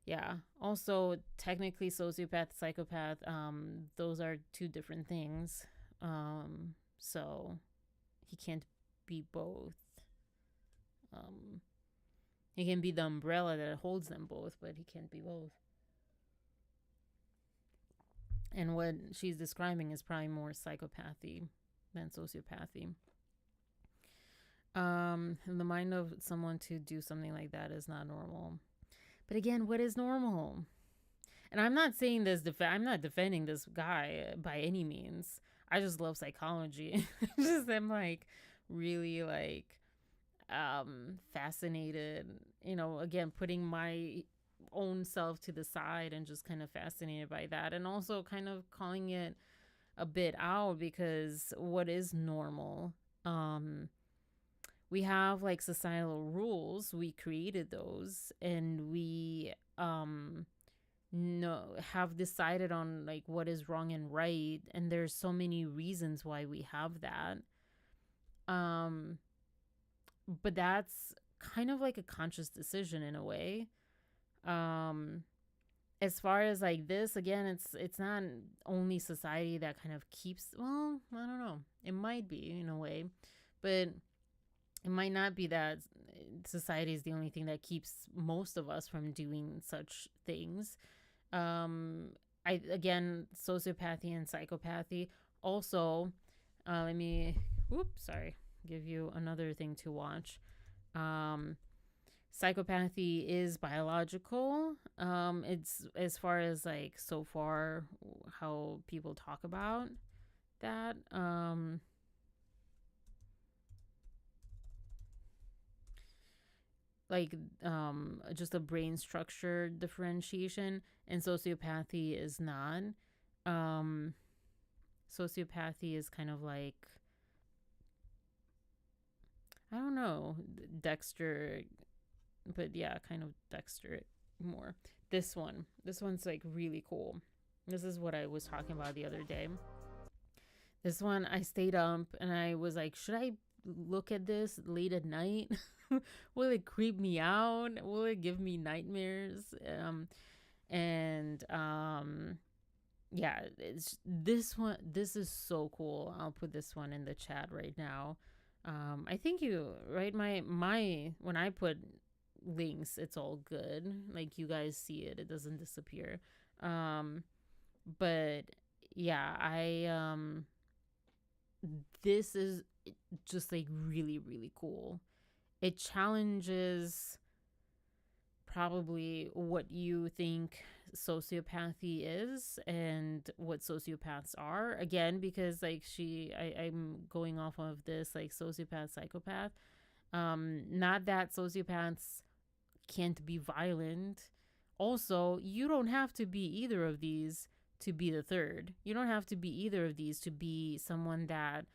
yeah. Also, technically, sociopath, psychopath, those are two different things. So he can't be both. um he can be the umbrella that holds them both, but he can't be both. And what she's describing is probably more psychopathy than sociopathy. In the mind of someone to do something like that is not normal. But again, what is normal? And I'm not saying this, I'm not defending this guy by any means. I just love psychology. Just am like really like fascinated, again, putting my own self to the side and just kind of fascinated by that, and also kind of calling it a bit out, because what is normal? We have like societal rules, we created those, and we no have decided on like what is wrong and right, and there's so many reasons why we have that. um but that's kind of like a conscious decision in a way. um as far as like this, again, it's not only society that kind of keeps, well, I don't know, it might be in a way, but it might not be that society is the only thing that keeps most of us from doing such things. um I, again, sociopathy and psychopathy also, let me, whoops, sorry, give you another thing to watch. um Psychopathy is biological. It's, as far as like so far how people talk about that. Like, just a brain structure differentiation, and sociopathy is not. um Sociopathy is kind of like, I don't know, Dexter, but yeah, kind of Dexter more. This one's like really cool. This is what I was talking about the other day. This one, I stayed up and I was like, should I look at this late at night? Will it creep me out? Will it give me nightmares? And yeah, it's this one. This is so cool. I'll put this one in the chat right now. I think you right, my when I put links, it's all good. Like, you guys see it. It doesn't disappear. But yeah, this is just like really, really cool. It challenges probably what you think sociopathy is and what sociopaths are, again, because like I'm going off of this like sociopath, psychopath. Not that sociopaths can't be violent. Also, you don't have to be either of these to be the third. You don't have to be either of these to be someone that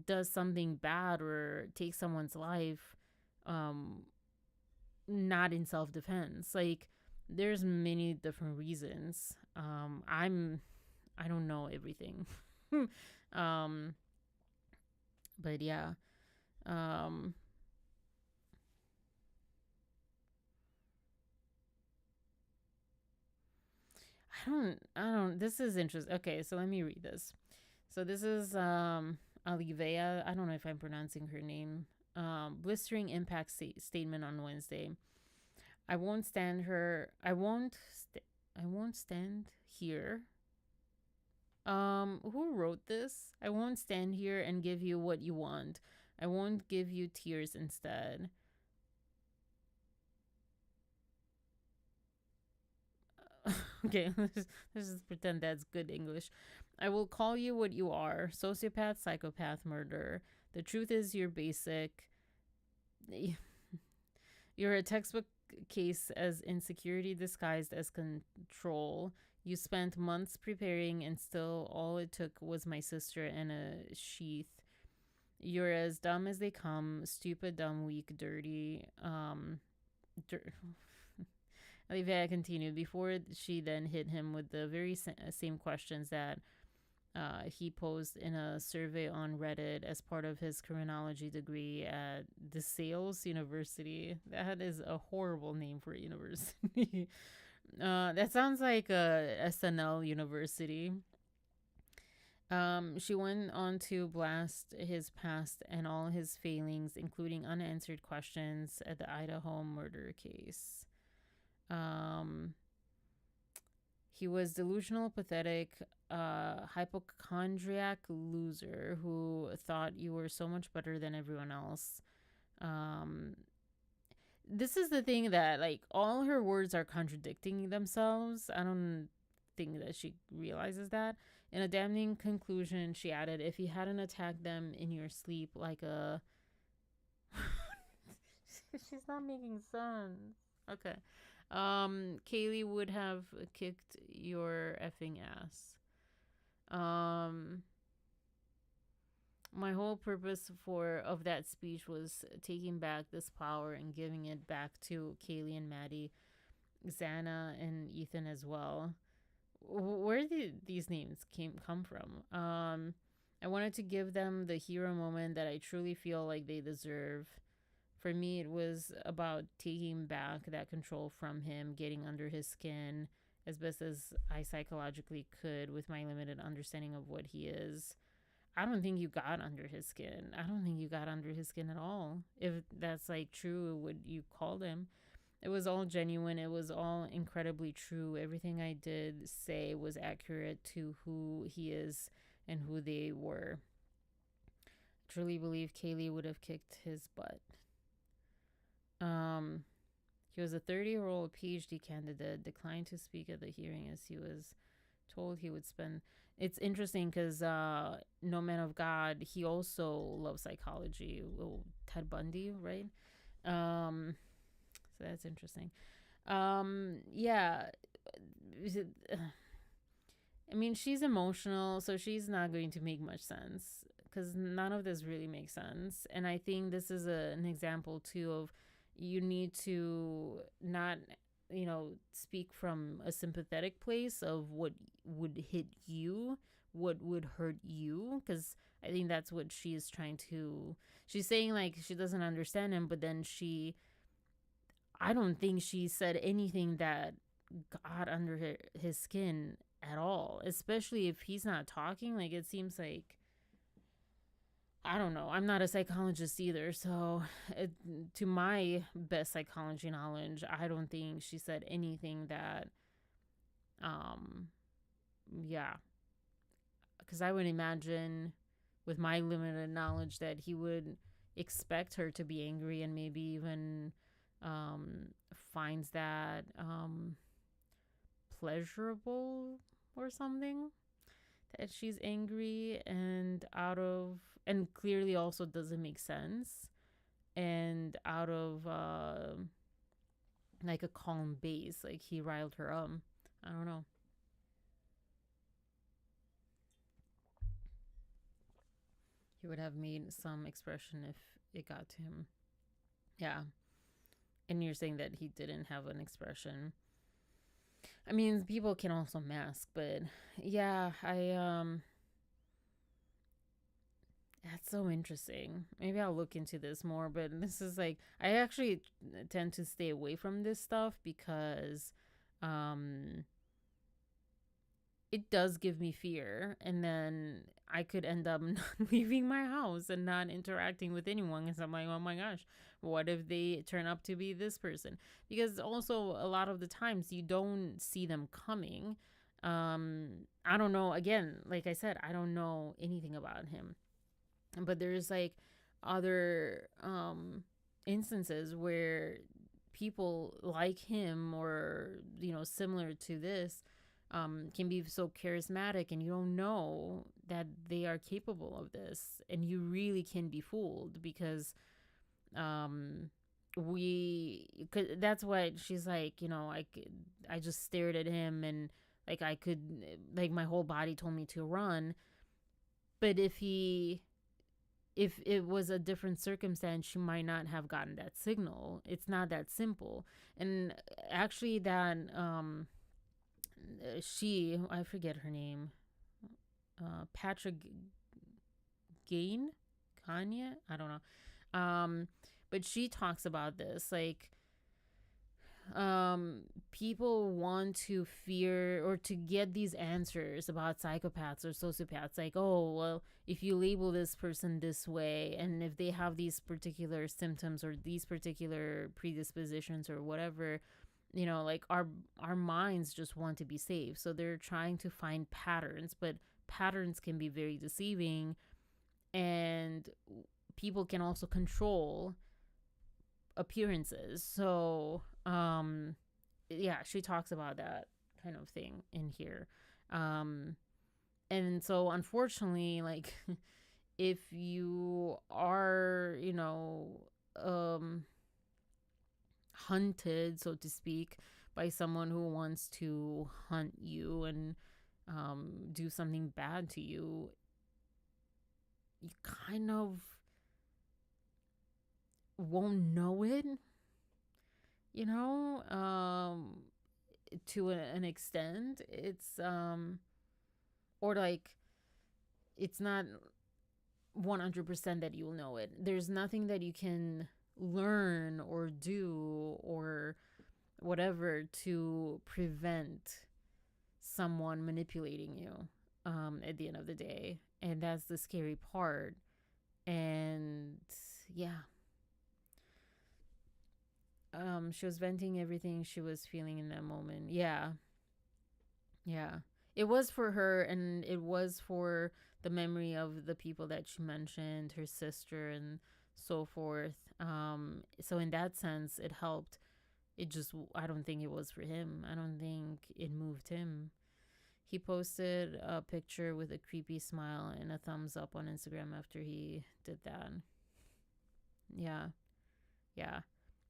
does something bad or takes someone's life, um, not in self defense. Like, there's many different reasons. I don't know everything. um, but yeah. Um, I don't, this is interesting. Okay, so let me read this. So this is Alivea. I don't know if I'm pronouncing her name. Blistering impact statement on Wednesday. I won't stand her. I won't stand here. Who wrote this? I won't stand here and give you what you want. I won't give you tears instead. Okay, let's just pretend that's good English. I will call you what you are: sociopath, psychopath, murderer. The truth is, you're basic. You're a textbook case as insecurity disguised as control. You spent months preparing, and still all it took was my sister and a sheath. You're as dumb as they come: stupid, dumb, weak, dirty. Olivia continued before she then hit him with the very same questions that he posed in a survey on Reddit as part of his criminology degree at the Sales University. That is a horrible name for a university. That sounds like a SNL university. She went on to blast his past and all his failings, including unanswered questions at the Idaho murder case. He was delusional, pathetic, hypochondriac loser who thought you were so much better than everyone else. This is the thing that, like, all her words are contradicting themselves. I don't think that she realizes that. In a damning conclusion, she added, if you hadn't attacked them in your sleep like a. She's not making sense. Okay. Kaylee would have kicked your effing ass. My whole purpose of that speech was taking back this power and giving it back to Kaylee and Maddie, Xana and Ethan as well. Where did these names come from? I wanted to give them the hero moment that I truly feel like they deserve. For me, it was about taking back that control from him, getting under his skin as best as I psychologically could with my limited understanding of what he is. I don't think you got under his skin. I don't think you got under his skin at all. If that's like true, what you called him. It was all genuine. It was all incredibly true. Everything I did say was accurate to who he is and who they were. I truly believe Kaylee would have kicked his butt. He was a 30-year-old PhD candidate, declined to speak at the hearing as he was told he would spend. It's interesting because No Man of God, he also loves psychology. Well, Ted Bundy, right? So that's interesting. Yeah. I mean, she's emotional, so she's not going to make much sense because none of this really makes sense. And I think this is an example too of you need to not, speak from a sympathetic place of what would hit you, what would hurt you, because I think that's what she is trying to. She's saying like she doesn't understand him, but then I don't think she said anything that got under his skin at all, especially if he's not talking. Like, it seems like, I don't know. I'm not a psychologist either. So, to my best psychology knowledge, I don't think she said anything that, yeah. Because I would imagine, with my limited knowledge, that he would expect her to be angry and maybe even finds that pleasurable or something, that she's angry and clearly also doesn't make sense, and out of like a calm base, like he riled her up. I don't know. He would have made some expression if it got to him. Yeah. And you're saying that he didn't have an expression. I mean, people can also mask, but yeah, that's so interesting. Maybe I'll look into this more, but this is like, I actually tend to stay away from this stuff because it does give me fear, and then I could end up not leaving my house and not interacting with anyone because I'm like, oh my gosh, what if they turn up to be this person? Because also a lot of the times you don't see them coming. I don't know. Again, like I said, I don't know anything about him, but there's like other instances where people like him or similar to this can be so charismatic, and you don't know that they are capable of this, and you really can be fooled because um that's what she's like, I just stared at him, and like I could, like my whole body told me to run. But if it was a different circumstance, she might not have gotten that signal. It's not that simple. And actually that I forget her name, Patrick Gain, Kanye, I don't know. But she talks about this, like, people want to fear or to get these answers about psychopaths or sociopaths, like, oh well, if you label this person this way, and if they have these particular symptoms or these particular predispositions or whatever, like our minds just want to be safe, so they're trying to find patterns. But patterns can be very deceiving, and people can also control appearances. So yeah, she talks about that kind of thing in here. And so unfortunately, like, if you are, hunted, so to speak, by someone who wants to hunt you and do something bad to you, you kind of won't know it, you know to an extent. It's or like, it's not 100% that you'll know it. There's nothing that you can learn or do or whatever to prevent someone manipulating you at the end of the day. And that's the scary part. And yeah, she was venting everything she was feeling in that moment. Yeah, yeah. It was for her, and it was for the memory of the people that she mentioned, her sister, and so forth. So in that sense, it helped. It just, I don't think it was for him. I don't think it moved him. He posted a picture with a creepy smile and a thumbs up on Instagram after he did that. Yeah, yeah.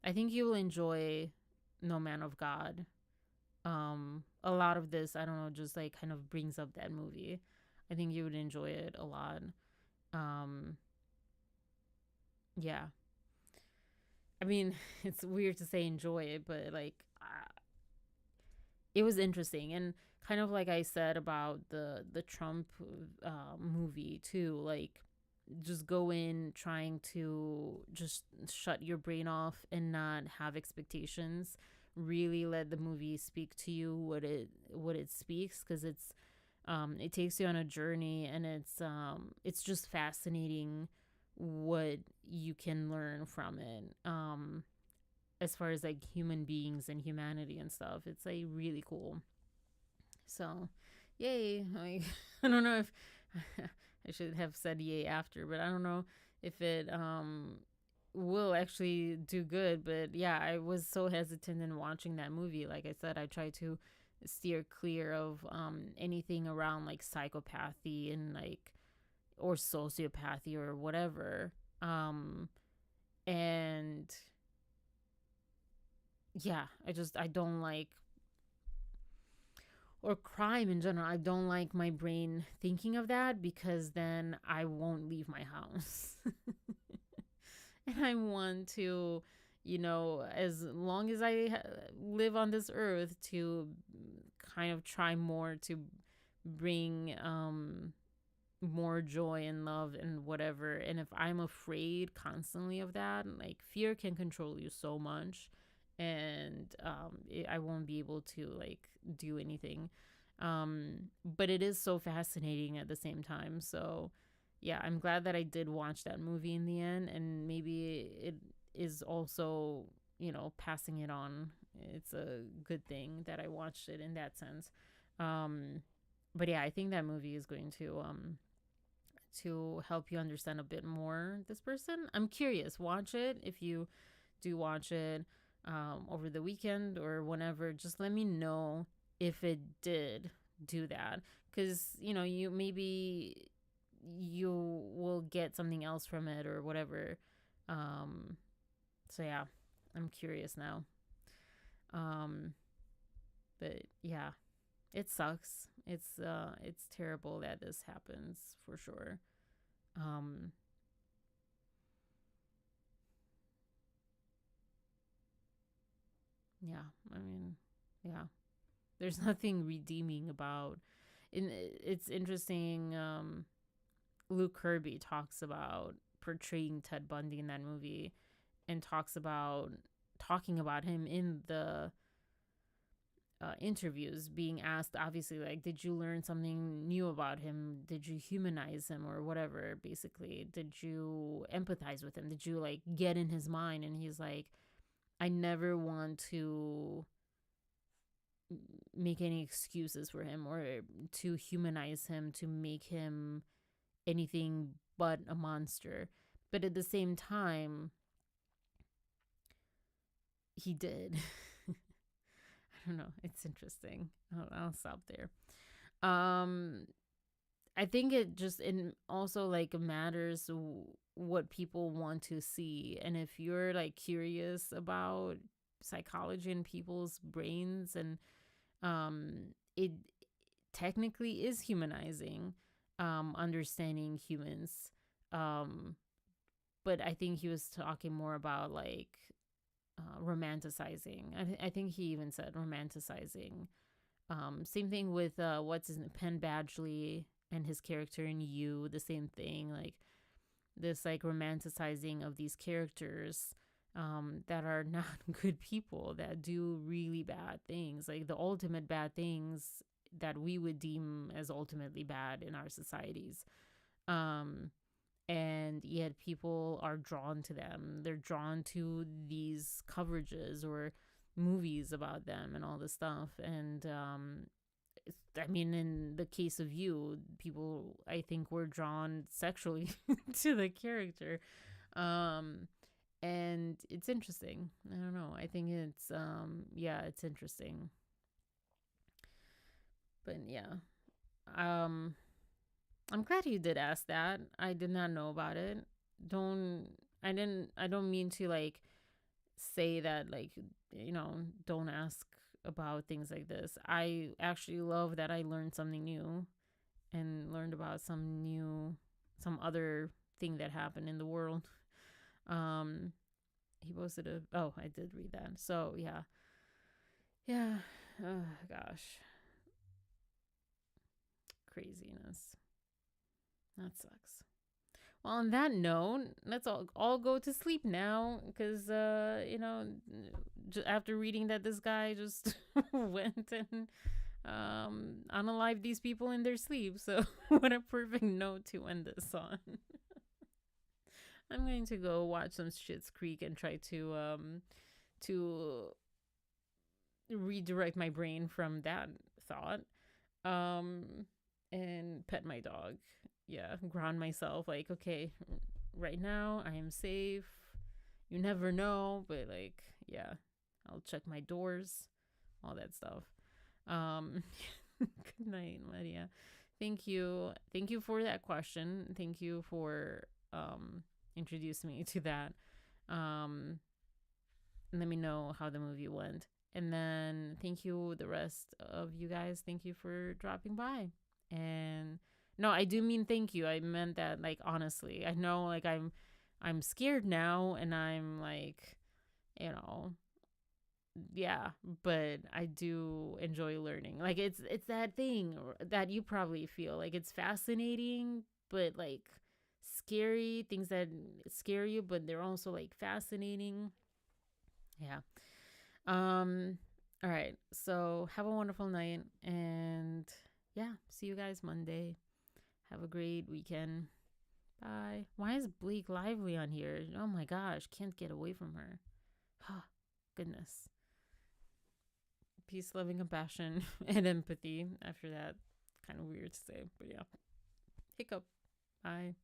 I think you will enjoy No Man of God. A lot of this, I don't know, just like kind of brings up that movie. I think you would enjoy it a lot. Um, yeah. I mean, it's weird to say enjoy it, but like, it was interesting. And kind of like I said about the Trump movie too, like, just go in trying to just shut your brain off and not have expectations. Really let the movie speak to you what it speaks, because it takes you on a journey, and it's just fascinating what you can learn from it. As far as like human beings and humanity and stuff, it's like really cool. So, yay! Like, I don't know if I should have said yay after, but I don't know if it will actually do good. But yeah, I was so hesitant in watching that movie. Like I said, I tried to steer clear of anything around like psychopathy and like, or sociopathy or whatever. And yeah, I don't like, or crime in general. I don't like my brain thinking of that, because then I won't leave my house. And I want to, as long as I live on this earth, to kind of try more to bring more joy and love and whatever. And if I'm afraid constantly of that, like, fear can control you so much, and I won't be able to like do anything. But it is so fascinating at the same time. So yeah, I'm glad that I did watch that movie in the end, and maybe it is also, passing it on. It's a good thing that I watched it in that sense. Um, but yeah, I think that movie is going to help you understand a bit more this person. I'm curious. Watch it if you do watch it over the weekend or whenever. Just let me know if it did do that, because you maybe you will get something else from it or whatever. um so yeah, I'm curious now. um but yeah, it sucks. It's terrible that this happens for sure. um yeah, I mean, yeah, there's nothing redeeming about. It's interesting. Luke Kirby talks about portraying Ted Bundy in that movie, and talking about him in the interviews, being asked, obviously, like, did you learn something new about him? Did you humanize him or whatever? Basically, did you empathize with him? Did you like get in his mind? And he's like, I never want to make any excuses for him or to humanize him, to make him anything but a monster. But at the same time, he did. I don't know. It's interesting. I'll stop there. Um, I think it just it also like matters what people want to see, and if you're like curious about psychology in people's brains, and it technically is humanizing, understanding humans. Um, but I think he was talking more about like romanticizing. I think he even said romanticizing. Same thing with what's his name, Penn Badgley and his character in You. The same thing, like this like romanticizing of these characters that are not good people, that do really bad things, like the ultimate bad things that we would deem as ultimately bad in our societies. Um, and yet people are drawn to them. They're drawn to these coverages or movies about them and all this stuff. And I mean, in the case of You, people, I think, were drawn sexually to the character. Um, and it's interesting. I don't know. I think it's, yeah, it's interesting. But yeah. Um, I'm glad you did ask that. I did not know about it. Don't I don't mean to like say that, like, don't ask about things like this. I actually love that I learned something new and learned about some other thing that happened in the world. Um he posted a oh, I did read that. So, yeah. Yeah. Oh gosh. Craziness. That sucks. Well, on that note, let's all go to sleep now, because after reading that this guy just went and unalive these people in their sleep. So what a perfect note to end this on. I'm going to go watch some Schitt's Creek and try to redirect my brain from that thought. Um, and pet my dog. Yeah, ground myself. Like, okay, right now I am safe. You never know, but like, yeah, I'll check my doors, all that stuff. Um, good night, Maria. Thank you. Thank you for that question. Thank you for introducing me to that. Um, let me know how the movie went. And then thank you, the rest of you guys. Thank you for dropping by. And no, I do mean thank you. I meant that like honestly. I know like I'm scared now, and I'm like, you know, yeah, but I do enjoy learning. Like it's that thing that you probably feel like it's fascinating, but like scary, things that scare you, but they're also like fascinating. Yeah. Um, all right. So have a wonderful night, and yeah, see you guys Monday. Have a great weekend. Bye. Why is Bleak Lively on here? Oh my gosh, can't get away from her. Oh, goodness. Peace, loving compassion, and empathy. After that, kind of weird to say, but yeah. Hiccup. Bye.